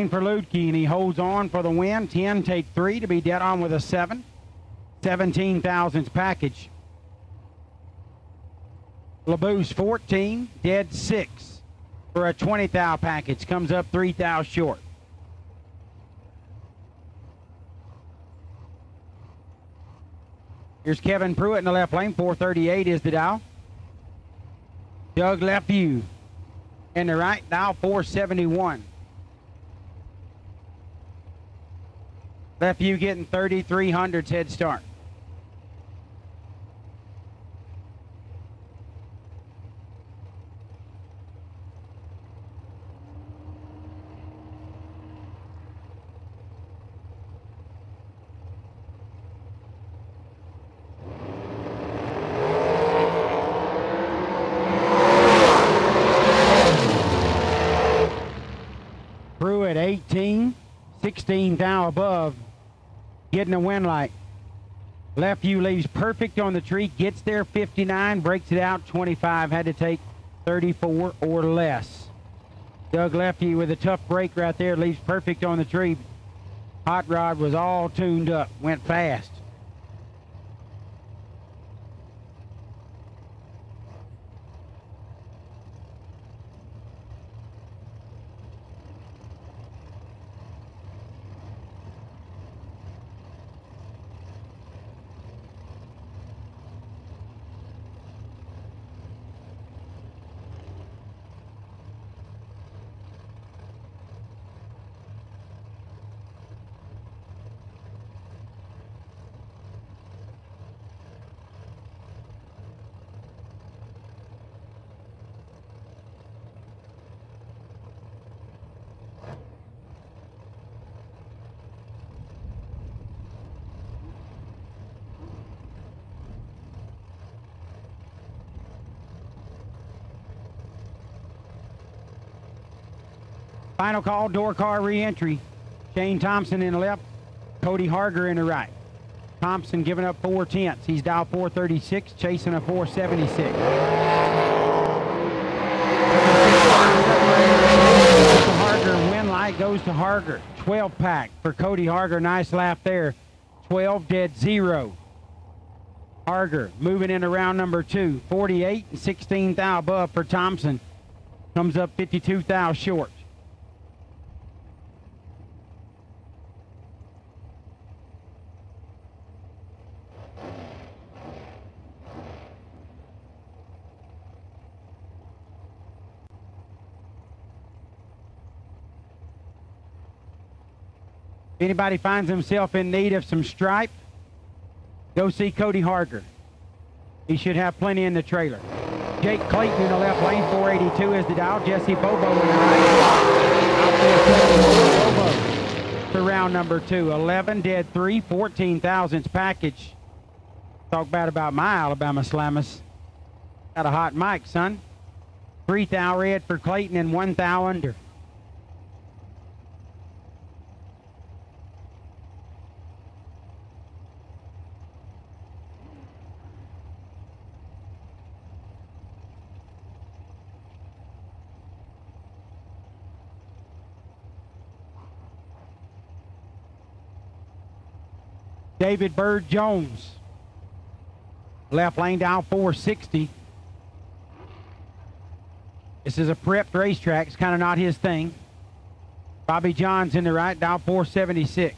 For Lutke, and he holds on for the win. 10, take 3 to be dead on with a 7. 17,000's package. LaBouche 14, dead 6 for a 20 thou package. Comes up 3 thou short. Here's Kevin Pruitt in the left lane. 438 is the dial. Doug Lefevue in the right, dial 471. Lefevue getting 3,300's head start. Pruitt 18, 16 thou above. Getting a win light. Lefevue leaves perfect on the tree, gets there 59, breaks it out 25, had to take 34 or less. Doug Lefevue with a tough break right there, leaves perfect on the tree. Hot rod was all tuned up, went fast. Final call, door car reentry. Shane Thompson in the left, Cody Harger in the right. Thompson giving up 4/10. He's dialed 436, chasing a 476. Harger, win light goes to Harger. 12 pack for Cody Harger. Nice lap there. 12 dead 0. Harger moving into round number 2. 48 and 16 thou above for Thompson. Comes up 52 thou short. If anybody finds himself in need of some stripe, go see Cody Harger. He should have plenty in the trailer. Jake Clayton in the left lane, 482 is the dial. Jesse Bobo in the right. Out there, Bobo for round number 2. 11 dead 3, 14 thousandths package. Talk bad about my Alabama Slammers. Got a hot mic, son. 3 thou red for Clayton and 1 thou under. David Bird Jones. Left lane down 460. This is a prepped racetrack. It's kind of not his thing. Bobby Johns in the right, down 476.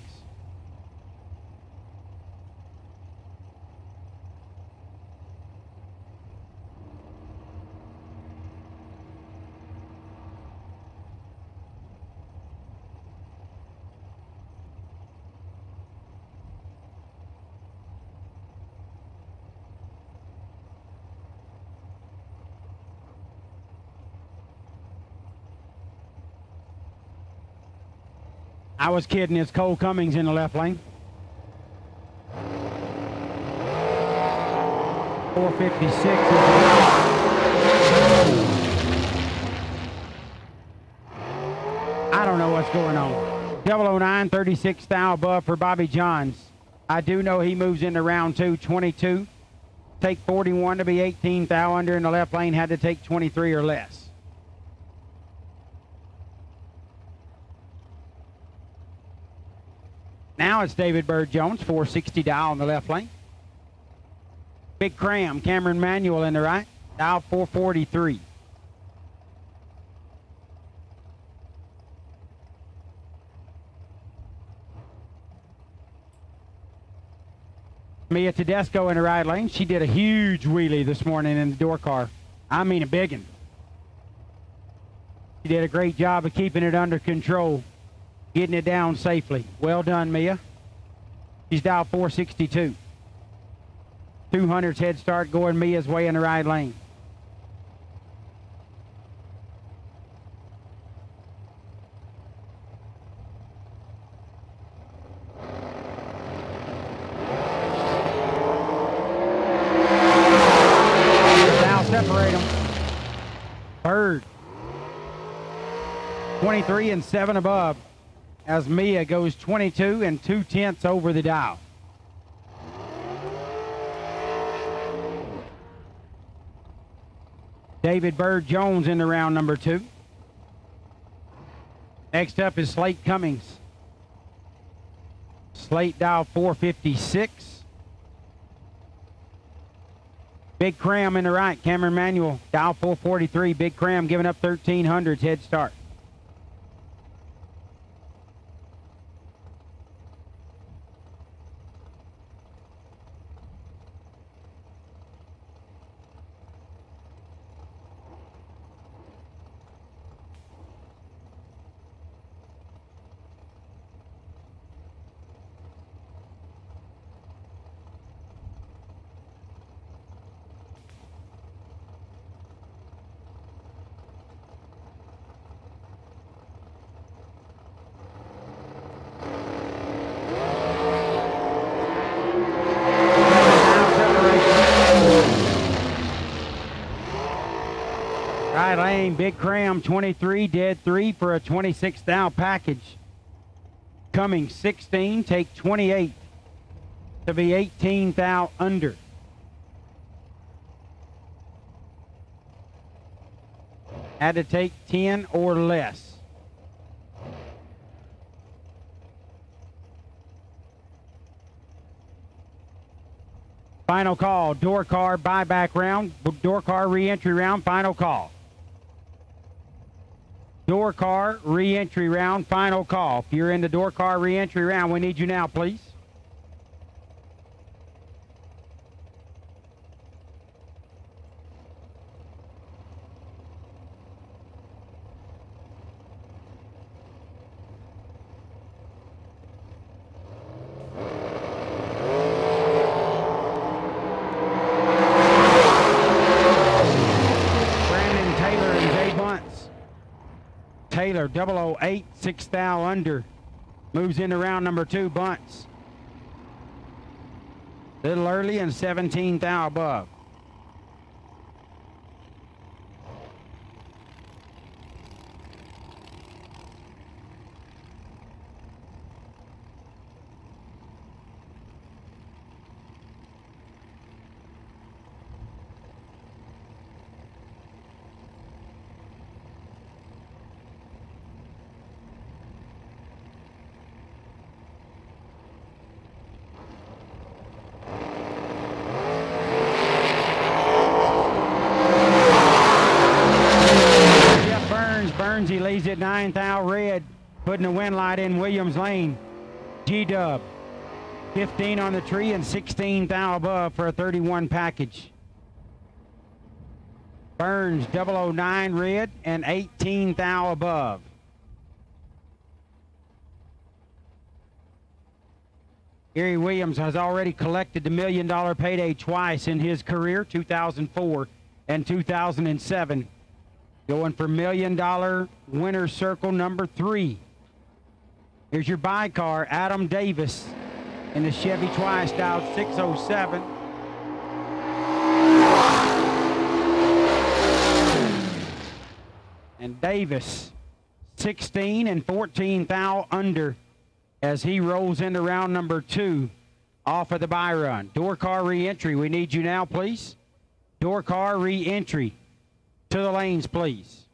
I was kidding, it's Cole Cummings in the left lane. 456 is the I don't know what's going on. 009, 36 thou above for Bobby Johns. I do know he moves into round 2, 22. Take 41 to be 18 thou under in the left lane, had to take 23 or less. Now it's David Bird Jones, 460 dial in the left lane. Big Cram, Cameron Manuel in the right, dial 443. Mia Tedesco in the right lane. She did a huge wheelie this morning in the door car. I mean a big one. She did a great job of keeping it under control. Getting it down safely. Well done, Mia. She's dialed 462. 200's head start going Mia's way in the right lane. Now separate them. Bird. 23 and 7 above. As Mia goes 22 and 2/10 over the dial. David Bird Jones in the round number 2. Next up is Slate Cummings. Slate dial 456. Big Cram in the right. Cameron Manuel dial 443. Big Cram giving up 1300's head start. lane, Big Cram 23, dead 3 for a 26 thou package. Cummings 16, take 28 to be 18 thou under. Had to take 10 or less. Final call, door car buyback round, door car re-entry round, final call. Door car re-entry round, final call. If you're in the door car re-entry round, we need you now, please. Taylor 008, 6 thou under. Moves into round number 2, bunts. Little early and 17 thou above. He leads at 9 thou red, putting the wind light in Williams Lane. G-Dub 15 on the tree and 16 thou above for a 31 package. Burns 009 red and 18 thou above. Gary Williams has already collected the $1 million payday twice in his career, 2004 and 2007. Going for $1 million winner's circle number 3. Here's your buy car, Adam Davis in the Chevy Tri-Style 607. And Davis 16 and 14 thou under as he rolls into round number 2 off of the buy run. Door car re-entry, we need you now, please. Door car re-entry. To the lanes, please.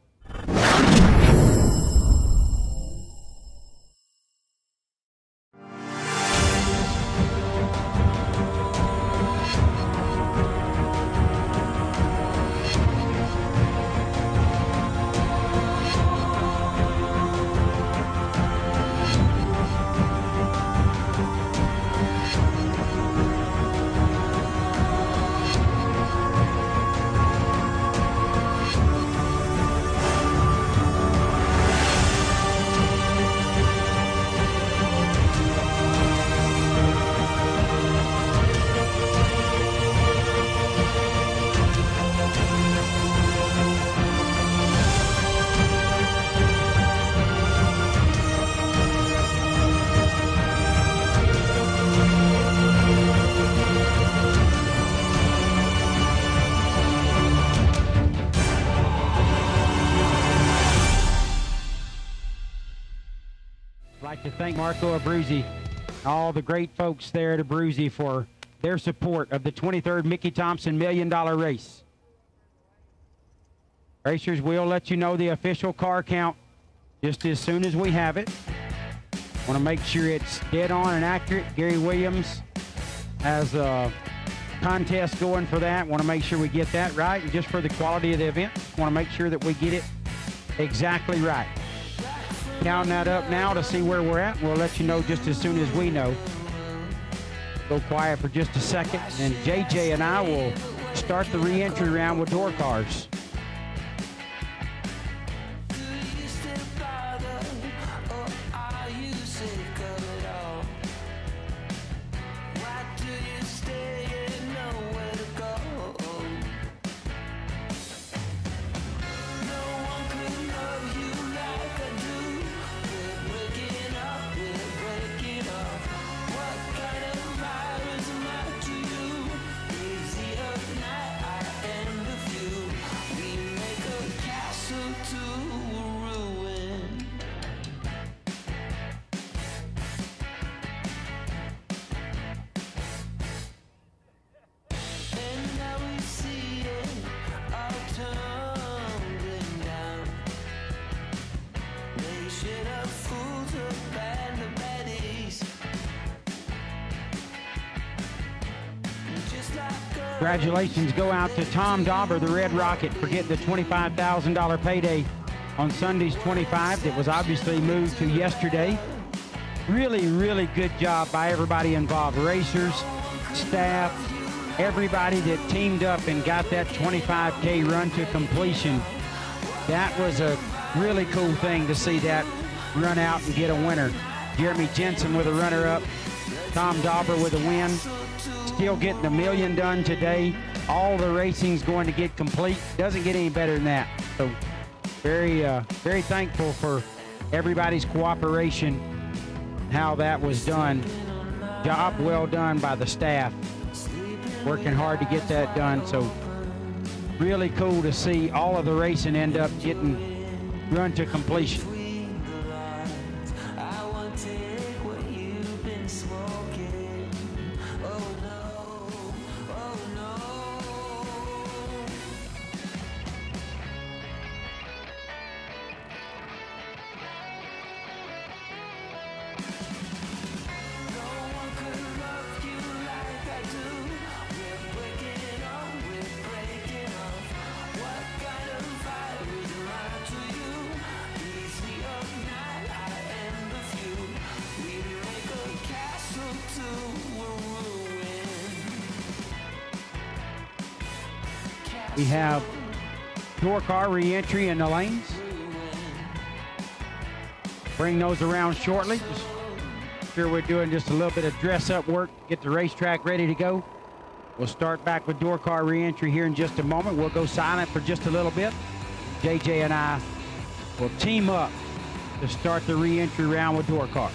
I'd like to thank Marco Abruzzi, all the great folks there at Abruzzi for their support of the 23rd Mickey Thompson $1 million race. Racers, we'll let you know the official car count just as soon as we have it. Want to make sure it's dead on and accurate. Gary Williams has a contest going for that. Want to make sure we get that right. And just for the quality of the event, want to make sure that we get it exactly right. Counting that up now to see where we're at. We'll let you know just as soon as we know. Go quiet for just a second, and JJ and I will start the re-entry round with door cars. Congratulations go out to Tom Dauber, the Red Rocket, for getting the $25,000 payday on Sunday's 25 that was obviously moved to yesterday. Really, really good job by everybody involved. Racers, staff, everybody that teamed up and got that 25K run to completion. That was a really cool thing to see that run out and get a winner. Jeremy Jensen with a runner-up. Tom Dauber with a win. Still getting $1 million done today. All the racing's going to get complete. Doesn't get any better than that. So very, very thankful for everybody's cooperation, how that was done. Job well done by the staff. Working hard to get that done. So really cool to see all of the racing end up getting run to completion. We have door car re-entry in the lanes. Bring those around shortly. Just sure we're doing just a little bit of dress-up work, get the racetrack ready to go. We'll start back with door car re-entry here in just a moment. We'll go silent for just a little bit. JJ and I will team up to start the re-entry round with door car.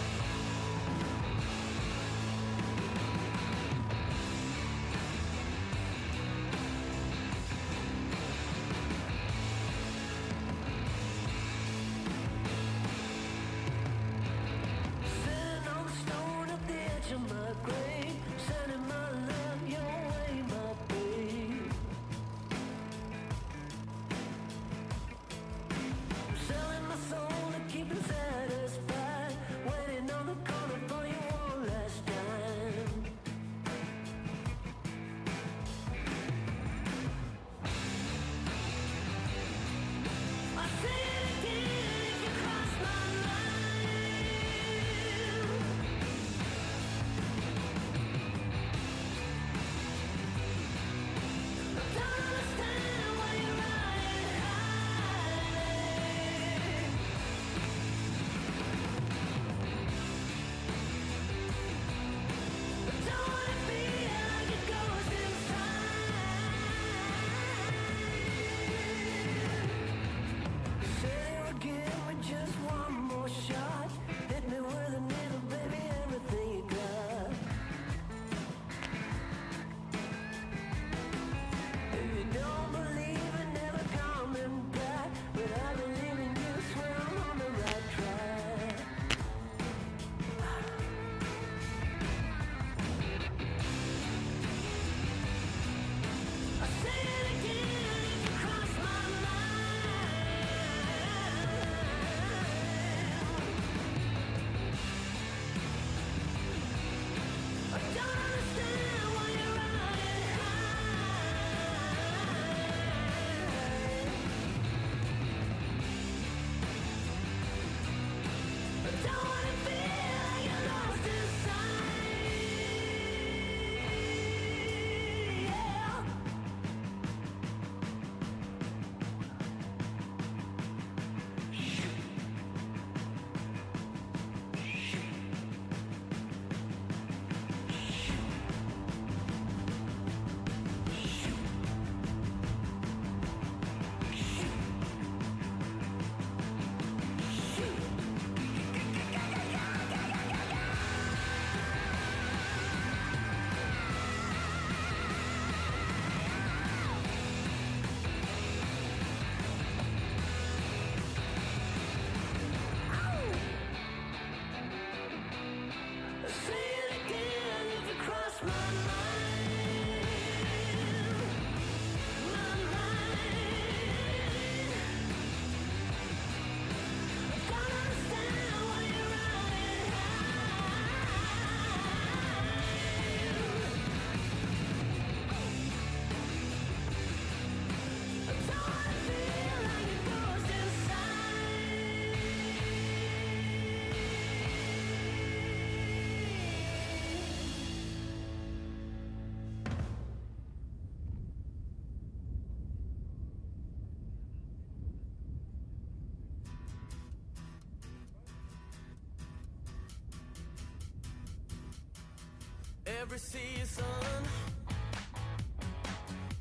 every season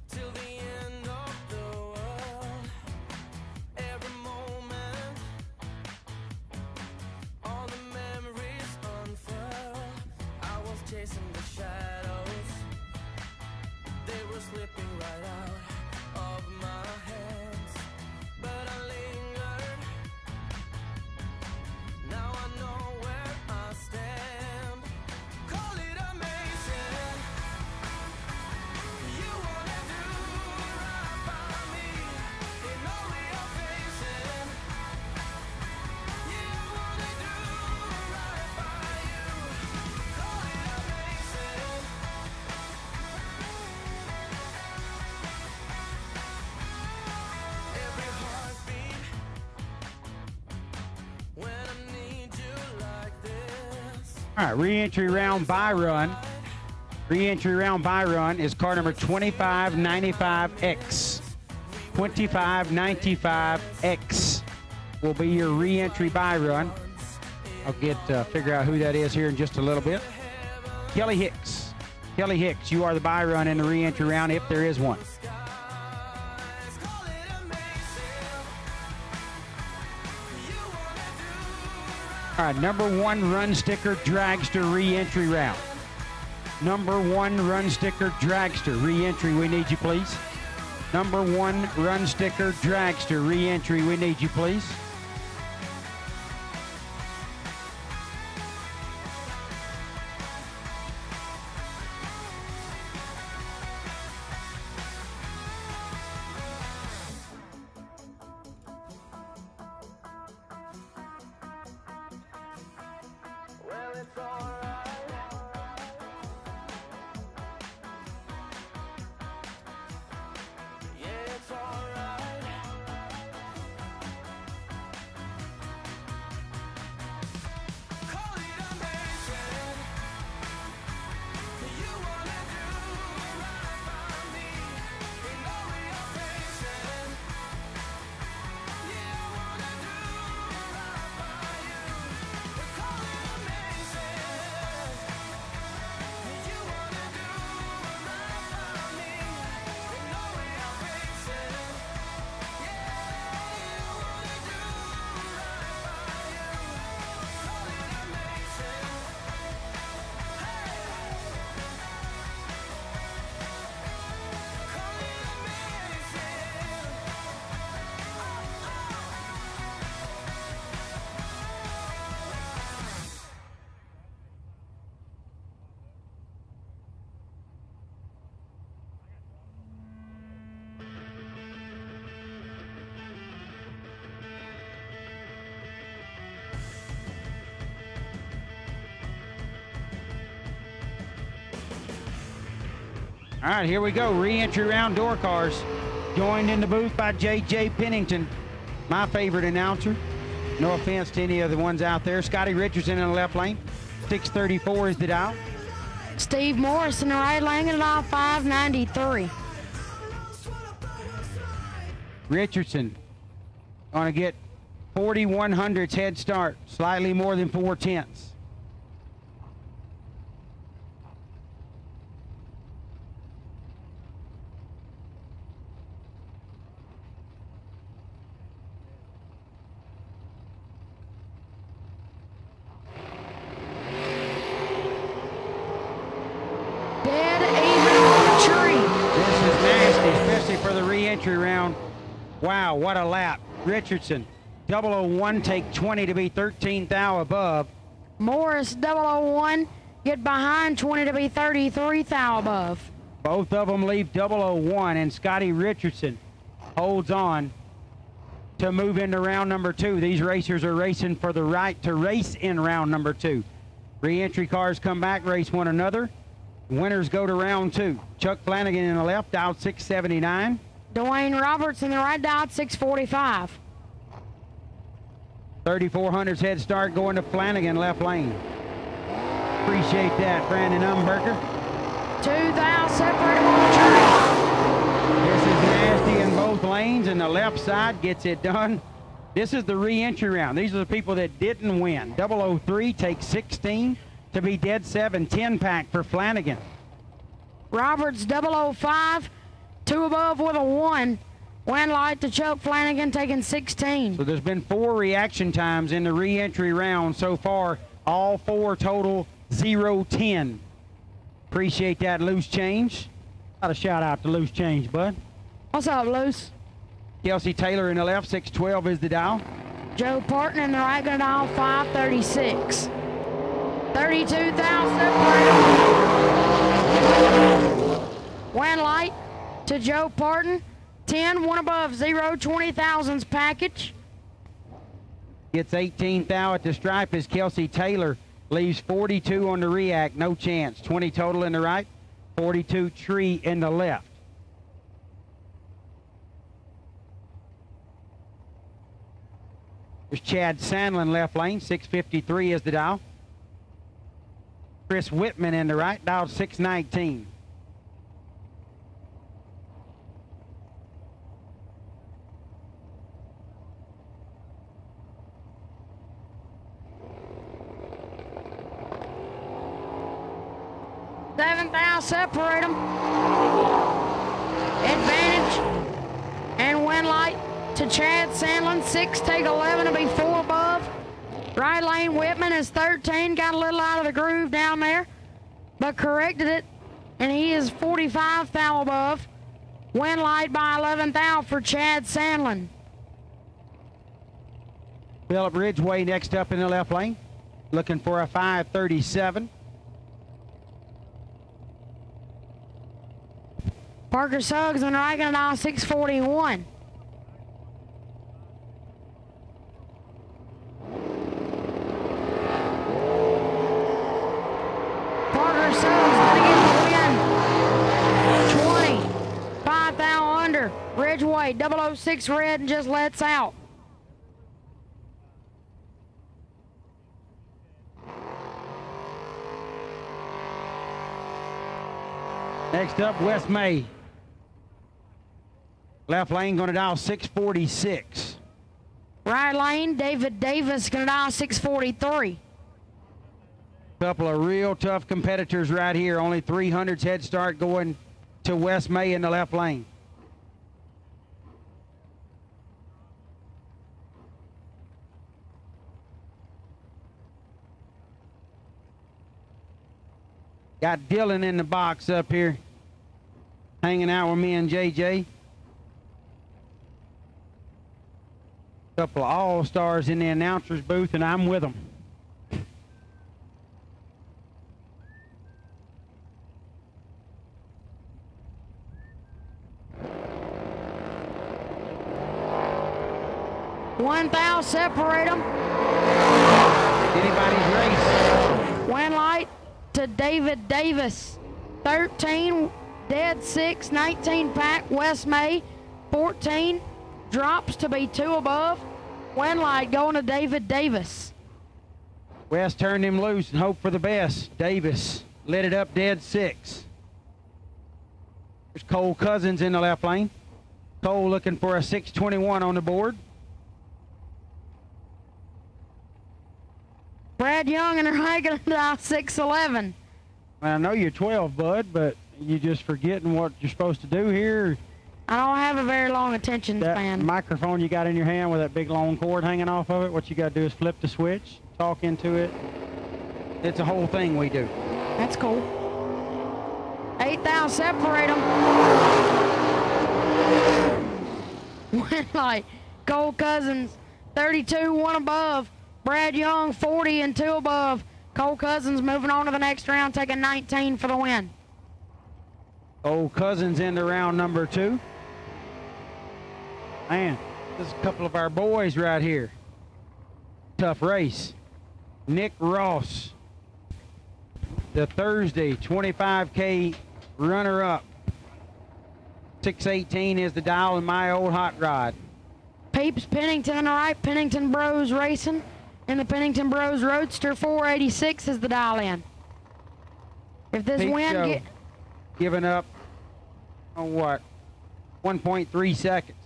till the end of the world. Every moment, all the memories unfurl. I was chasing the shadows, they were slipping right out of my hands, but I lingered. Now I know where I stand. Call it amazing. You wanna do right by me in all we are facing. You wanna do right by you. Call it amazing. Every heartbeat when I need you like this. All right, reentry round by run. Reentry round by run is car number 2595X. 2595X will be your reentry by run. I'll get figure out who that is here in just a little bit. Kelly Hicks. Kelly Hicks, you are the by run in the reentry round if there is one. Call it amazing. You wanna do All right, number one run sticker dragster reentry round. Number one run sticker dragster reentry, we need you please. Number one run sticker dragster reentry, we need you please. well, it's alright. Yeah, it's alright. Call it amazing. You wanna do right by me in all we are facing. You wanna do right by you. Call it amazing. You wanna do right by me in all we are facing. Yeah, you wanna do right by you. Call it amazing. Hey, call it amazing. All right, here we go. Re-entry round door cars. Joined in the booth by J.J. Pennington, my favorite announcer. No offense to any of the ones out there. Scotty Richardson in the left lane. 634 is the dial. Steve Morris in the right lane at aisle 593. Richardson going to get 4100s head start, slightly more than 4/10. Dead even on the tree. This is nasty, especially for the re-entry round. Wow, what a lap. Richardson, 001, take 20 to be 13 thou above. Morris 001 get behind 20 to be 33 thou above. Both of them leave 001, and Scotty Richardson holds on to move into round number 2. These racers are racing for the right to race in round number 2. Re-entry cars come back, race one another. Winners go to round 2. Chuck Flanagan in the left, dialed 679. Dwayne Roberts in the right dial at 645. 3400's head start going to Flanagan, left lane. Appreciate that, Brandon Umberger. 2 thou separated on the tree. This is nasty in both lanes, and the left side gets it done. This is the re-entry round. These are the people that didn't win. 003 takes 16. to be dead 7, 10 pack for Flanagan. Roberts 005, 2 above with a 1. Win light to Chuck Flanagan taking 16. So there's been 4 reaction times in the re-entry round so far. All 4 total 0-10. Appreciate that, Loose Change. Got a shout out to Loose Change, bud. What's up, Loose? Kelsey Taylor in the left, 612 is the dial. Joe Parton in the right, gonna dial 536. 32,000. Win light to Joe Parton. 10, 1 above, 0, 20,000s package. Gets 18 thou at the stripe as Kelsey Taylor leaves 42 on the react, no chance. 20 total in the right, 42 tree in the left. There's Chad Sandlin left lane, 653 is the dial. Chris Whitman in the right, dialed 619. Separate them. Advantage and win light to Chad Sandlin. 6, take 11 to be 4 above. Right lane Whitman is 13. Got a little out of the groove down there, but corrected it, and he is 45 thou above. Win light by 11 thou for Chad Sandlin. Philip Ridgway next up in the left lane, looking for a 537. Parker Suggs on the right, gonna dial 641. Parker Suggs gonna get the win. 20, 5 thou under. Ridgeway 006 red and just lets out. Next up, West May. Left lane gonna dial 646. Right lane, David Davis gonna dial 643. Couple of real tough competitors right here. Only 300s head start going to West May in the left lane. Got Dylan in the box up here, hanging out with me and JJ. Couple of all-stars in the announcer's booth, and I'm with them. One thou, separate them. Anybody's race. Win light to David Davis. 13, dead 6, 19 pack, West May. 14, drops to be 2 above. Win light going to David Davis. West turned him loose and hope for the best. Davis lit it up dead 6. There's Cole Cousins in the left lane. Cole looking for a 621 on the board. Brad Young in the right, gonna dial 611. Well, I know you're 12, bud, but you just forgetting what you're supposed to do here. I don't have a very long attention That span. microphone you got in your hand with that big long cord hanging off of it, what you got to do is flip the switch, talk into it. It's a whole thing we do. That's cool. 8 thou, separate them. Win light, Cole Cousins, 32, 1 above. Brad Young, 40 and 2 above. Cole Cousins moving on to the next round, taking 19 for the win. Cole Cousins into round number 2. Man, this is a couple of our boys right here. Tough race. Nick Ross, the Thursday 25K runner-up. 618 is the dial in my old hot rod. Peeps Pennington on the right, Pennington Bros Racing. In the Pennington Bros Roadster, 486 is the dial in. If this Peep win Show giving up, oh what, 1.3 seconds.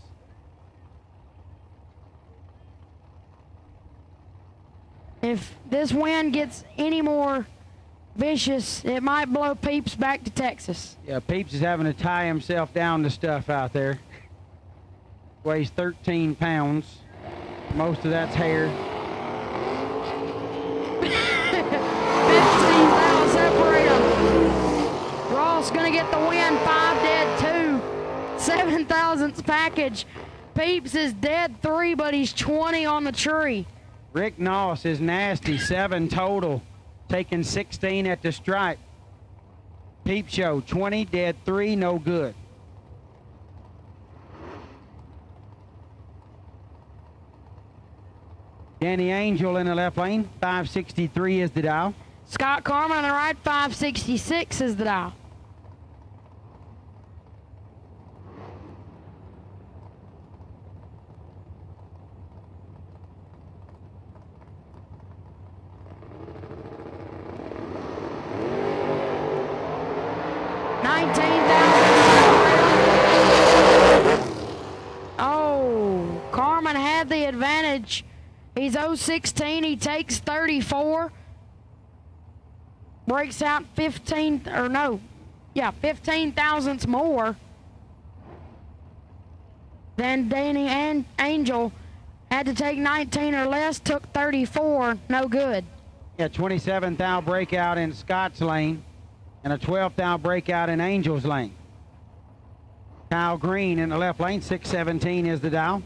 if this win gets any more vicious. It might blow Peeps back to Texas. Yeah, Peeps is having to tie himself down to stuff out there. Weighs 13 pounds. Most of that's hair. 15 thou separate them. Ross gonna get the win. 5 dead 2. 7 thousandths package. Peeps is dead 3, but he's 20 on the tree. Rick Noss is nasty. 7 total. Taking 16 at the stripe. Peep Show 20 dead 3, no good. Danny Angel in the left lane, 563 is the dial. Scott Carmen on the right, 566 is the dial. Oh, Carmen had the advantage. He's 016, he takes 34. Breaks out 15 thousandths more than Danny and Angel. Had to take 19 or less, took 34, no good. Yeah, 27th thou breakout in Scott's lane and a 12th thou breakout in Angel's lane. Kyle Green in the left lane, 617 is the dial.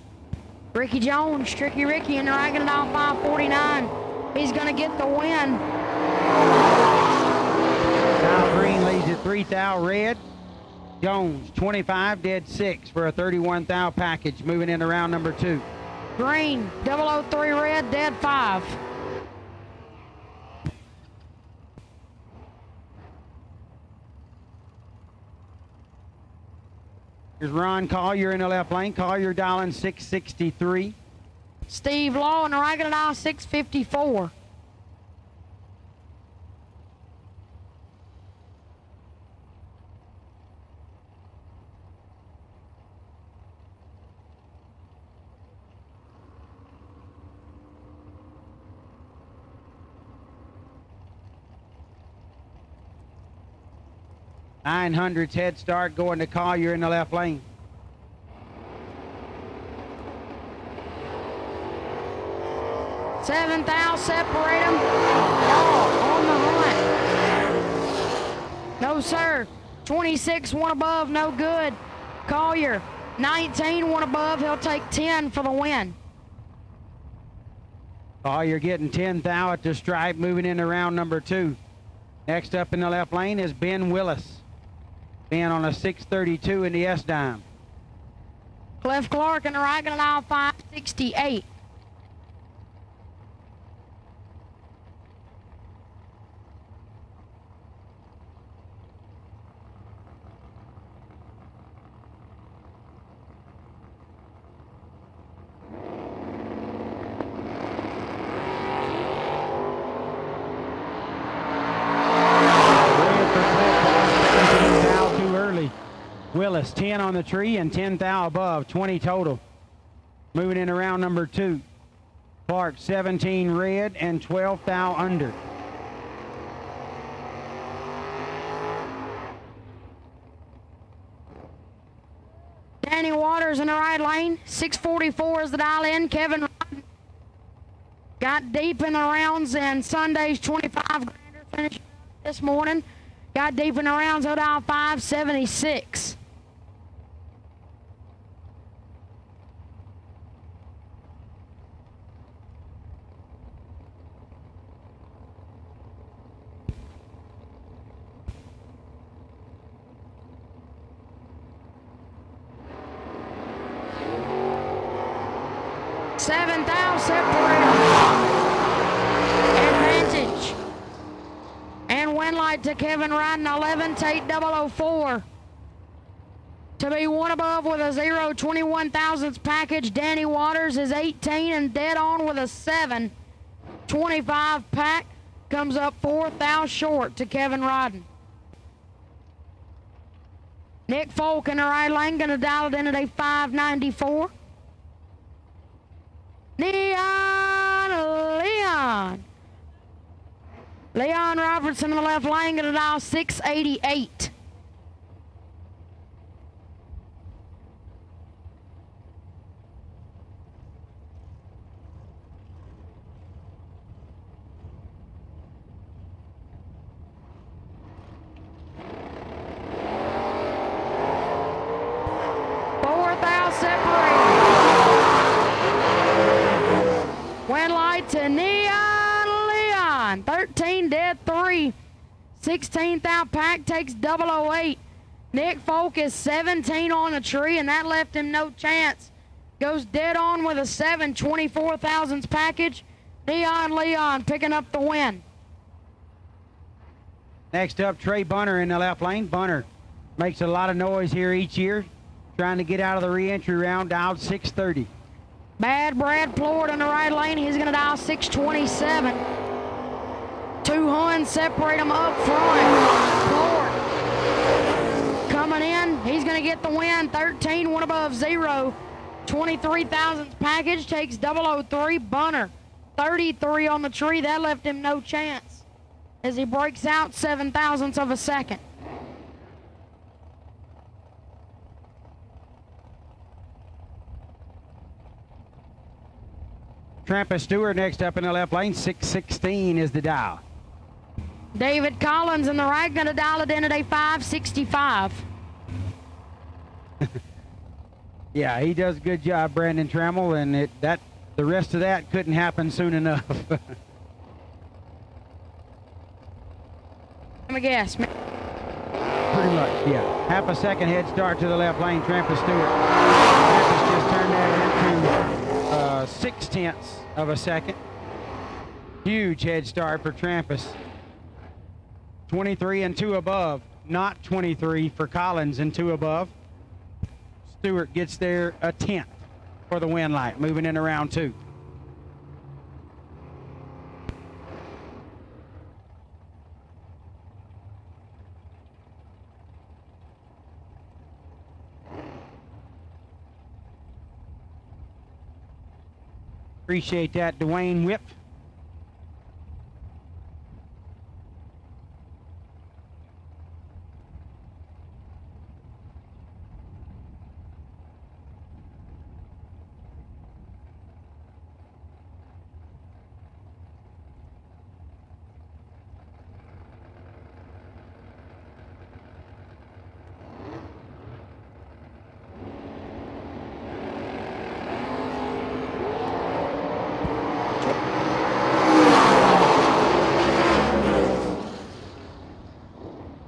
Ricky Jones, Tricky Ricky in the right, gonna dial 549. He's gonna get the win. Kyle Green leads at 3 thou red. Jones, 25 dead 6 for a 31 thou package, moving into round number 2. Green, 003 red, dead 5. Here's Ron Collier in the left lane. Collier dialing 663. Steve Law in the right, gonna dial 654. $900's head start going to Collier in the left lane. Seventh thou separate them. Oh, on the run. No, sir. 26, one above, no good. Collier, 19, one above. He'll take 10 for the win. Collier getting 10 thou at the stripe, moving into round number 2. Next up in the left lane is Ben Willis. Ben on a 632 in the S-dime. Cliff Clark in the right, gonna dial 568. Willis, 10 on the tree and 10 thou above, 20 total. Moving into round number 2. Clark, 17 red and 12 thou under. Danny Waters in the right lane, 644 is the dial in. Kevin got deep in the rounds and Sunday's 25 grander finish this morning. Got deep in the rounds, he'll dial 576. Seventh thou separate advantage. And win light to Kevin Ryden, 11, Tate 004. To be one above with a 0, 21 thousandths package, Danny Waters is 18 and dead on with a 7. 25 pack comes up 4 thou short to Kevin Ryden. Nick Folk in the right lane, gonna dial it in at a 594. Leon Roberts Alfredson in the left lane, gonna dial 688. To Neon Leon, 13 dead 3. 16th out pack takes 008. Nick Folk is 17 on the tree, and that left him no chance. Goes dead on with a 7, 24 thousandths package. Neon Leon picking up the win. Next up, Trey Bunner in the left lane. Bunner makes a lot of noise here each year, trying to get out of the re-entry round, dialed 630. Bad Brad Plord in the right lane. He's going to dial 627. 2 Huns separate him up front. Plord coming in. He's going to get the win. 13, one above 0. 23 thousandths package takes 003. Bunner, 33 on the tree. That left him no chance as he breaks out 7 thousandths of a second. Trampus Stewart next up in the left lane. 616 is the dial. David Collins in the right, going to dial it in at a 565. Yeah, he does a good job, Brandon Trammell, and the rest of that couldn't happen soon enough. Let me guess. Pretty much, yeah. Half a second head start to the left lane, Trampus Stewart. Trampus just turned that into 0.6 of a second. Huge head start for Trampus. 23 and 2 above, not 23 for Collins and 2 above. Stewart gets there a 10th for the win light, moving into round 2. Appreciate that, Dwayne Whip.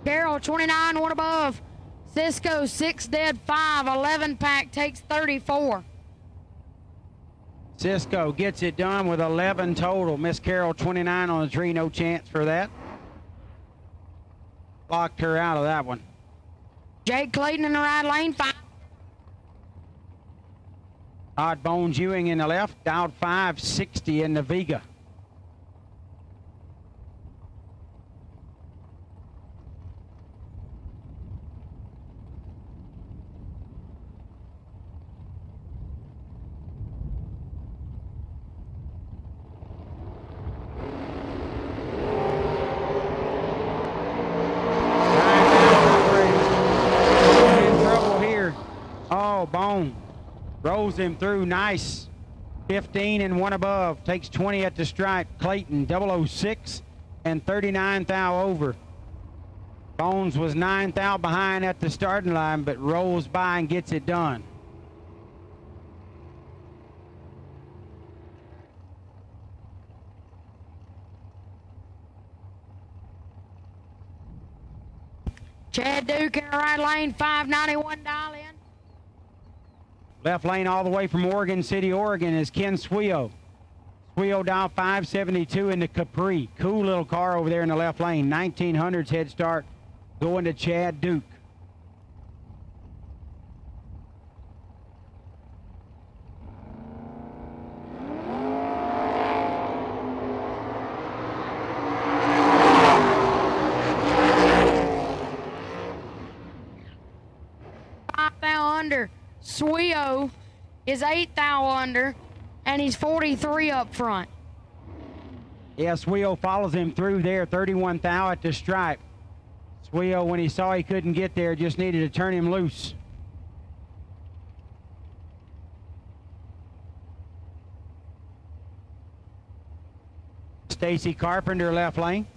Carroll, 29, one above. Cisco, 6 dead 5, 11 pack takes 34. Cisco gets it done with 11 total. Miss Carroll, 29 on the tree, no chance for that. Locked her out of that one. Jake Clayton in the right lane, 5. Odd Bones Ewing in the left, dialed 560 in the Vega. Bone rolls him through nice. 15 and 1 above, takes 20 at the stripe. Clayton 006 and 39 thou over. Bones was 9 thou behind at the starting line, but rolls by and gets it done. Chad Duke in the right lane, 591 dial in. Left lane all the way from Oregon City, Oregon is Ken Swio. Swio dial 572 in the Capri. Cool little car over there in the left lane. 1900s head start going to Chad Duke. Under. Swio is 8 thou under, and he's 43 up front. Yeah, Sweo follows him through there, 31 thou at the stripe. Sweo, when he saw he couldn't get there, just needed to turn him loose. Stacy Carpenter, left lane.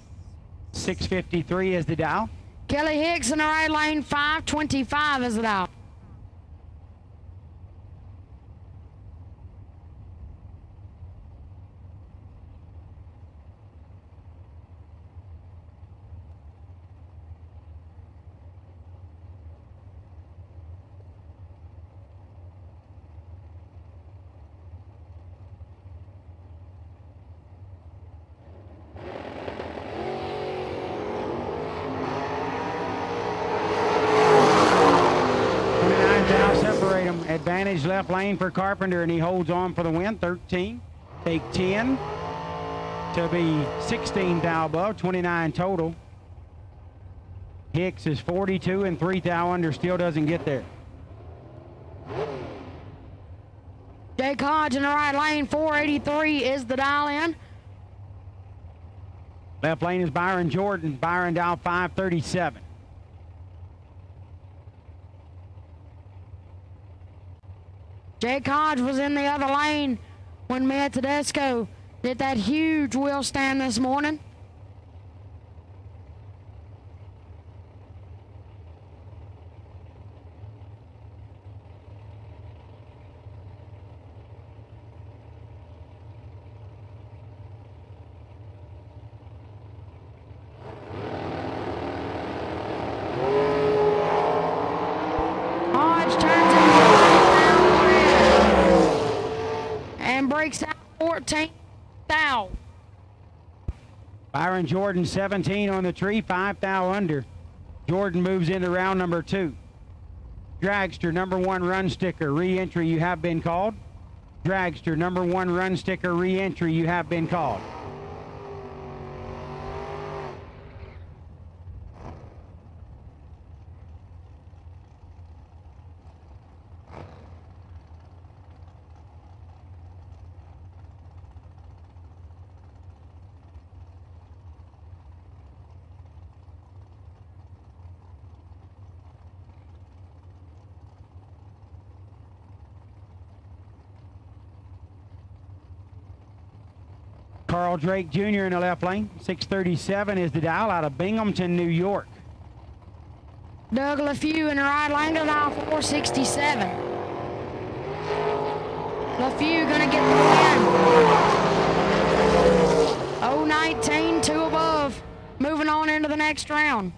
6:53 is the dial. Kelly Hicks in the right lane, 5:25 is the dial. Advantage left lane for Carpenter, and he holds on for the win. 13, take 10 to be 16 thou above, 29 total. Hicks is 42 and 3 thou under, still doesn't get there. Jake Hodge in the right lane, 483 is the dial in. Left lane is Byron Jordan. Byron dial 537. Jake Hodge was in the other lane when Mia Tedesco did that huge wheel stand this morning. Breaks out 14 thou. Byron Jordan 17 on the tree, 5 thou under. Jordan moves into round number 2. Dragster number 1 run sticker, re-entry, you have been called. Dragster number 1 run sticker, re-entry, you have been called. Carl Drake Jr. in the left lane. 637 is the dial out of Binghamton, New York. Doug LaFew in the right lane to dial 467. LaFew gonna get the win. 019, 2 above. Moving on into the next round.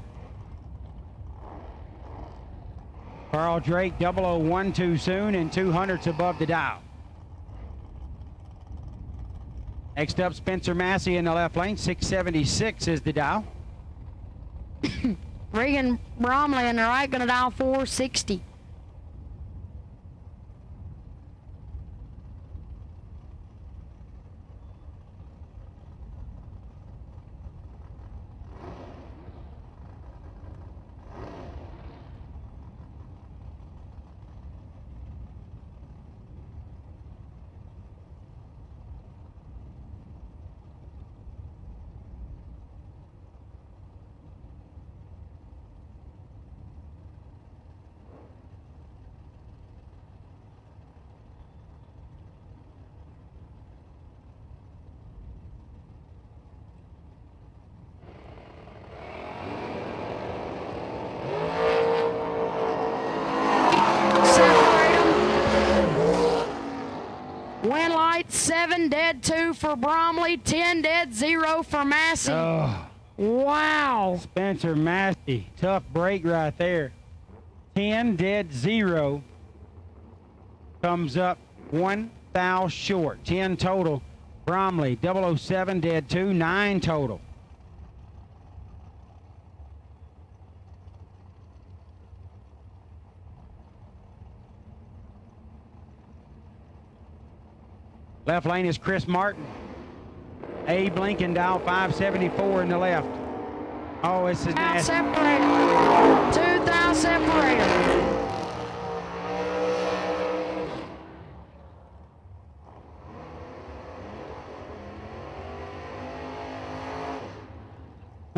Carl Drake 0012 too soon and 200s above the dial. Next up, Spencer Massey in the left lane. 676 is the dial. Regan Bromley in the right, gonna dial 460. Win light 7 dead 2 for Bromley, 10 dead 0 for Massey. Oh, wow. Spencer Massey, tough break right there. 10 dead 0 comes up 1 thou short. 10 total. Bromley 007 dead 2, 9 total. Left lane is Chris Martin. Abe Lincoln dial 574 in the left. Oh, this is nasty. Separator. 2 thou separator.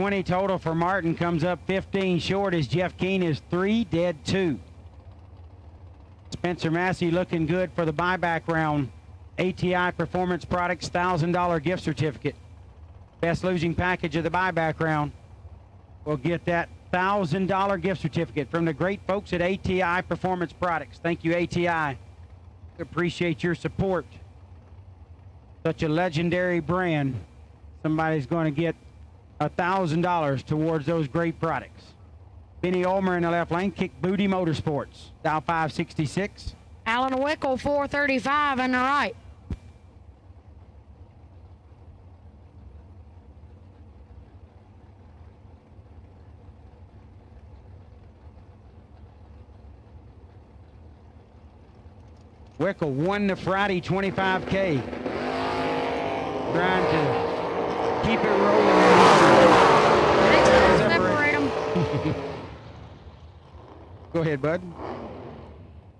20 total for Martin, comes up 15 short as Jeff Keene is 3 dead 2. Spencer Massey looking good for the buyback round. ATI Performance Products $1,000 gift certificate. Best losing package of the buyback round will get that $1,000 gift certificate from the great folks at ATI Performance Products. Thank you, ATI. Appreciate your support. Such a legendary brand. Somebody's going to get $1,000 towards those great products. Benny Ulmer in the left lane, Kick Booty Motorsports, Dow 566. Alan Wickel, 435 in the right. Wickel won the Friday 25K. Trying to keep it rolling. Separate them. Go ahead, bud.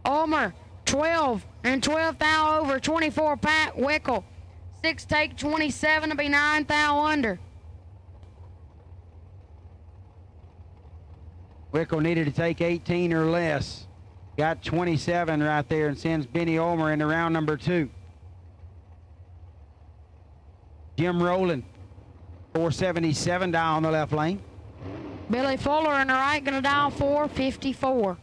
Ulmer, 12 and 12 thou over, 24 Pat Wickel. 6 take 27 to be 9 thou under. Wickel needed to take 18 or less. Got 27 right there and sends Benny Ulmer into round number 2. Jim Rowland, 477 down on the left lane. Billy Fuller in the right, gonna dial 454.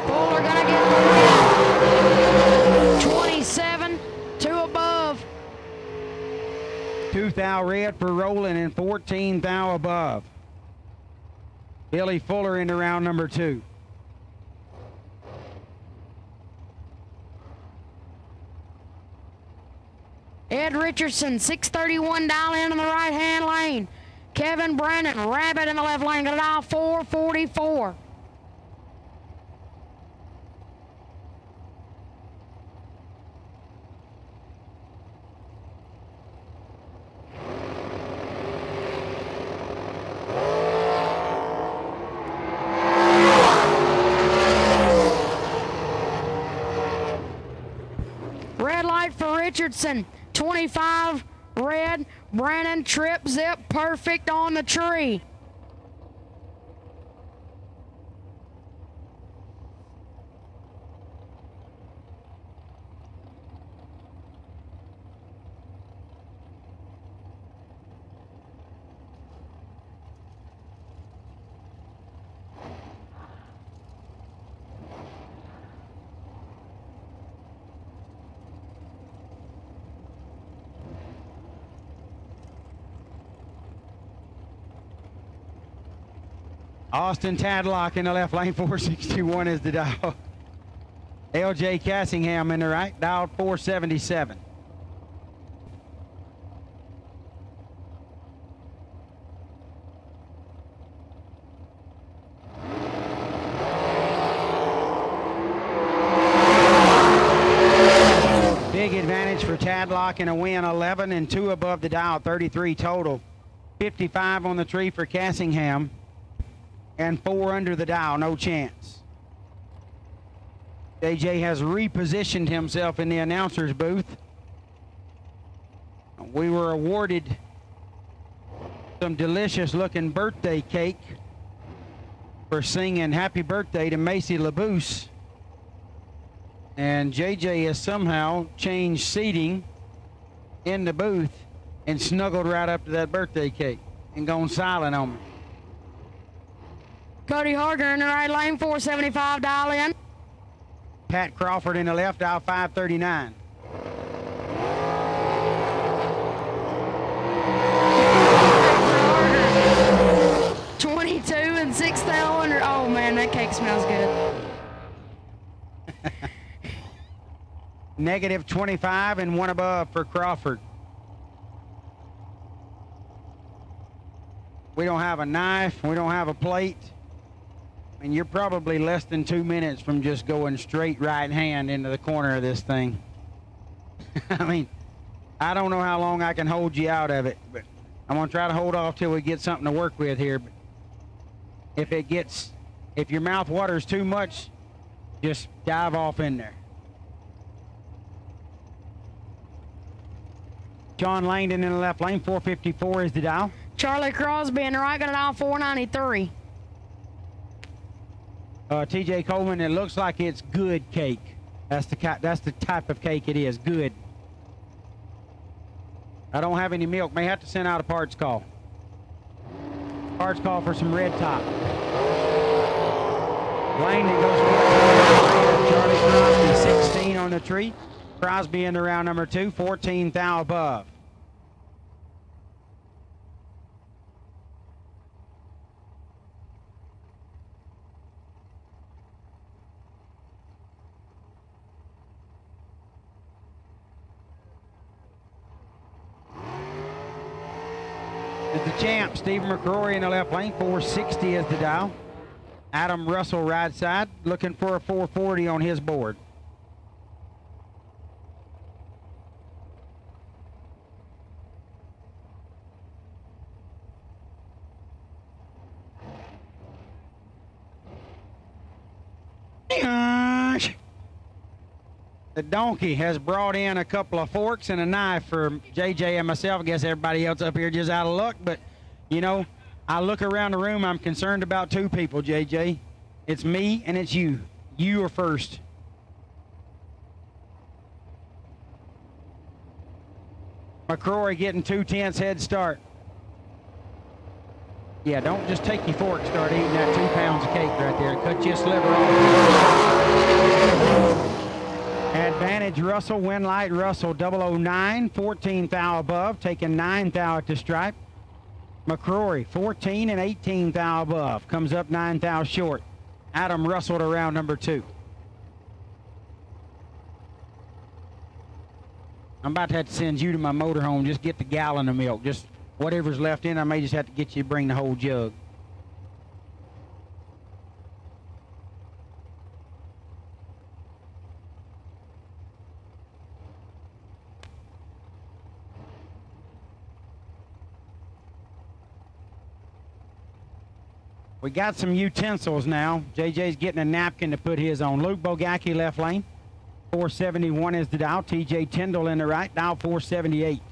Fuller gonna get the win. 27, 2 above. 2 thou red for Rowland and 14 thou above. Billy Fuller into round number 2. Ed Richardson, 631 dial in on the right-hand lane. Kevin Brennan, Rabbit in the left lane, gonna dial 444. Red light for Richardson, 25 red. Brennan trip zip perfect on the tree. Austin Tadlock in the left lane, 461 is the dial. LJ Cassingham in the right, dialed 477. Big advantage for Tadlock in a win, 11 and 2 above the dial, 33 total. 55 on the tree for Cassingham. And 4 under the dial, no chance. JJ has repositioned himself in the announcer's booth. We were awarded some delicious looking birthday cake for singing happy birthday to Macy LaBouse. And JJ has somehow changed seating in the booth and snuggled right up to that birthday cake and gone silent on me. Cody Harger in the right lane, 475 dial in. Pat Crawford in the left, dial 539. Harger, 22 and 6 thou under. Oh man, that cake smells good. Negative 25 and 1 above for Crawford. We don't have a knife, we don't have a plate. And you're probably less than 2 minutes from just going straight right hand into the corner of this thing. I mean, I don't know how long I can hold you out of it, but I'm gonna try to hold off till we get something to work with here. But if your mouth waters too much, just dive off in there. John Langdon in the left lane, 454 is the dial. Charlie Crosby in the right, got it all 493. TJ Coleman, it looks like it's good cake. That's the type of cake it is, good. I don't have any milk. May have to send out a parts call. Parts call for some red top. Langdon goes for Charlie Crosby, 16 on the tree. Crosby in the round number 2, 14 thou above. Is the champ, Stephen McCrory in the left lane, 460 is the dial. Adam Russell right side, looking for a 440 on his board. The donkey has brought in a couple of forks and a knife for JJ and myself. I guess everybody else up here just out of luck, but you know, I look around the room, I'm concerned about two people, JJ. It's me and it's you. You are first. McCrory getting 2/10 head start. Yeah, don't just take your fork, start eating that 2 pounds of cake right there. Cut you a sliver off. Advantage Russell, win light Russell, 009, 14 thou above, taking 9 thou at the stripe. McCrory, 14 and 18 thou above, comes up 9 thou short. Adam Russell to round number 2. I'm about to have to send you to my motorhome, just get the gallon of milk, just whatever's left in, I may just have to get you to bring the whole jug. We got some utensils now. JJ's getting a napkin to put his on. Luke Bogacki left lane. 471 is the dial. TJ Tyndall in the right. Dial 478.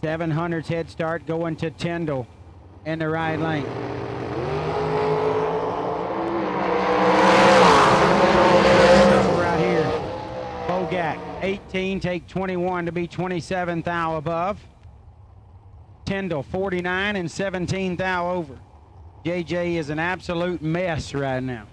700's head start going to Tyndall in the right lane. Right here. Bogak, 18, take 21 to be 27 thou above. Tyndall, 49 and 17 thou over. JJ is an absolute mess right now.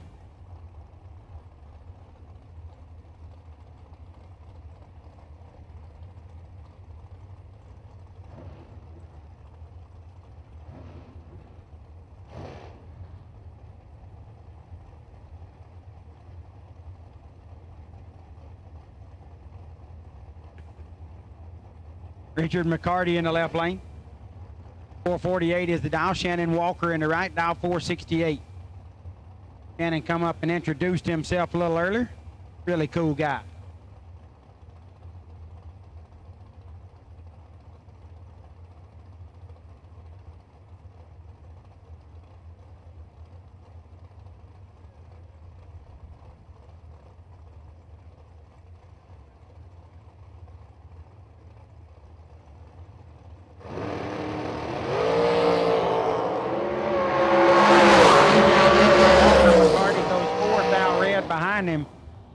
Richard McCarty in the left lane. 448 is the dial. Shannon Walker in the right, dial 468. Shannon come up and introduced himself a little earlier. Really cool guy.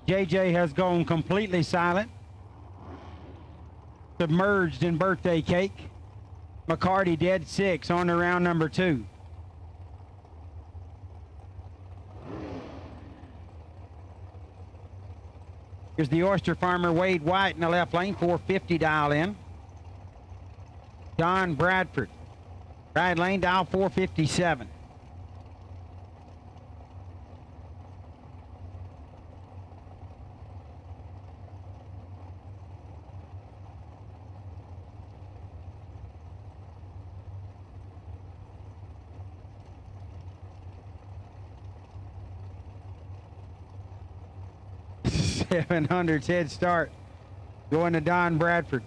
JJ has gone completely silent. Submerged in birthday cake. McCarty dead 6 on to round number 2. Here's the oyster farmer Wade White in the left lane, 450 dial in. John Bradford, right lane, dial 457. $700's head start going to Don Bradford.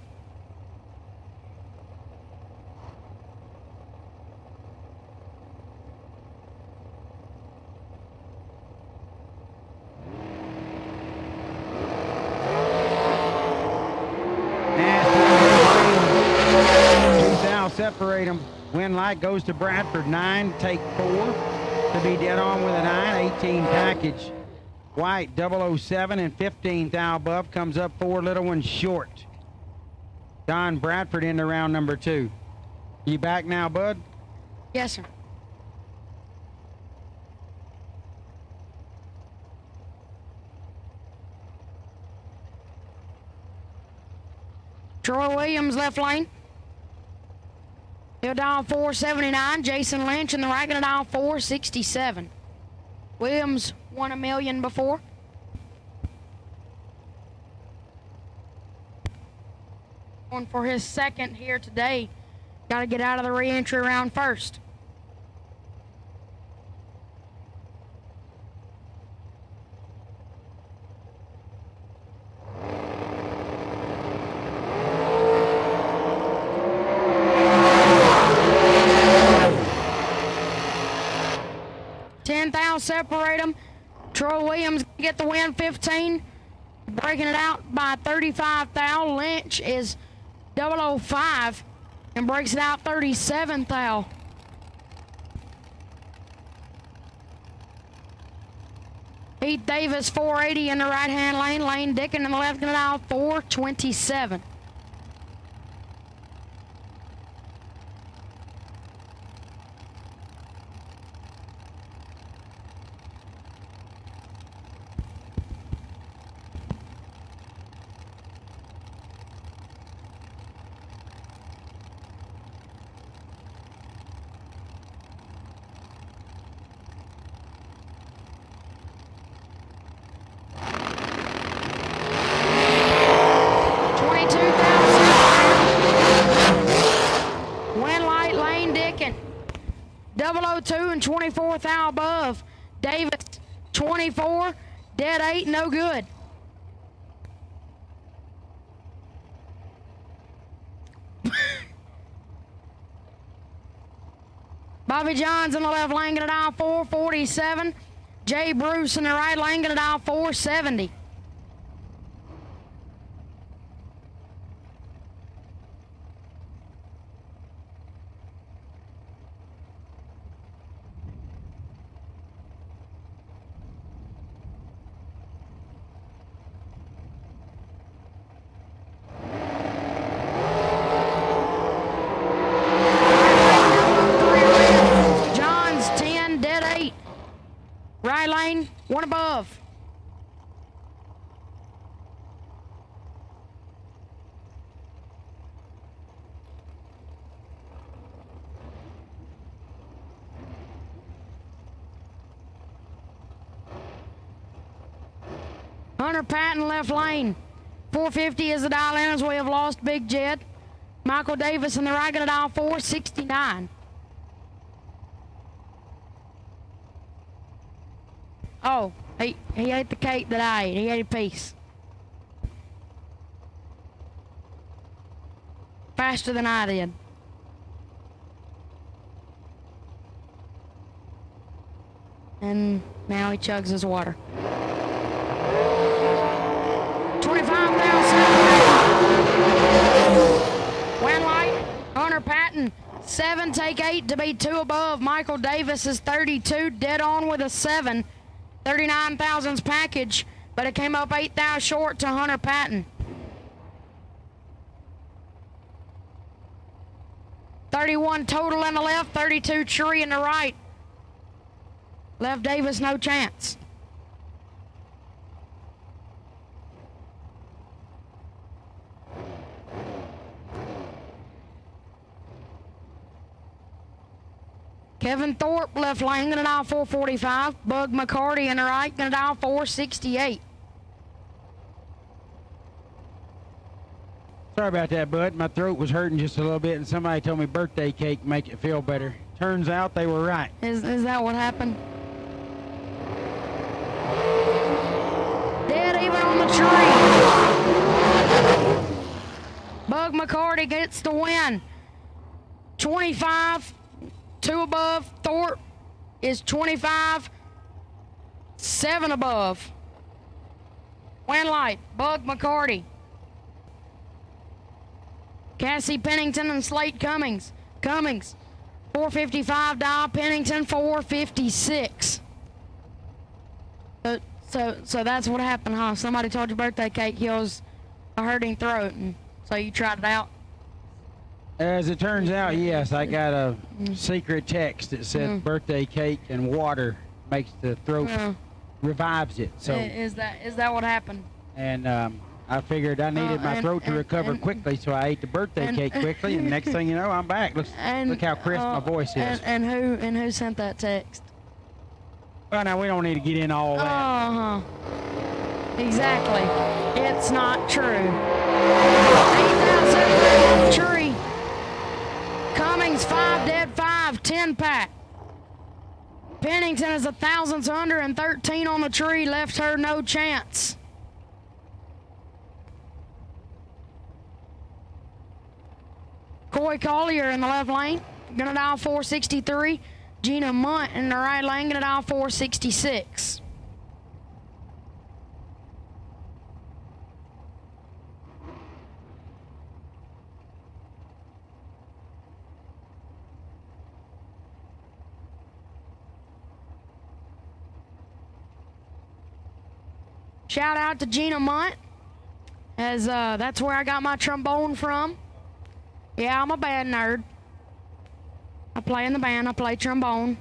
separate them. Win light goes to Bradford. 9, take 4 to be dead on with a 9. 18 package. White 007 and 15 thou above comes up 4 little ones short. Don Bradford into round number 2. You back now, bud? Yes, sir. Troy Williams, left lane. He'll dial 479. Jason Lynch in the right, gonna dial 467. Williams won $1 million before. Going for his second here today. Got to get out of the re-entry round first. Separate them. Troy Williams get the win, 15. Breaking it out by 35 thou. Lynch is 005 and breaks it out 37 thou. Heath Davis 480 in the right hand lane. Lane Dickin in the left gonna dial 427. And 24 thou above. Davis 24, dead 8, no good. Bobby Johns in the left lane gonna dial 447. Jay Bruce in the right lane gonna dial 470. Right lane, 1 above. Hunter Patton, left lane. 450 is the dial in as we have lost Big Jed. Michael Davis in the right gonna dial 469. Oh, he ate the cake that I ate. He ate a piece. Faster than I did. And now he chugs his water. 25,000. Win light. Hunter Patton, 7, take 8 to be 2 above. Michael Davis is 32, dead on with a 7. 39,000's package, but it came up 8,000 short to Hunter Patton. 31 total in the left, 32 tree in the right. Left Davis no chance. Kevin Thorpe, left lane, gonna dial 445. Bug McCarty in the right, gonna dial 468. Sorry about that, bud. My throat was hurting just a little bit, and somebody told me birthday cake make it feel better. Turns out they were right. Is that what happened? Dead even on the tree. Bug McCarty gets the win. 25. 2 above. Thorpe is 25, 7 above. Win light, Bug McCarty. Cassie Pennington and Slate Cummings Cummings, 455. Dial Pennington, 456. So that's what happened, huh? Somebody told your birthday cake he was a hurting throat, and so you tried it out? As it turns out, yes, I got a secret text that said birthday cake and water makes the throat, revives it. So is that what happened? And I figured I needed my throat to recover quickly, so I ate the birthday cake quickly, and next thing you know, I'm back. Look how crisp my voice is. And who sent that text? Well, now we don't need to get in all that. Exactly. It's not true. 8,000 tree. Cummings 5 dead 5, 10 pack. Pennington is 1,000 under and 13 on the tree, left her no chance. Coy Collier in the left lane, gonna dial 463. Gina Munt in the right lane, gonna dial 466. Shout out to Gina Munt, as that's where I got my trombone from. Yeah, I'm a band nerd. I play in the band, I play trombone.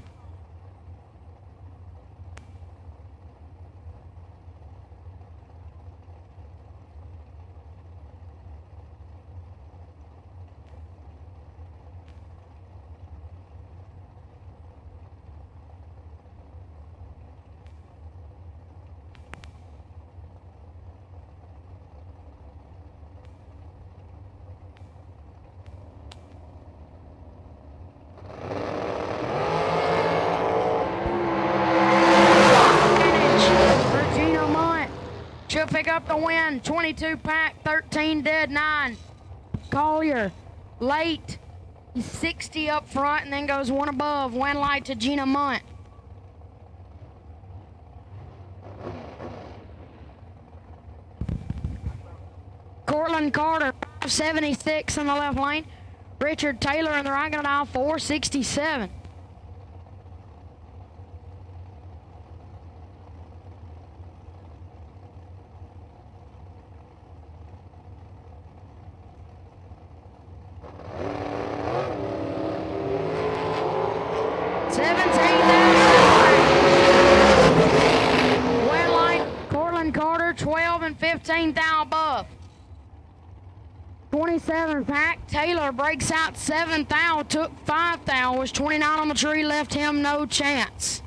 She'll pick up the win. 22 pack, 13 dead 9. Collier, late, 60 up front, and then goes one above. Win light to Gina Munt. Cortland Carter, 76 in the left lane. Richard Taylor in the right, gonna dial 467. Wet light, Cortland Carter, 12 and 15 thou above. 27 pack, Taylor breaks out 7 thou, took 5 thou, was 29 on the tree, left him no chance.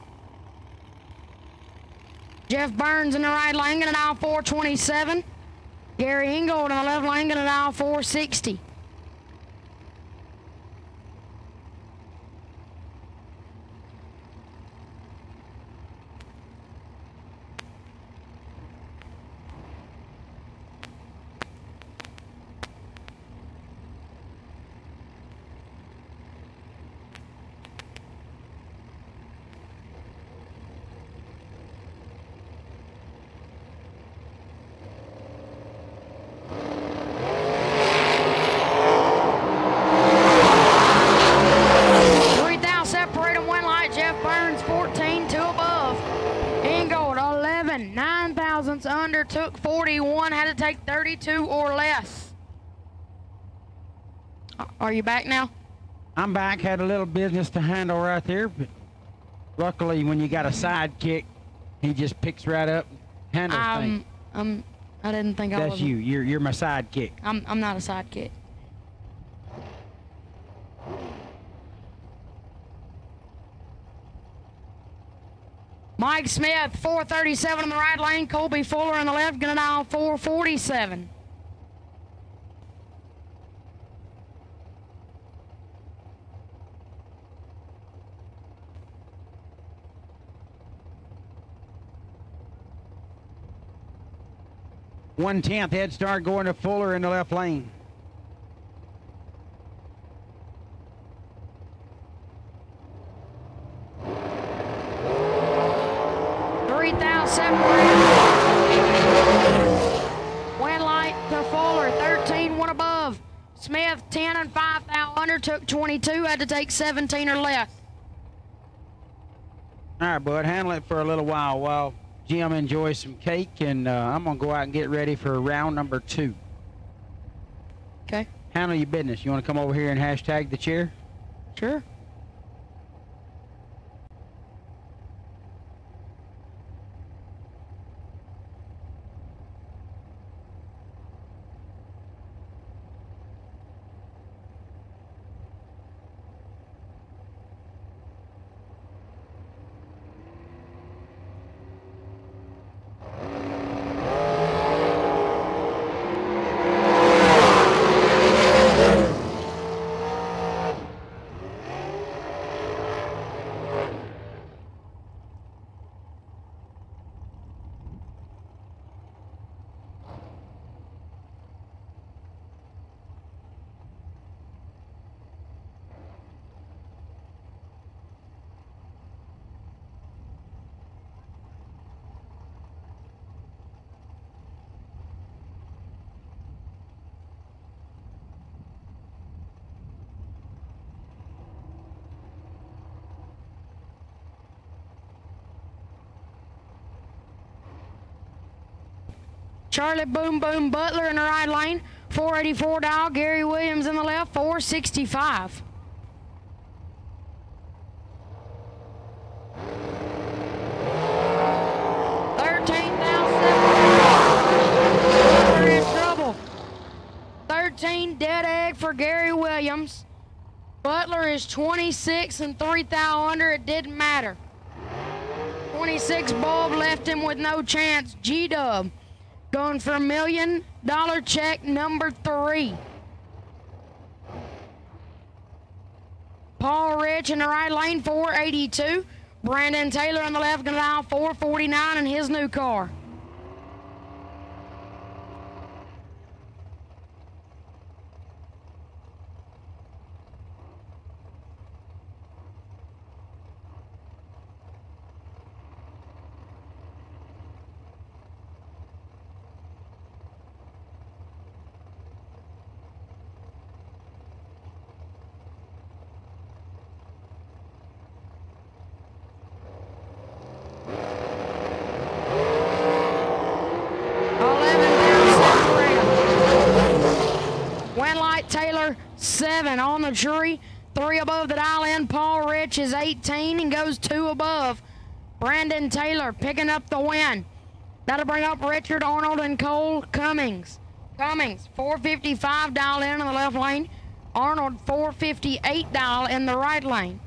Jeff Burns in the right lane, gonna dial 427. Gary Ingold in the left lane, gonna dial 460. Under, took 41, had to take 32 or less. Are you back now? I'm back. Had a little business to handle right there, but luckily when you got a sidekick, he just picks right up, handles things. I didn't think I was. That's you. You're my sidekick. I'm not a sidekick. Mike Smith, 437 in the right lane. Colby Fuller in the left, gonna dial 447. One-tenth head start going to Fuller in the left lane. Smith, 10 and 5 thou under, took 22, had to take 17 or less. All right, bud, handle it for a little while Jim enjoys some cake, and I'm going to go out and get ready for round number 2. Okay. Handle your business. You want to come over here and hashtag the chair? Sure. Charlie Boom Boom Butler in the right lane, 484 dial. Gary Williams in the left, 465. Butler in trouble. 13 dead egg for Gary Williams. Butler is 26 and 3 thou under. It didn't matter. 26 bulb left him with no chance. G-Dub going for $1 million check number 3. Paul Rich in the right lane, 482. Brandon Taylor on the left, gonna dial 449 in his new car. Taylor, 7 on the tree, 3 above the dial in. Paul Rich is 18 and goes 2 above. Brandon Taylor picking up the win. That'll bring up Richard Arnold and Cole Cummings. Cummings, 455 dial in the left lane. Arnold, 458 dial in the right lane.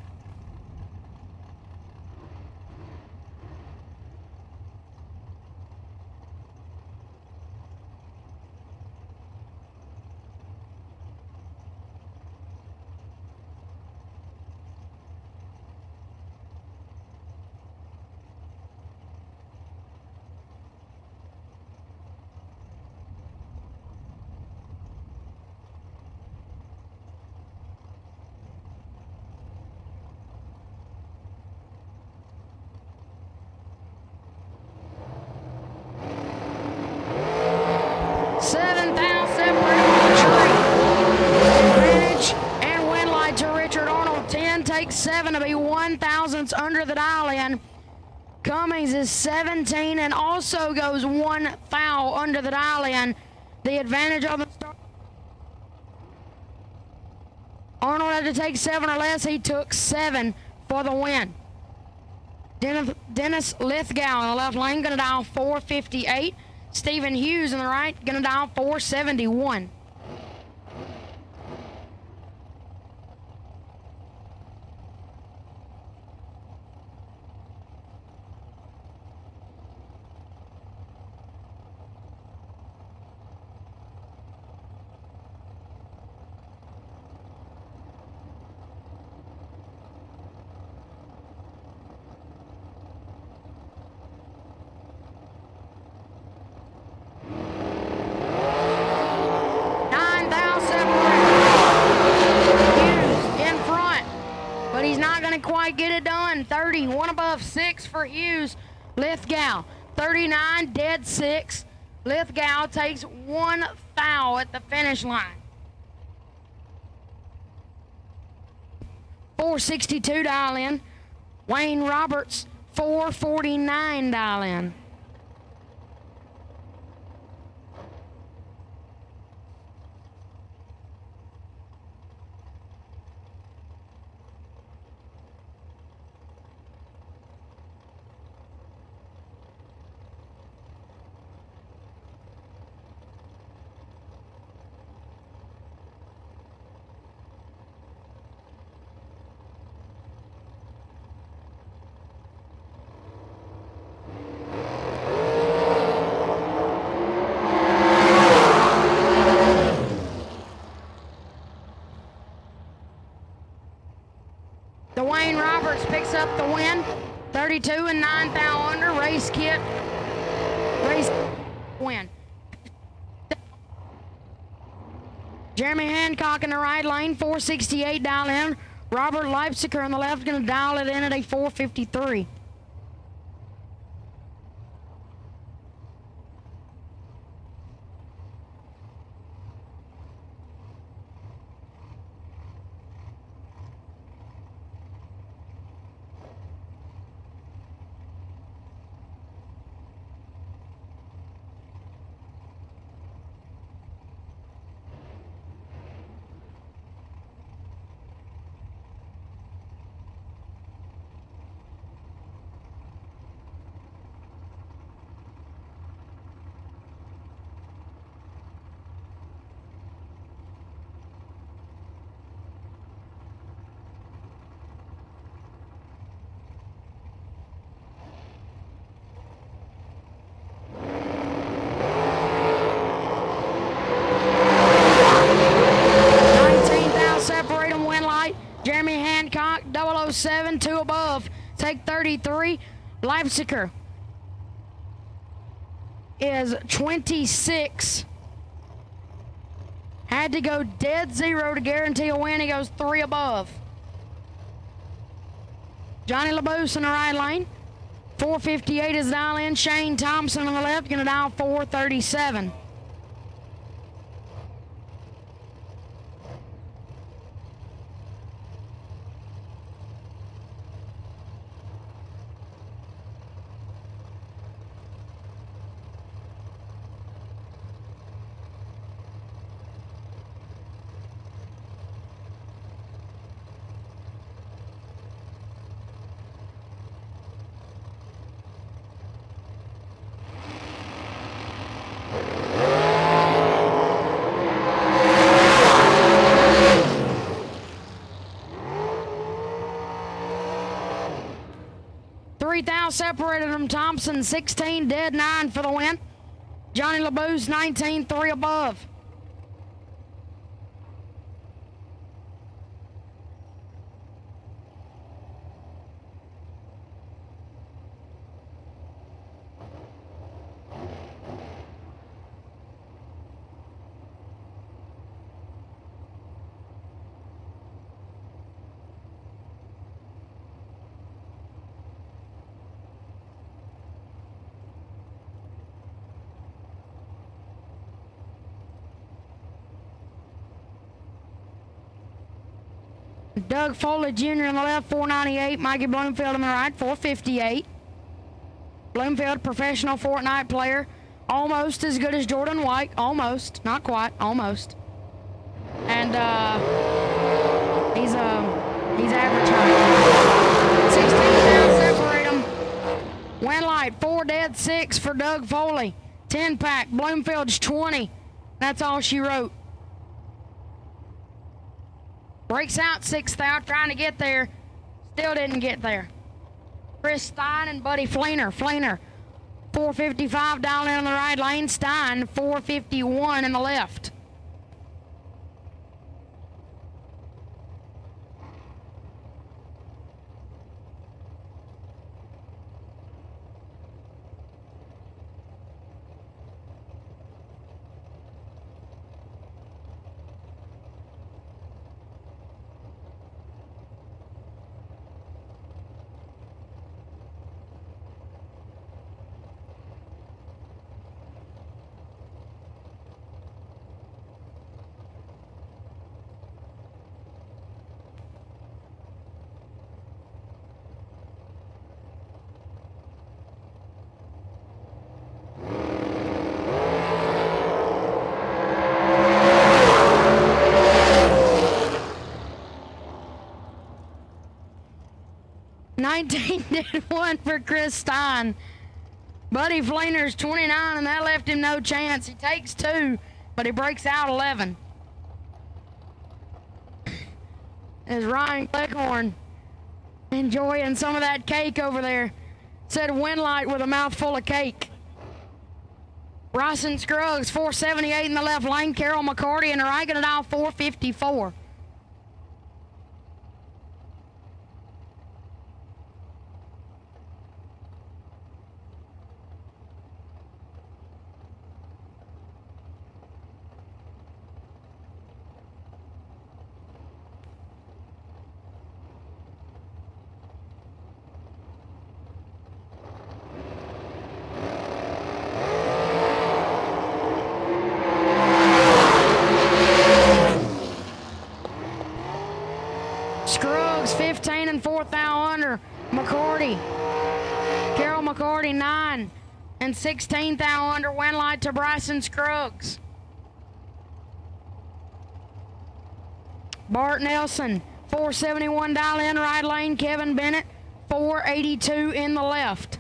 Takes 7 to be 1/1000ths under the dial in. Cummings is 17 and also goes 1 foul under the dial in. The advantage of the start. Arnold had to take 7 or less. He took 7 for the win. Dennis Lithgow in the left lane, gonna dial 458. Stephen Hughes in the right, gonna dial 471. Quite get it done. 30, 1 above 6 for Hughes. Lithgow, 39, dead 6. Lithgow takes 1 foul at the finish line. 462 dial in. Wayne Roberts, 449 dial in. Dwayne Roberts picks up the win. 32 and 9 thou under. Race win. Jeremy Hancock in the right lane, 468 dial in. Robert Leipziger on the left, going to dial it in at a 453. Jeremy Hancock, 007, 2 above. Take 33. Leipziger is 26. Had to go dead zero to guarantee a win. He goes 3 above. Johnny LaBoose in the right lane. 458 is dial in. Shane Thompson on the left, going to dial 437. Separated them. Thompson 16, dead 9 for the win. Johnny LaBoose 19, 3 above. Doug Foley Jr. on the left, 498. Mikey Bloomfield on the right, 458. Bloomfield, professional Fortnite player. Almost as good as Jordan White. Almost. Not quite. Almost. And he's average height. 16 down, separate them. Win light, 4 dead, 6 for Doug Foley. 10 pack. Bloomfield's 20. That's all she wrote. Breaks out 6th out, trying to get there. Still didn't get there. Chris Stein and Buddy Fleener. 455 down in the right lane. Stein, 451 in the left. 19 did one for Chris Stein. Buddy Fleener's 29, and that left him no chance. He takes 2, but he breaks out 11. As Ryan Cleckhorn enjoying some of that cake over there. Said Winlight with a mouthful of cake. Bryson Scruggs, 478 in the left lane. Carol McCarty in the right, gonna dial 454. Scruggs 15 and 4th thou under. McCarty, Carol McCarty 9 and 16th thou under. Winlight to Bryson Scruggs. Bart Nelson 471 dial in right lane. Kevin Bennett 482 in the left.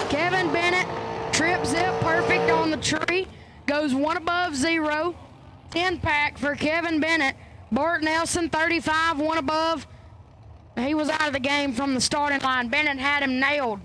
Kevin Bennett, trip zip perfect on the tree, goes 1 above 0. 10 pack for Kevin Bennett. Bart Nelson, 35, 1 above. He was out of the game from the starting line. Bennett had him nailed.